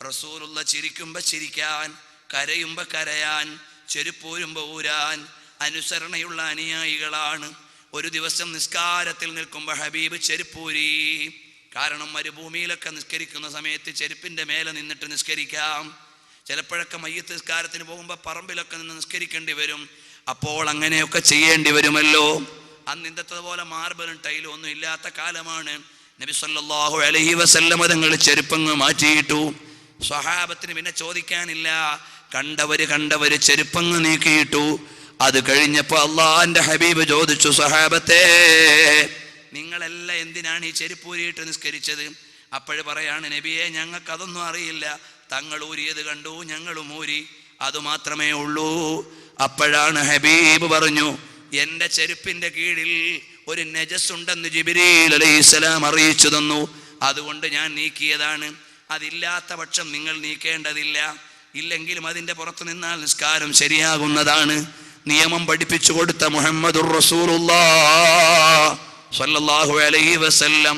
റസൂലുള്ള ചിരിക്കുമ്പോ ചിരിക്കാൻ, കരയുമ്പോ കരയാൻ, ചെരുപ്പൂരുമ്പോ ഊരാൻ അനുസരണയുള്ള അനുയായികളാണ്. ഒരു ദിവസം നിസ്കാരത്തിൽ നിൽക്കുമ്പോൾ ഹബീബ് ചെരുപ്പൂരി. കാരണം മരുഭൂമിയിലൊക്കെ നിസ്കരിക്കുന്ന സമയത്ത് ചെരുപ്പിന്റെ മേലെ നിന്നിട്ട് നിസ്കരിക്കാം. ചിലപ്പോഴൊക്കെ മയ്യത്ത് നിസ്കാരത്തിന് പോകുമ്പോൾ പറമ്പിലൊക്കെ നിന്ന് നിസ്കരിക്കേണ്ടി വരും. അപ്പോൾ അങ്ങനെയൊക്കെ ചെയ്യേണ്ടി വരുമല്ലോ. അന്ന് ഇന്നത്തെ പോലെ മാർബിളും ടൈലും ഒന്നും ഇല്ലാത്ത കാലമാണ്. നബി സല്ലല്ലാഹു അലൈഹി വസല്ലം തങ്ങൾ ചെരുപ്പങ്ങ് മാറ്റിയിട്ടു. സ്വഹാബത്തിന് പിന്നെ ചോദിക്കാനില്ല, കണ്ടവര് ചെരുപ്പങ്ങ് നീക്കിയിട്ടു. അത് കഴിഞ്ഞപ്പോ അള്ളാന്റെ ഹബീബ് ചോദിച്ചു, സ്വഹാബത്തെ, നിങ്ങളെല്ലാം എന്തിനാണ് ഈ ചെരുപ്പൂരിയിട്ട് നിസ്കരിച്ചത്? അപ്പോഴ് പറയാണ്, നബിയെ, ഞങ്ങൾക്കതൊന്നും അറിയില്ല. തങ്ങൾ ഊരിയത് കണ്ടു, ഞങ്ങളും ഊരി, അതുമാത്രമേ ഉള്ളൂ. അപ്പോഴാണ് ഹബീബ് പറഞ്ഞു, എന്റെ ചെരുപ്പിന്റെ കീഴിൽ ഒരു നജസ് ഉണ്ടെന്ന് ജിബ്രീൽ അലൈഹിസ്സലാം അറിയിച്ചു തന്നു. അതുകൊണ്ട് ഞാൻ നീക്കിയതാണ്. അതില്ലാത്ത പക്ഷം നിങ്ങൾ നീക്കേണ്ടതില്ല. ഇല്ലെങ്കിലും അതിന്റെ പുറത്തു നിന്നാൽ നിസ്കാരം ശരിയാകുന്നതാണ്. നിയമം പഠിപ്പിച്ചു കൊടുത്ത മുഹമ്മദുർ റസൂലുള്ളാഹി സ്വല്ലല്ലാഹു അലൈഹി വസല്ലം.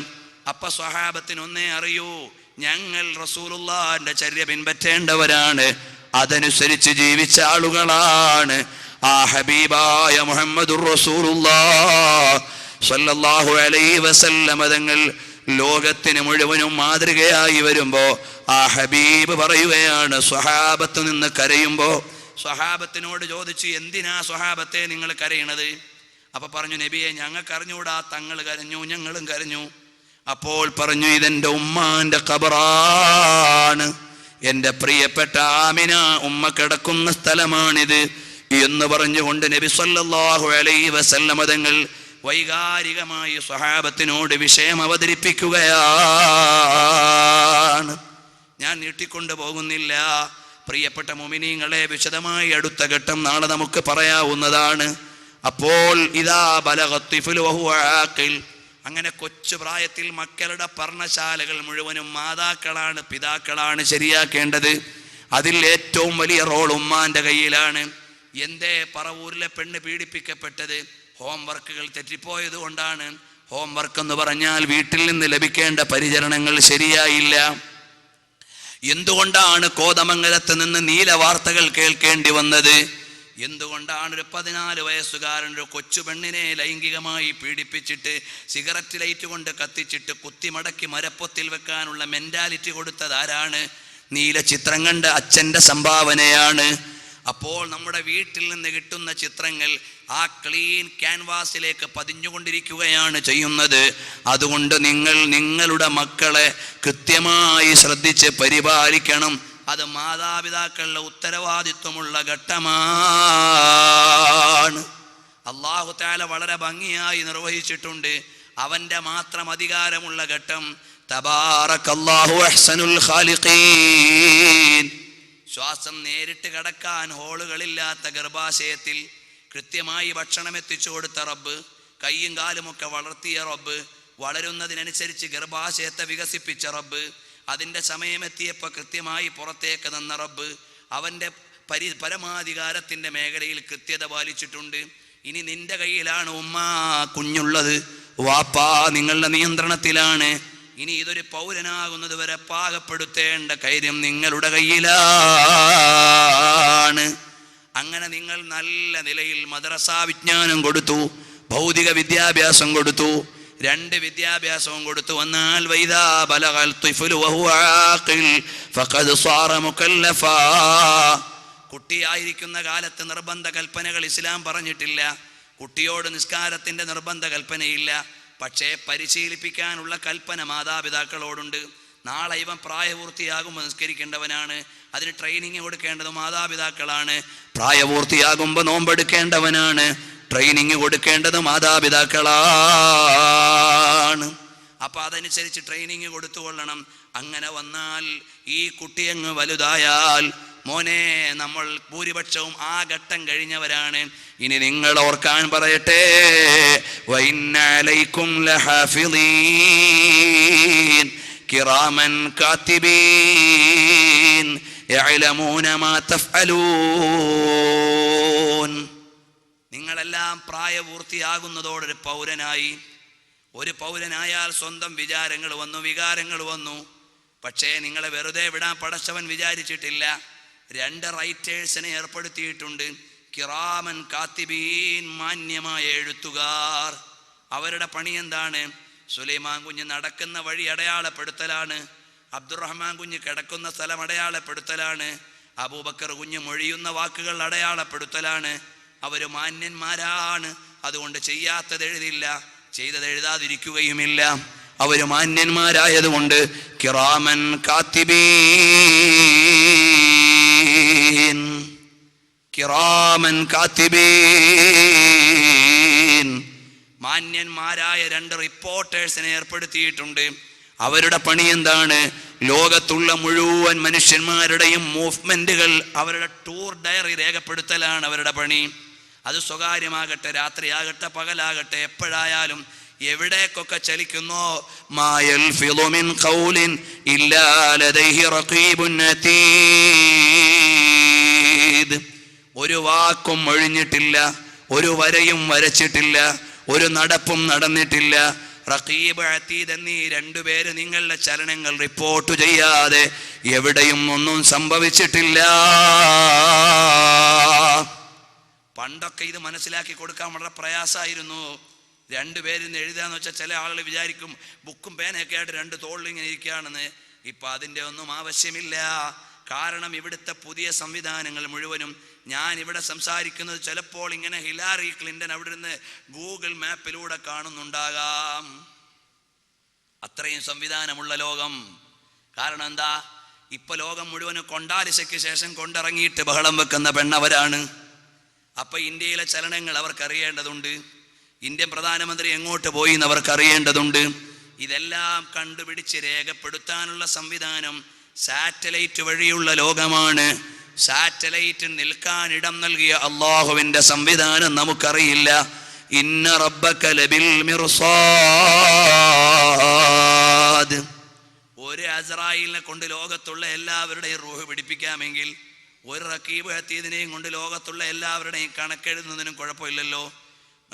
അപ്പൊ സ്വഹാബത്തിന് ഒന്നേ അറിയൂ, ഞങ്ങൾ റസൂലുള്ളാഹിന്റെ ചര്യ പിൻപറ്റേണ്ടവരാണ്, അതനുസരിച്ച് ജീവിച്ച ആളുകളാണ്. ആ ഹബീബായ മുഹമ്മദുർ റസൂലുള്ളാഹി സ്വല്ലല്ലാഹു അലൈഹി വസല്ലം തങ്ങൾ ലോകത്തിന് മുഴുവനും മാതൃകയായി വരുമ്പോ ആ ഹബീബ് പറയുകയാണ്, സ്വഹാബത്ത് നിന്ന് കരയുമ്പോ സ്വഹാബത്തിനോട് ചോദിച്ചു, എന്തിനാ സ്വഹാബത്തെ നിങ്ങൾ കരയണത്? അപ്പൊ പറഞ്ഞു, നബിയെ, ഞങ്ങൾക്ക് അറിഞ്ഞൂടാ, തങ്ങൾ കരഞ്ഞു, ഞങ്ങളും കരഞ്ഞു. അപ്പോൾ പറഞ്ഞു, ഇതെന്റെ ഉമ്മാന്റെ ഖബറാണ്, എന്റെ പ്രിയപ്പെട്ട ആമിന ഉമ്മ കിടക്കുന്ന സ്ഥലമാണിത് എന്ന് പറഞ്ഞുകൊണ്ട് നബി സല്ലല്ലാഹു അലൈഹി വസല്ലം തങ്ങൾ വൈകാരികമായി സ്വഹാബത്തിനോട് വിഷയം അവതരിപ്പിക്കുകയാണ്. ഞാൻ നീട്ടിക്കൊണ്ടു പോകുന്നില്ല. പ്രിയപ്പെട്ട മുഅ്മിനീങ്ങളെ, വിശദമായി അടുത്ത ഘട്ടം നാളെ നമുക്ക് പറയാവുന്നതാണ്. അപ്പോൾ ഇദാ ബലഗത്തിഫ്ലു വഹുവ ആഖിൽ, അങ്ങനെ കൊച്ചു പ്രായത്തിൽ മക്കളുടെ പർണശാലകൾ മുഴുവനും മാതാക്കളാണ്, പിതാക്കളാണ് ശരിയാക്കേണ്ടത്. അതിൽ ഏറ്റവും വലിയ റോൾ ഉമ്മാന്റെ കയ്യിലാണ്. എന്തേ പറവൂരിലെ പെണ്ണ് പീഡിപ്പിക്കപ്പെട്ടത്? ഹോംവർക്കുകൾ തെറ്റിപ്പോയത് കൊണ്ടാണ്. ഹോംവർക്ക് എന്ന് പറഞ്ഞാൽ വീട്ടിൽ നിന്ന് ലഭിക്കേണ്ട പരിചരണങ്ങൾ ശരിയായില്ല. എന്തുകൊണ്ടാണ് കോതമംഗലത്ത് നിന്ന് നീല വാർത്തകൾ കേൾക്കേണ്ടി വന്നത്? എന്തുകൊണ്ടാണ് ഒരു 14 വയസ്സുകാരൻ ഒരു കൊച്ചു പെണ്ണിനെ ലൈംഗികമായി പീഡിപ്പിച്ചിട്ട് സിഗരറ്റ് ലൈറ്റ് കൊണ്ട് കത്തിച്ചിട്ട് കുത്തിമടക്കി മരപ്പൊത്തിൽ വെക്കാനുള്ള മെന്റാലിറ്റി കൊടുത്തത് ആരാണ്? നീല ചിത്രം കണ്ട അച്ഛൻ്റെ സംഭാവനയാണ്. അപ്പോൾ നമ്മുടെ വീട്ടിൽ നിന്ന് കിട്ടുന്ന ചിത്രങ്ങൾ ആ ക്ലീൻ ക്യാൻവാസിലേക്ക് പതിഞ്ഞുകൊണ്ടിരിക്കുകയാണ് ചെയ്യുന്നത്. അതുകൊണ്ട് നിങ്ങൾ നിങ്ങളുടെ മക്കളെ കൃത്യമായി ശ്രദ്ധിച്ച് പരിപാലിക്കണം. അത് മാതാപിതാക്കളുടെ ഉത്തരവാദിത്വമുള്ള ഘട്ടമാണ്. അല്ലാഹു തആല വളരെ ഭംഗിയായി നിർവഹിച്ചിട്ടുണ്ട്. അവൻ്റെ മാത്രം അധികാരമുള്ള ഘട്ടം. തബാറകല്ലാഹു അഹ്സനുൽ ഖാലിഖീൻ. ശ്വാസം നേരിട്ട് കടക്കാൻ ഹോളുകളില്ലാത്ത ഗർഭാശയത്തിൽ കൃത്യമായി ഭക്ഷണം എത്തിച്ചു കൊടുത്ത റബ്ബ്, കൈയും കാലുമൊക്കെ വളർത്തിയ റബ്ബ്, വളരുന്നതിനനുസരിച്ച് ഗർഭാശയത്തെ വികസിപ്പിച്ച റബ്ബ്, അതിൻ്റെ സമയമെത്തിയപ്പോൾ കൃത്യമായി പുറത്തേക്ക് തന്ന റബ്ബ്, അവൻ്റെ പരമാധികാരത്തിൻ്റെ മേഖലയിൽ കൃത്യത പാലിച്ചിട്ടുണ്ട്. ഇനി നിന്റെ കയ്യിലാണ് ഉമ്മ കുഞ്ഞുള്ളത്, വാപ്പാ നിങ്ങളുടെ നിയന്ത്രണത്തിലാണ്. ഇനി ഇതൊരു പൗരനാകുന്നത് വരെ പാകപ്പെടുത്തേണ്ട കാര്യം നിങ്ങളുടെ കയ്യിലാണ്. അങ്ങനെ നിങ്ങൾ നല്ല നിലയിൽ മദ്രസാ വിജ്ഞാനം കൊടുത്തു, ഭൗതിക വിദ്യാഭ്യാസം കൊടുത്തു, 2 വിദ്യാഭ്യാസവും കൊടുത്തു. വന്നാൽ വൈദാ ബലഗൽ ത്വിഫ്ലു വഹുവ ആഖിൽ ഫഖദ് സാറ മുകല്ലഫാ. കുട്ടിയായിരിക്കുന്ന കാലത്ത് നിർബന്ധ കൽപ്പനകൾ ഇസ്ലാം പറഞ്ഞിട്ടില്ല. കുട്ടിയോട് നിസ്കാരത്തിൻ്റെ നിർബന്ധ കൽപ്പനയില്ല. പക്ഷേ പരിശീലിപ്പിക്കാനുള്ള കൽപ്പന മാതാപിതാക്കളോടുണ്ട്. നാളെ ഇവൻ പ്രായപൂർത്തിയാകുമ്പോൾ നിസ്കരിക്കേണ്ടവനാണ്. അതിന് ട്രെയിനിങ് കൊടുക്കേണ്ടത് മാതാപിതാക്കളാണ്. പ്രായപൂർത്തിയാകുമ്പോൾ നോമ്പെടുക്കേണ്ടവനാണ്. ട്രെയിനിങ് കൊടുക്കേണ്ടത് മാതാപിതാക്കളാണ്. അപ്പം അതനുസരിച്ച് ട്രെയിനിങ് കൊടുത്തുകൊള്ളണം. അങ്ങനെ വന്നാൽ ഈ കുട്ടിയങ്ങ് വലുതായാൽ, മോനെ നമ്മൾ ഭൂരിപക്ഷവും ആ ഘട്ടം കഴിഞ്ഞവരാണ്. ഇനി നിങ്ങൾ ഓർക്കാൻ പറയട്ടെ, വഇന്ന അലൈക്കും ലഹാഫിളീൻ കിറാമൻ കാതിബീൻ യഅലമൂന മാ തഫ്അലൂൻ. നിങ്ങളെല്ലാം പ്രായപൂർത്തിയാകുന്നതോടൊരു പൗരനായി. ഒരു പൗരനായാൽ സ്വന്തം വിചാരങ്ങൾ വന്നു, വികാരങ്ങൾ വന്നു. പക്ഷേ നിങ്ങളെ വെറുതെ വിടാൻ പടച്ചവൻ വിചാരിച്ചിട്ടില്ല. 2 റൈറ്റേഴ്സിനെ ഏർപ്പെടുത്തിയിട്ടുണ്ട്. കിറാമൻ കാത്തിബീൻ, മാന്യമായ എഴുത്തുകാർ. അവരുടെ പണി എന്താണ്? സുലൈമാൻ കുഞ്ഞ് നടക്കുന്ന വഴി അടയാളപ്പെടുത്തലാണ്. അബ്ദുറഹ്മാൻ കുഞ്ഞ് കിടക്കുന്ന സ്ഥലം അടയാളപ്പെടുത്തലാണ്. അബൂബക്കർ കുഞ്ഞ് മൊഴിയുന്ന വാക്കുകൾ അടയാളപ്പെടുത്തലാണ്. അവർ മാന്യന്മാരാണ്. അതുകൊണ്ട് ചെയ്യാത്തത് എഴുതില്ല, ചെയ്തത് എഴുതാതിരിക്കുകയുമില്ല. അവർ മാന്യന്മാരായതുകൊണ്ട് കിറാമൻ കാത്തിബീൻ, കിറാമൻ കാത്തിബീൻ, മാന്യന്മാരായ 2 റിപ്പോർട്ടേഴ്സിനെ ഏർപ്പെടുത്തിയിട്ടുണ്ട്. അവരുടെ പണി എന്താണ്? ലോകത്തുള്ള മുഴുവൻ മനുഷ്യന്മാരുടെയും മൂവ്മെന്റുകൾ, അവരുടെ ടൂർ ഡയറി രേഖപ്പെടുത്തലാണ് അവരുടെ പണി. അത് സ്വകാര്യമാകട്ടെ, രാത്രിയാകട്ടെ, പകലാകട്ടെ, എപ്പോഴായാലും എവിടേക്കൊക്കെ ചലിക്കുന്നോ, മാ യൽഫിളു മിൻ ഖൗലിൻ ഇല്ലാ ലദൈഹി റഖീബുൻ അതീദ്. ഒരു വാക്കും ഒഴിഞ്ഞിട്ടില്ല, ഒരു വരയും വരച്ചിട്ടില്ല, ഒരു നടപ്പും നടന്നിട്ടില്ല. റഖീബ് അതീദ് എന്നീ 2 പേര് നിങ്ങളുടെ ചലനങ്ങൾ റിപ്പോർട്ട് ചെയ്യാതെ എവിടെയും ഒന്നും സംഭവിച്ചിട്ടില്ല. പണ്ടൊക്കെ ഇത് മനസ്സിലാക്കി കൊടുക്കാൻ വളരെ പ്രയാസമായിരുന്നു. 2 പേരിന്ന് എഴുതാന്ന് വെച്ചാൽ ചില ആളുകൾ വിചാരിക്കും ബുക്കും പേനയൊക്കെ ആയിട്ട് 2 തോളിൽ ഇങ്ങനെ ഇരിക്കുകയാണെന്ന്. ഇപ്പം അതിൻ്റെ ഒന്നും ആവശ്യമില്ല. കാരണം ഇവിടുത്തെ പുതിയ സംവിധാനങ്ങൾ മുഴുവനും, ഞാൻ ഇവിടെ സംസാരിക്കുന്നത് ചിലപ്പോൾ ഇങ്ങനെ ഹിലാരി ക്ലിൻ്റൺ അവിടെ നിന്ന് ഗൂഗിൾ മാപ്പിലൂടെ കാണുന്നുണ്ടാകാം. അത്രയും സംവിധാനമുള്ള ലോകം. കാരണം എന്താ? ഇപ്പൊ ലോകം മുഴുവനും കൊണ്ടാലിശയ്ക്ക് ശേഷം കൊണ്ടിറങ്ങിയിട്ട് ബഹളം വെക്കുന്ന പെണ്ണവരാണ്. അപ്പൊ ഇന്ത്യയിലെ ചലനങ്ങൾ അവർക്കറിയേണ്ടതുണ്ട്. ഇന്ത്യൻ പ്രധാനമന്ത്രി എങ്ങോട്ട് പോയി എന്ന് അവർക്കറിയേണ്ടതുണ്ട്. ഇതെല്ലാം കണ്ടുപിടിച്ച് രേഖപ്പെടുത്താനുള്ള സംവിധാനം സാറ്റലൈറ്റ് വഴിയുള്ള ലോകമാണ്. സാറ്റലൈറ്റ് നിൽക്കാൻ ഇടം നൽകിയ അള്ളാഹുവിന്റെ സംവിധാനം നമുക്കറിയില്ല. ഇന്ന റബ്ബക ലബിൽ മിർസാദ്. ഒരു അസ്രായിലിനെ കൊണ്ട് ലോകത്തുള്ള എല്ലാവരുടെയും റൂഹ് പിടിപ്പിക്കാമെങ്കിൽ ഒരു റക്കീബ് അതീദിനെയും കൊണ്ട് ലോകത്തുള്ള എല്ലാവരുടെയും കണക്കെഴുതുന്നതിനും കുഴപ്പമില്ലല്ലോ.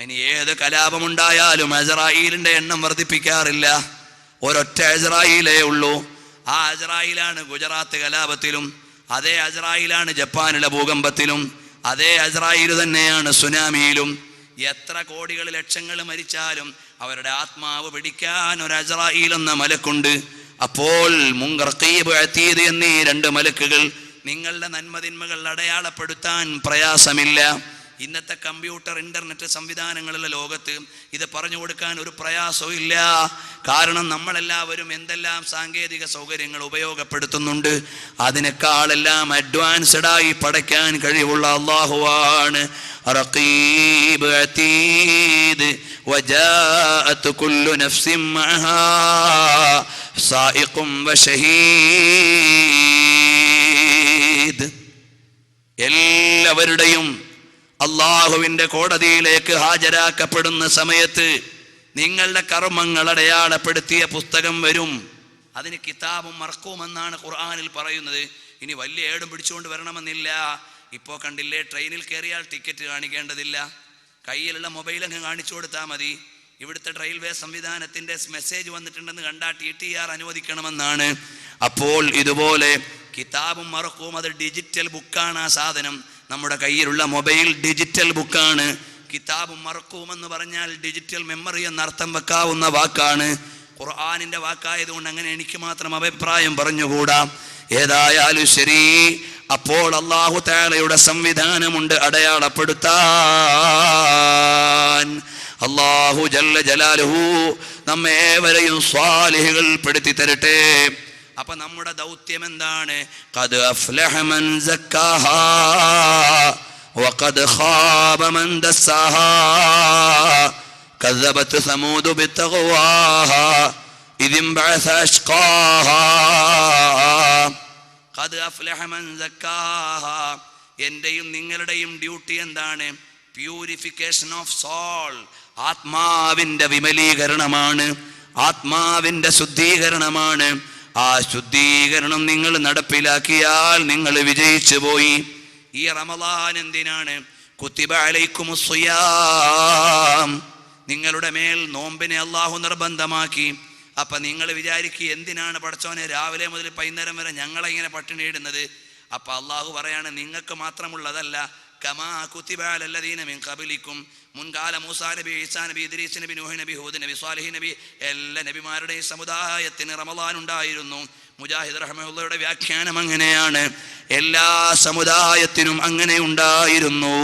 ഇനി ഏത് കലാപമുണ്ടായാലും അസ്രായീലിന്റെ എണ്ണം വർദ്ധിപ്പിക്കാറില്ല. ഒരൊറ്റ അസ്രായീലേ ഉള്ളൂ. ആ അസ്രായീലാണ് ഗുജറാത്ത് കലാപത്തിലും, അതേ അസ്രായീലാണ് ജപ്പാനിലെ ഭൂകമ്പത്തിലും, അതേ അസ്രായീൽ തന്നെയാണ് സുനാമിയിലും. എത്ര കോടികൾ ലക്ഷങ്ങൾ മരിച്ചാലും അവരുടെ ആത്മാവ് പിടിക്കാൻ ഒരു അസ്രായീൽ എന്ന മലക്കുണ്ട്. അപ്പോൾ റഖീബ് അതീദ് എന്നീ രണ്ട് മലക്കുകൾ നിങ്ങളുടെ നന്മതിന്മകൾ അടയാളപ്പെടുത്താൻ പ്രയാസമില്ല. ഇന്നത്തെ കമ്പ്യൂട്ടർ ഇന്റർനെറ്റ് സംവിധാനങ്ങളുള്ള ലോകത്ത് ഇത് പറഞ്ഞു കൊടുക്കാൻ ഒരു പ്രയാസവും ഇല്ല. കാരണം നമ്മളെല്ലാവരും എന്തെല്ലാം സാങ്കേതിക സൗകര്യങ്ങൾ ഉപയോഗപ്പെടുത്തുന്നുണ്ട്. അതിനേക്കാളെല്ലാം അഡ്വാൻസ്ഡ് ആയി പടയ്ക്കാൻ കഴിവുള്ള അല്ലാഹുവാണ് റഖീബ് അതീദ്. വജാഅത് കുല്ലു നഫ്സിൻ മഅഹാ സായിഖും വശഹീദ്. എല്ലാവരുടെയും അള്ളാഹുവിന്റെ കോടതിയിലേക്ക് ഹാജരാക്കപ്പെടുന്ന സമയത്ത് നിങ്ങളുടെ കർമ്മങ്ങൾ അടയാളപ്പെടുത്തിയ പുസ്തകം വരും. അതിന് കിതാബും മർഖൂം എന്നാണ് ഖുർആനിൽ പറയുന്നത്. ഇനി വലിയ ഏടും പിടിച്ചുകൊണ്ട് വരണമെന്നില്ല. ഇപ്പോൾ കണ്ടില്ലേ, ട്രെയിനിൽ കയറിയാൽ ടിക്കറ്റ് കാണിക്കേണ്ടതില്ല, കയ്യിലുള്ള മൊബൈൽ അങ്ങ് കാണിച്ചു കൊടുത്താൽ മതി. ഇവിടുത്തെ റെയിൽവേ സംവിധാനത്തിന്റെ മെസ്സേജ് വന്നിട്ടുണ്ടെന്ന് കണ്ടാൽ TTR അനുവദിക്കണമെന്നാണ്. അപ്പോൾ ഇതുപോലെ കിതാബും മർഖൂം, അത് ഡിജിറ്റൽ ബുക്കാണ്. ആ സാധനം നമ്മുടെ കയ്യിലുള്ള മൊബൈൽ ഡിജിറ്റൽ ബുക്കാണ്. കിതാബും മർഖൂം എന്ന് പറഞ്ഞാൽ ഡിജിറ്റൽ മെമ്മറി എന്നർത്ഥം വെക്കാവുന്ന വാക്കാണ്. ഖുർആനിന്റെ വാക്കായതുകൊണ്ട് അങ്ങനെ എനിക്ക് മാത്രം അഭിപ്രായം പറഞ്ഞുകൂടാ. ഏതായാലും ശരി, അപ്പോൾ അല്ലാഹു തആലയുടെ സംവിധാനമുണ്ട് അടയാളപ്പെടുത്താൻ. അല്ലാഹു ജല്ല ജലാലുഹു നമ്മേവരെയും സ്വാലിഹുകൾ പെടുത്തി തരട്ടെ. അപ്പൊ നമ്മുടെ ദൗത്യം എന്താണ്? ഖദ് അഫ്ലഹ മൻ സക്കാഹാ വഖദ് ഖാബ മൻ ദസ്സാഹാ കദ്ദബത് സമൂദ് ബിത്തഖ്വാഹാ ഇദിൻ ബഅസ അഷ്ഖാഹാ. ഖദ് അഫ്ലഹ മൻ സക്കാഹാ. എന്റെയും നിങ്ങളുടെയും ഡ്യൂട്ടി എന്താണ്? Purification of soul. ആത്മാവിന്റെ വിമലീകരണമാണ്, ആത്മാവിന്റെ ശുദ്ധീകരണമാണ്. ആ ശുദ്ധീകരണം നിങ്ങൾ നടപ്പിലാക്കിയാൽ നിങ്ങൾ വിജയിച്ചു പോയി. ഈ റമളാൻ എന്തിനാണ്? കുത്തിബ അലൈക്കുമുസ് സിയാം, നിങ്ങളുടെ മേൽ നോമ്പിനെ അല്ലാഹു നിർബന്ധമാക്കി. അപ്പൊ നിങ്ങൾ വിചാരിക്കുക, എന്തിനാണ് പടച്ചോനെ രാവിലെ മുതൽ വൈകുന്നേരം വരെ ഞങ്ങളെ ഇങ്ങനെ പട്ടിണി ഇടുന്നത്? അപ്പൊ അല്ലാഹു പറയാണ്, നിങ്ങൾക്ക് മാത്രമുള്ളതല്ല. കമാ കുത്തിബ അലല്ലദീന മിൻ ഖബലിക്കും, മുൻകാല മൂസാ നബി, ഈസാ നബി, ഇദ്രീസ് നബി, നൂഹ് നബി, ഹൂദ് നബി, സ്വാലിഹ് നബി, എല്ലാ നബിമാരുടെയും സമുദായത്തിന് റമളാൻ ഉണ്ടായിരുന്നു. മുജാഹിദ് റഹ്മത്തുള്ളാഹിയുടെ വ്യാഖ്യാനം അങ്ങനെയാണ്, എല്ലാ സമുദായത്തിനും അങ്ങനെ ഉണ്ടായിരുന്നു.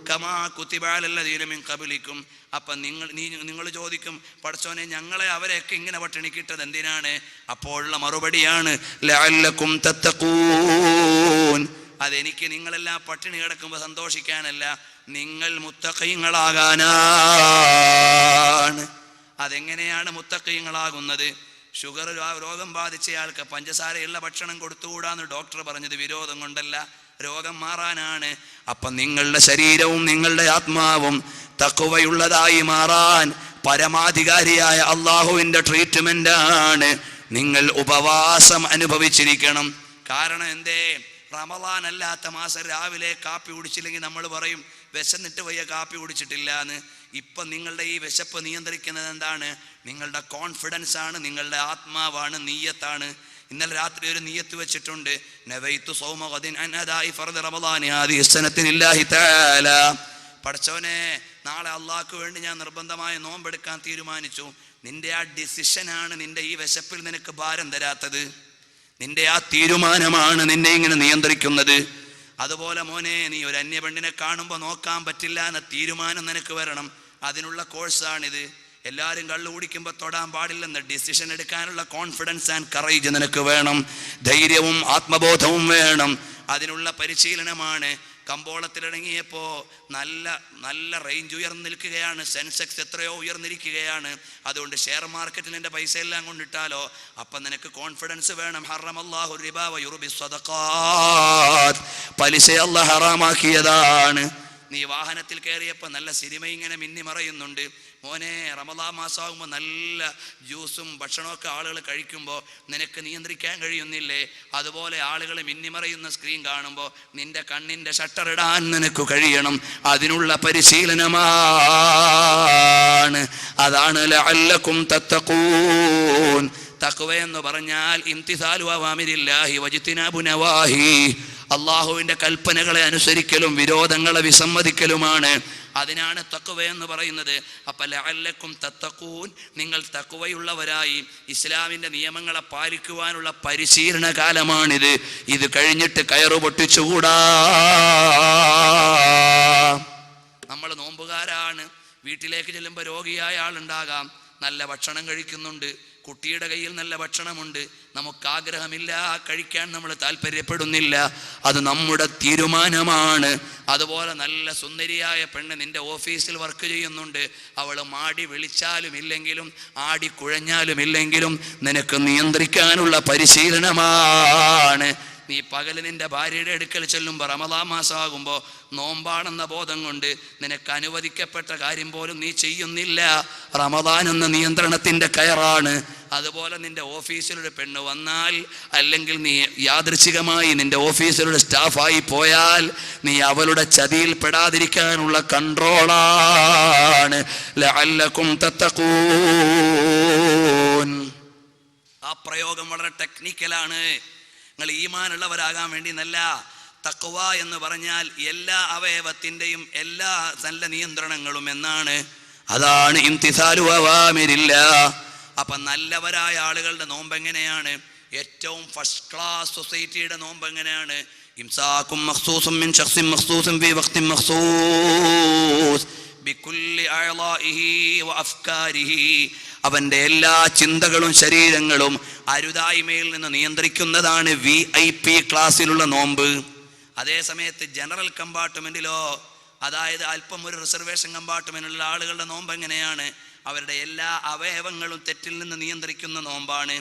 കമാ കുത്തിബ അലല്ലദീന മിൻ ഖബലിക്കും. അപ്പൊ നിങ്ങൾ ചോദിക്കും, പടച്ചോനെ ഞങ്ങളെ അവരെയൊക്കെ ഇങ്ങനെ പട്ടിണിക്കിട്ടത് എന്തിനാണ്? അപ്പോഴുള്ള മറുപടിയാണ് ലഅല്ലക്കും തത്തഖൂൻ. അതെനിക്ക് നിങ്ങളെല്ലാം പട്ടിണി കിടക്കുമ്പോൾ സന്തോഷിക്കാനല്ല, നിങ്ങൾ മുത്തഖീങ്ങളാകാനാണ്. അതെങ്ങനെയാണ് മുത്തഖീങ്ങളാകുന്നത്? ഷുഗർ രോഗം ബാധിച്ചയാൾക്ക് പഞ്ചസാരയുള്ള ഭക്ഷണം കൊടുത്തുകൂടാന്ന് ഡോക്ടർ പറഞ്ഞത് വിരോധം കൊണ്ടല്ല, രോഗം മാറാനാണ്. അപ്പം നിങ്ങളുടെ ശരീരവും നിങ്ങളുടെ ആത്മാവും തഖ്വയുള്ളതായി മാറാൻ പരമാധികാരിയായ അള്ളാഹുവിൻ്റെ ട്രീറ്റ്മെന്റ് ആണ്. നിങ്ങൾ ഉപവാസം അനുഭവിച്ചിരിക്കണം. കാരണം എന്തേ? റമളാൻ അല്ലാത്ത മാസം രാവിലെ കാപ്പി കുടിച്ചില്ലെങ്കിൽ നമ്മൾ പറയും വിശന്നിട്ട് വയ്യ കാപ്പി കുടിച്ചിട്ടില്ല എന്ന്. ഇപ്പം നിങ്ങളുടെ ഈ വിശപ്പ് നിയന്ത്രിക്കുന്നത് എന്താണ്? നിങ്ങളുടെ കോൺഫിഡൻസ് ആണ്, നിങ്ങളുടെ ആത്മാവാണ്, നീയത്താണ്. ഇന്നലെ രാത്രി ഒരു നീയത്ത് വെച്ചിട്ടുണ്ട്, നവൈതു സൗമ ഗദിൻ അൻ അദാഇ ഫർദ് റമളാനി ഹാദിഹി സനത്തി ലില്ലാഹി തആല. പടച്ചോനെ, നാളെ അള്ളാഹ്ക്ക് വേണ്ടി ഞാൻ നിർബന്ധമായി നോമ്പെടുക്കാൻ തീരുമാനിച്ചു. നിന്റെ ആ ഡിസിഷനാണ് നിന്റെ ഈ വിശപ്പിൽ നിനക്ക് ഭാരം തരാത്തത്. നിന്റെ ആ തീരുമാനമാണ് നിന്നെ ഇങ്ങനെ നിയന്ത്രിക്കുന്നത്. അതുപോലെ മോനെ, നീ ഒരു അന്യ പെണ്ണിനെ കാണുമ്പോൾ നോക്കാൻ പറ്റില്ല എന്ന തീരുമാനം നിനക്ക് വരണം. അതിനുള്ള കോഴ്സാണിത്. എല്ലാവരും കള്ളു കുടിക്കുമ്പോൾ തൊടാൻ പാടില്ലെന്ന് ഡിസിഷൻ എടുക്കാനുള്ള കോൺഫിഡൻസ് ആൻഡ് കറേജ് നിനക്ക് വേണം. ധൈര്യവും ആത്മബോധവും വേണം. അതിനുള്ള പരിശീലനമാണ്. കമ്പോളത്തിലിറങ്ങിയപ്പോ നല്ല റേഞ്ച് ഉയർന്നു നിൽക്കുകയാണ്, സെൻസെക്സ് എത്രയോ ഉയർന്നിരിക്കുകയാണ്. അതുകൊണ്ട് ഷെയർ മാർക്കറ്റിൽ എൻ്റെ പൈസ എല്ലാം കൊണ്ടിട്ടാലോ? അപ്പം നിനക്ക് കോൺഫിഡൻസ് വേണം. ഹറമല്ലാഹു റിബ വ യുർബി സ്വദഖാത്ത്, പലിശ അല്ലാഹു ഹറാമാക്കിയതാണ്. നീ വാഹനത്തിൽ കയറിയപ്പോൾ നല്ല സിനിമ ഇങ്ങനെ മിന്നി മറയുന്നുണ്ട്, മോനെ റമദാൻ മാസമാകുമ്പോൾ നല്ല ജ്യൂസും ഭക്ഷണമൊക്കെ ആളുകൾ കഴിക്കുമ്പോൾ നിനക്ക് നിയന്ത്രിക്കാൻ കഴിയുന്നില്ലേ? അതുപോലെ ആളുകൾ മിന്നിമറയുന്ന സ്ക്രീൻ കാണുമ്പോൾ നിന്റെ കണ്ണിൻ്റെ ഷട്ടർ ഇടാൻ നിനക്ക് കഴിയണം. അതിനുള്ള പരിശീലനമാണ്. അതാണ് ലഅല്ലകും തത്തഖൂൻ. തഖ്വ എന്ന് പറഞ്ഞാൽ ഇംതിസാലു അവാമിരില്ലാഹി വജ്തിനാബു നവാഹി, അള്ളാഹുവിൻ്റെ കൽപ്പനകളെ അനുസരിക്കലും വിരോധങ്ങളെ വിസമ്മതിക്കലുമാണ്. അതിനാണ് തഖ്വ എന്ന് പറയുന്നത്. അപ്പോൾ ലഅല്ലകും തത്തഖൂൻ, നിങ്ങൾ തഖ്വയുള്ളവരായി ഇസ്ലാമിൻ്റെ നിയമങ്ങളെ പാലിക്കുവാനുള്ള പരിശീലന കാലമാണിത്. ഇത് കഴിഞ്ഞിട്ട് കയറു പൊട്ടിച്ചുകൂടാ. നമ്മൾ നോമ്പുകാരാണ്. വീട്ടിലേക്ക് ചെല്ലുമ്പോൾ രോഗിയായ ആളുണ്ടാകാം, നല്ല ഭക്ഷണം കഴിക്കുന്നുണ്ട്, കുട്ടിയുടെ കയ്യിൽ നല്ല ഭക്ഷണമുണ്ട്, നമുക്ക് ആഗ്രഹമില്ല, കഴിക്കാൻ നമ്മൾ താല്പര്യപ്പെടുന്നില്ല, അത് നമ്മുടെ തീരുമാനമാണ്. അതുപോലെ നല്ല സുന്ദരിയായ പെണ്ണ് നിന്റെ ഓഫീസിൽ വർക്ക് ചെയ്യുന്നുണ്ട്, അവൾ മാടി വിളിച്ചാലും ഇല്ലെങ്കിലും ആടി കുഴഞ്ഞാലും ഇല്ലെങ്കിലും നിനക്ക് നിയന്ത്രിക്കാനുള്ള പരിശീലനമാണ്. നീ പകല് നിന്റെ ഭാര്യയുടെ അടുക്കൽ ചെല്ലുമ്പോൾ റമദാൻ മാസമാകുമ്പോൾ നോമ്പാണെന്ന ബോധം കൊണ്ട് നിനക്ക് അനുവദിക്കപ്പെട്ട കാര്യം പോലും നീ ചെയ്യുന്നില്ല. റമദാൻ എന്ന നിയന്ത്രണത്തിൻ്റെ കയറാണ്. അതുപോലെ നിന്റെ ഓഫീസിലൊരു പെണ്ണ് വന്നാൽ, അല്ലെങ്കിൽ നീ യാദൃച്ഛികമായി നിന്റെ ഓഫീസിലൊരു സ്റ്റാഫായി പോയാൽ, നീ അവളുടെ ചതിയിൽ പെടാതിരിക്കാനുള്ള കൺട്രോളാണ്. ലഅല്ലകും തത്തഖൂൻ. ആ പ്രയോഗം വളരെ ടെക്നിക്കലാണ്. നിങ്ങൾ ഈമാനുള്ളവരാകാൻ വേണ്ടി എന്നല്ല. തഖ്വ എന്ന് പറഞ്ഞാൽ എല്ലാ അവയവത്തിൻ്റെയും എല്ലാ നല്ല നിയന്ത്രണങ്ങളും എന്നാണ്. അതാണ് ഇംതിസാലു അവാമിരില്ലാഹ്. അപ്പം നല്ലവരായ ആളുകളുടെ നോമ്പ് എങ്ങനെയാണ്? ഏറ്റവും ഫസ്റ്റ് ക്ലാസ് സൊസൈറ്റിയുടെ നോമ്പ് എങ്ങനെയാണ്? ഇംസാകും മഖ്സൂസും മിൻ ശഖ്സിൻ മഖ്സൂസിൻ ഫീ വഖ്തിൻ മഖ്സൂസ് ബികുല്ലി അഅളാഇഹി വഅഫ്കാരിഹി. അവൻ്റെ എല്ലാ ചിന്തകളും ശരീരങ്ങളും അരുതായ്മയിൽ നിന്ന് നിയന്ത്രിക്കുന്നതാണ് VIP ക്ലാസ്സിലുള്ള നോമ്പ്. അതേ സമയത്ത് ജനറൽ കമ്പാർട്ട്മെൻറ്റിലോ, അതായത് അല്പം ഒരു റിസർവേഷൻ കമ്പാർട്ട്മെൻറ്റിലുള്ള ആളുകളുടെ നോമ്പ് എങ്ങനെയാണ്? അവരുടെ എല്ലാ അവയവങ്ങളും തെറ്റിൽ നിന്ന് നിയന്ത്രിക്കുന്ന നോമ്പാണ്.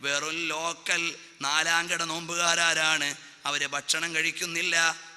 വെറും ലോക്കൽ നാലാംകട നോമ്പുകാരാണ്. അവർ ഭക്ഷണം കഴിക്കുന്നില്ല,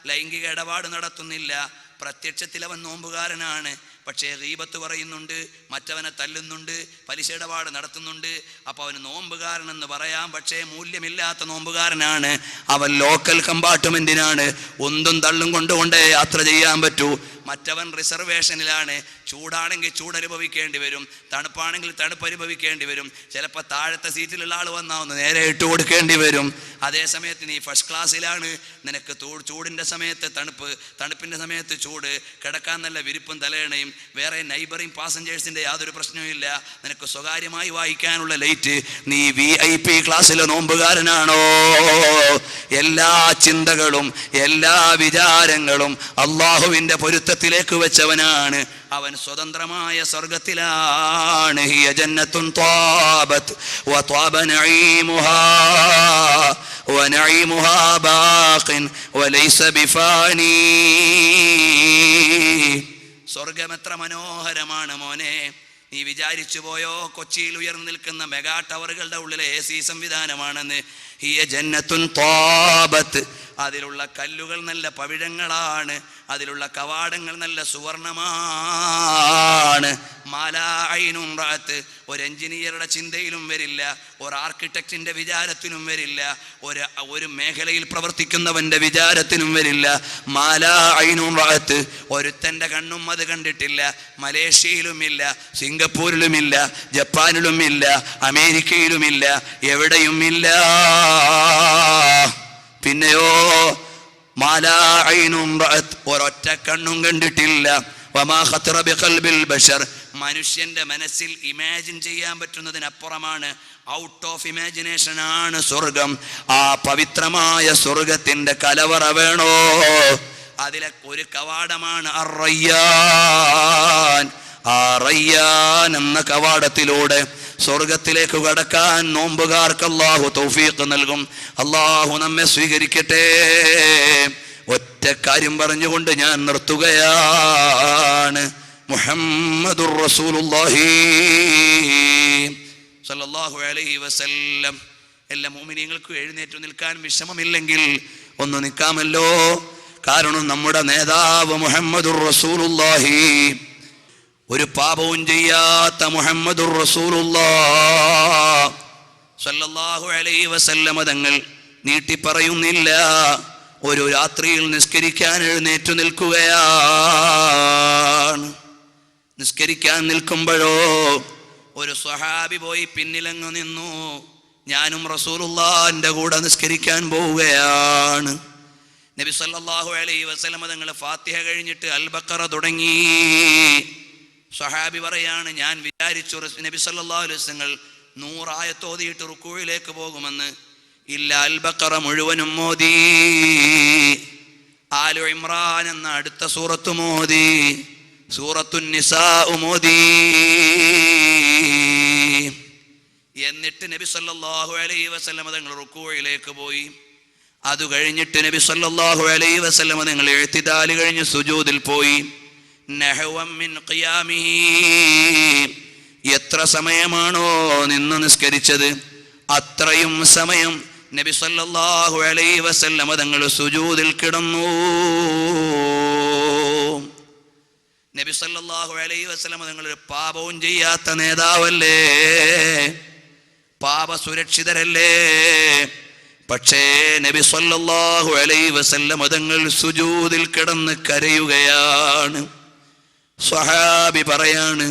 ലൈംഗിക ഇടപാട് നടത്തുന്നില്ല. പ്രത്യക്ഷത്തിൽ അവൻ നോമ്പുകാരനാണ്, പക്ഷേ ഗീബത്ത് പറയുന്നുണ്ട്, മറ്റവനെ തല്ലുന്നുണ്ട്, പലിശ ഇടപാട് നടത്തുന്നുണ്ട്. അപ്പോൾ അവന് നോമ്പുകാരനെന്ന് പറയാം, പക്ഷേ മൂല്യമില്ലാത്ത നോമ്പുകാരനാണ്. അവൻ ലോക്കൽ കമ്പാർട്ട്മെൻറ്റിനാണ്. ഒന്നും തള്ളും കൊണ്ടുകൊണ്ടേ യാത്ര ചെയ്യാൻ പറ്റൂ. മറ്റവൻ റിസർവേഷനിലാണ്. ചൂടാണെങ്കിൽ ചൂട് അനുഭവിക്കേണ്ടി വരും, തണുപ്പാണെങ്കിൽ തണുപ്പ് അനുഭവിക്കേണ്ടി വരും. ചിലപ്പോൾ താഴത്തെ സീറ്റിലുള്ള ആൾ വന്നാൽ ഒന്ന് നേരെ ഇട്ട് കൊടുക്കേണ്ടി വരും. അതേസമയത്ത് നീ ഫസ്റ്റ് ക്ലാസ്സിലാണ്. നിനക്ക് ചൂടിൻ്റെ സമയത്ത് തണുപ്പ്, തണുപ്പിൻ്റെ സമയത്ത് ചൂട്, കിടക്കാൻ നല്ല വിരിപ്പും തലയണയും, വേറെ നൈബറിങ് പാസഞ്ചേഴ്സിൻ്റെ യാതൊരു പ്രശ്നവുമില്ല. നിനക്ക് സ്വകാര്യമായി വായിക്കാനുള്ള ലൈറ്റ്. നീ VIP ക്ലാസ്സിലെ നോമ്പുകാരനാണോ? എല്ലാ ചിന്തകളും എല്ലാ വിചാരങ്ങളും അള്ളാഹുവിൻ്റെ പൊരുത്തത്തിലേക്ക് വെച്ചവനാണ്. അവൻ സ്വതന്ത്രമായ സ്വർഗത്തിലാണ്. ഹിയ ജന്നത്തുൻ ത്വാബത് വത്വാബ നഈമുഹാ വനഈമുഹാ ബാഖിൻ വലൈസ ബിഫാനി. സ്വർഗം എത്ര മനോഹരമാണ് മോനെ. നീ വിചാരിച്ചു പോയോ കൊച്ചിയിൽ ഉയർന്നു നിൽക്കുന്ന മെഗാ ടവറുകളുടെ ഉള്ളിലെ AC സംവിധാനമാണെന്ന്? ഹിയ ജന്നത്തുൻ ത്വാബത്. അതിലുള്ള കല്ലുകൾ നല്ല പവിഴങ്ങളാണ്, അതിലുള്ള കവാടങ്ങൾ നല്ല സുവർണമാണ്. മാലാ ഐനും റഅത്ത്. ഒരു എഞ്ചിനീയറുടെ ചിന്തയിലും വരില്ല, ഒരു ആർക്കിടെക്റ്റിൻ്റെ വിചാരത്തിനും വരില്ല, ഒരു മേഖലയിൽ പ്രവർത്തിക്കുന്നവൻ്റെ വിചാരത്തിനും വരില്ല. മാലാ ഐനും റഅത്ത്. ഒരുത്തൻ്റെ കണ്ണും അത് കണ്ടിട്ടില്ല. മലേഷ്യയിലുമില്ല, സിംഗപ്പൂരിലുമില്ല, ജപ്പാനിലുമില്ല, അമേരിക്കയിലുമില്ല, എവിടെയുമില്ല. പിന്നെയോ മാലാ ഐനും റഅത്ത്. ഒരൊറ്റ കണ്ണും കണ്ടിട്ടില്ല. വമാ ഖത്തറ ബിഖൽബിൽ ബശർ. മനുഷ്യൻ്റെ മനസ്സിൽ ഇമാജിൻ ചെയ്യാൻ പറ്റുന്നതിനപ്പുറമാണ്. ഔട്ട് ഓഫ് ഇമാജിനേഷൻ ആണ് സ്വർഗം. ആ പവിത്രമായ സ്വർഗത്തിൻ്റെ കലവറ വേണോ? അതിലെ ഒരു കവാടമാണ് അർ-റയ്യാൻ. ആ റയ്യാൻ എന്ന കവാടത്തിലൂടെ സ്വർഗത്തിലേക്ക് കടക്കാൻ നോമ്പുകാർക്ക് അല്ലാഹു തൗഫീഖ് നൽകും. അല്ലാഹു നമ്മെ സ്വീകരിക്കട്ടെ. ഒറ്റ കാര്യം പറഞ്ഞുകൊണ്ട് ഞാൻ നിർത്തുകയാണ്. മുഹമ്മദുർ റസൂലുള്ളാഹി സ്വല്ലല്ലാഹു അലൈഹി വസല്ലം. എല്ലാ മുഅ്മിനീങ്ങൾക്കും എഴുന്നേറ്റ് നിൽക്കാൻ വിഷമമില്ലെങ്കിൽ ഒന്ന് നിൽക്കാമല്ലോ. കാരണം നമ്മുടെ നേതാവ് മുഹമ്മദുർ റസൂലുള്ളാഹി ഒരു പാപവും ചെയ്യാത്ത മുഹമ്മദുർ റസൂലുള്ളാഹ് സ്വല്ലല്ലാഹു അലൈഹി വസല്ലമ തങ്ങൾ നീട്ടി പറയുന്നില്ല, ഒരു രാത്രിയിൽ നിസ്കരിക്കാൻ എഴുന്നേറ്റു നിൽക്കുകയാണ്. നിസ്കരിക്കാൻ നിൽക്കുമ്പോഴോ ഒരു സ്വഹാബി പോയി പിന്നിലങ്ങ് നിന്നു. ഞാനും റസൂലുള്ളാഹിന്റെ കൂടെ നിസ്കരിക്കാൻ പോവുകയാണ്. നബി സല്ലല്ലാഹു അലൈഹി വസല്ലമ തങ്ങൾ ഫാത്തിഹ കഴിഞ്ഞിട്ട് അൽ ബഖറ തുടങ്ങി. സ്വഹാബി പറയാണ്, ഞാൻ വിചാരിച്ചു നബി സല്ലല്ലാഹു അലൈഹി വസല്ലം 100 ആയത്ത് ഓതിയിട്ട് റുക്കൂയിലേക്ക് പോകുമെന്ന്. ഇല്ല, അൽ ബഖറ മുഴുവനും മോദി, ആലു ഇമ്രാൻ എന്ന അടുത്ത സൂറത്ത് മോദി, സൂറത്തുൻ നിസാ മോദി. എന്നിട്ട് നബി സല്ലല്ലാഹു അലൈഹി വസല്ലം തങ്ങൾ റുക്കൂയിലേക്ക് പോയി. അത് കഴിഞ്ഞിട്ട് നബി സല്ലല്ലാഹു അലൈഹി വസല്ലം തങ്ങൾ ഇഅ്തിദാൽ കഴിഞ്ഞ് സുജൂദിൽ പോയി. നഹവം മിൻ ഖിയാമിഹി, എത്ര സമയമാണോ നിന്ന് നിസ്കരിച്ചത് അത്രയും സമയം നബി സല്ലല്ലാഹു അലൈഹി വസല്ലം തങ്ങൾ സുജൂദിൽ കിടന്നു. നബി സല്ലല്ലാഹു അലൈഹി വസല്ലം തങ്ങൾ ഒരു പാപവും ചെയ്യാത്ത നേതാവല്ലേ, പാപ സുരക്ഷിതരല്ലേ. പക്ഷേ നബി സല്ലല്ലാഹു അലൈഹി വസല്ലം തങ്ങൾ സുജൂദിൽ കിടന്ന് കരയുകയാണ്. സ്വഹാബി പറയാണ്,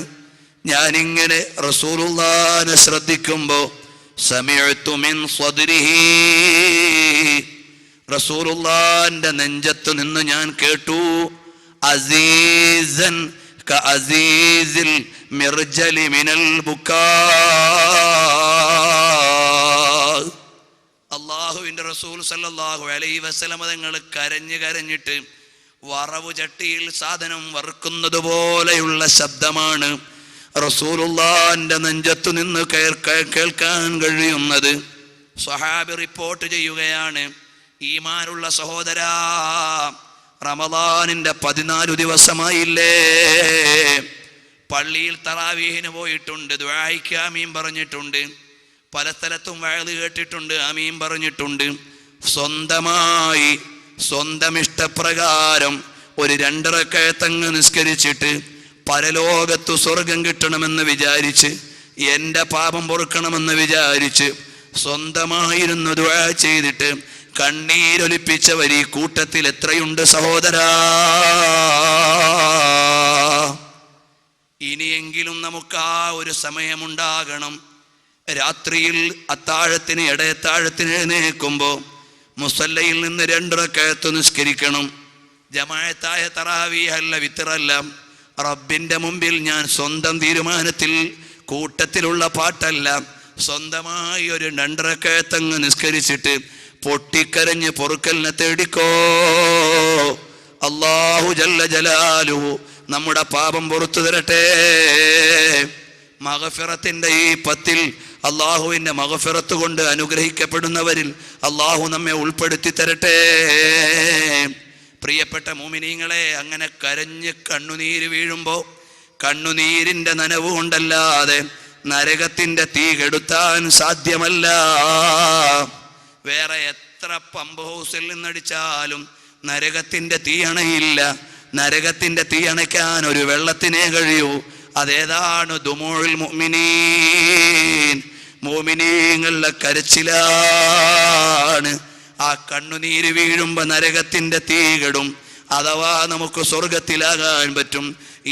ഞാനിങ്ങനെ റസൂലുള്ളാഹിനെ ശ്രദ്ധിക്കുമ്പോ സമിഅ്തു മിൻ സ്വദ്രിഹി, റസൂലുള്ളാഹിന്റെ നെഞ്ചത്ത് നിന്ന് ഞാൻ കേട്ടു, അസീസൻ കഅസീസിൽ മിർജലി മിനൽ ബുക്കാ. അല്ലാഹുവിന്റെ റസൂൽ സല്ലല്ലാഹു അലൈഹി വസല്ലം തങ്ങൾ കരഞ്ഞിട്ട് വറവു ചട്ടിയിൽ സാധനം വറുക്കുന്നത് പോലെയുള്ള ശബ്ദമാണ് റസൂലുള്ളാഹിന്റെ നെഞ്ചത്തു നിന്ന് കേൾക്കാൻ കഴിയുന്നത്. സ്വഹാബി റിപ്പോർട്ട് ചെയ്യുകയാണ്, ഈമാനുള്ള സഹോദരാ, റമളാനിന്റെ 14 ദിവസമായില്ലേ, പള്ളിയിൽ തറാവീഹിന് പോയിട്ടുണ്ട്, ദുആയ്ക്ക് ആമീൻ പറഞ്ഞിട്ടുണ്ട്, പല സ്ഥലത്തും വഅദ് കേട്ടിട്ടുണ്ട്, ആമീൻ പറഞ്ഞിട്ടുണ്ട്. സ്വന്തമായി സ്വന്തം ഇഷ്ടപ്രകാരം ഒരു 2 റക്അത്ത് നിസ്കരിച്ചിട്ട് പരലോകത്ത് സ്വർഗം കിട്ടണമെന്ന് വിചാരിച്ച്, എൻ്റെ പാപം പൊറുക്കണമെന്ന് വിചാരിച്ച് സ്വന്തമായിരുന്നു ദുആ ചെയ്തിട്ട് കണ്ണീരൊലിപ്പിച്ചവർ ഈ കൂട്ടത്തിൽ എത്രയുണ്ട് സഹോദരാ. ഇനിയെങ്കിലും നമുക്ക് ആ ഒരു സമയമുണ്ടാകണം. രാത്രിയിൽ അത്താഴത്തിന് ഇടയത്താഴത്തിന് എഴുന്നേൽക്കുമ്പോൾ മുസല്ലയിൽ നിന്ന് 2 റക്അത്ത് നിസ്കരിക്കണം. ജമാഅത്തായ തറാവീഹ് അല്ല, വിത്തറല്ല. റബ്ബിന്റെ മുമ്പിൽ ഞാൻ സ്വന്തം തീരുമാനത്തിൽ, കൂട്ടത്തിലുള്ള പാട്ടല്ല, സ്വന്തമായി ഒരു 2 റക്അത്ത് നിസ്കരിച്ചിട്ട് പൊട്ടിക്കരഞ്ഞ് പൊറുക്കലിനെ തേടിക്കോ. അല്ലാഹു ജല്ല ജലാലുഹു നമ്മുടെ പാപം പൊറുത്തു തരട്ടെ. മഗ്ഫിറത്തിന്റെ ഈ 10 അള്ളാഹുവിന്റെ മഗ്ഫിറത്ത് കൊണ്ട് അനുഗ്രഹിക്കപ്പെടുന്നവരിൽ അള്ളാഹു നമ്മെ ഉൾപ്പെടുത്തി തരട്ടെ. പ്രിയപ്പെട്ട മുഅ്മിനീങ്ങളെ, അങ്ങനെ കരഞ്ഞ് കണ്ണുനീര് വീഴുമ്പോൾ കണ്ണുനീരിന്റെ നനവ് കൊണ്ടല്ലാതെ നരകത്തിന്റെ തീ കെടുത്താൻ സാധ്യമല്ല. വേറെ എത്ര പമ്പ് ഹൗസിൽ നിന്നടിച്ചാലും നരകത്തിന്റെ തീ അണയില്ല. നരകത്തിന്റെ തീ അണയ്ക്കാൻ ഒരു വെള്ളത്തിനേ കഴിയൂ. അതേതാണ്? ദുമൂഉൽ മുഅ്മിനീൻ, മുഅ്മിനീങ്ങളുടെ കരച്ചിലാണ്. ആ കണ്ണുനീര് വീഴുമ്പോ നരകത്തിന്റെ തീ കെടും. അഥവാ നമുക്ക് സ്വർഗത്തിലാകാൻ പറ്റും.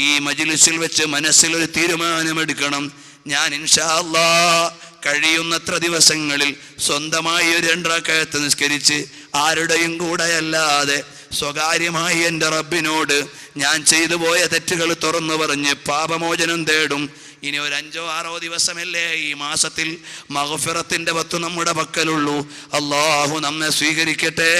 ഈ മജ്ലിസിൽ വെച്ച് മനസ്സിലൊരു തീരുമാനമെടുക്കണം. ഞാൻ ഇൻഷാ അല്ലാഹ് കഴിയുന്നത്ര ദിവസങ്ങളിൽ സ്വന്തമായി ഒരു 2 റക്അത്ത് നിസ്കരിച്ച് ആരുടെയും കൂടെ അല്ലാതെ സ്വകാര്യമായി എൻ്റെ റബ്ബിനോട് ഞാൻ ചെയ്തു പോയ തെറ്റുകൾ തുറന്നു പറഞ്ഞ് പാപമോചനം തേടും. ഇനി ഒരു 5-6 ദിവസമല്ലേ ഈ മാസത്തിൽ മഗ്ഫിറത്തിന്റെ 10 നമ്മുടെ പക്കലുള്ളൂ. അല്ലാഹു നമ്മെ സ്വീകരിക്കട്ടെ.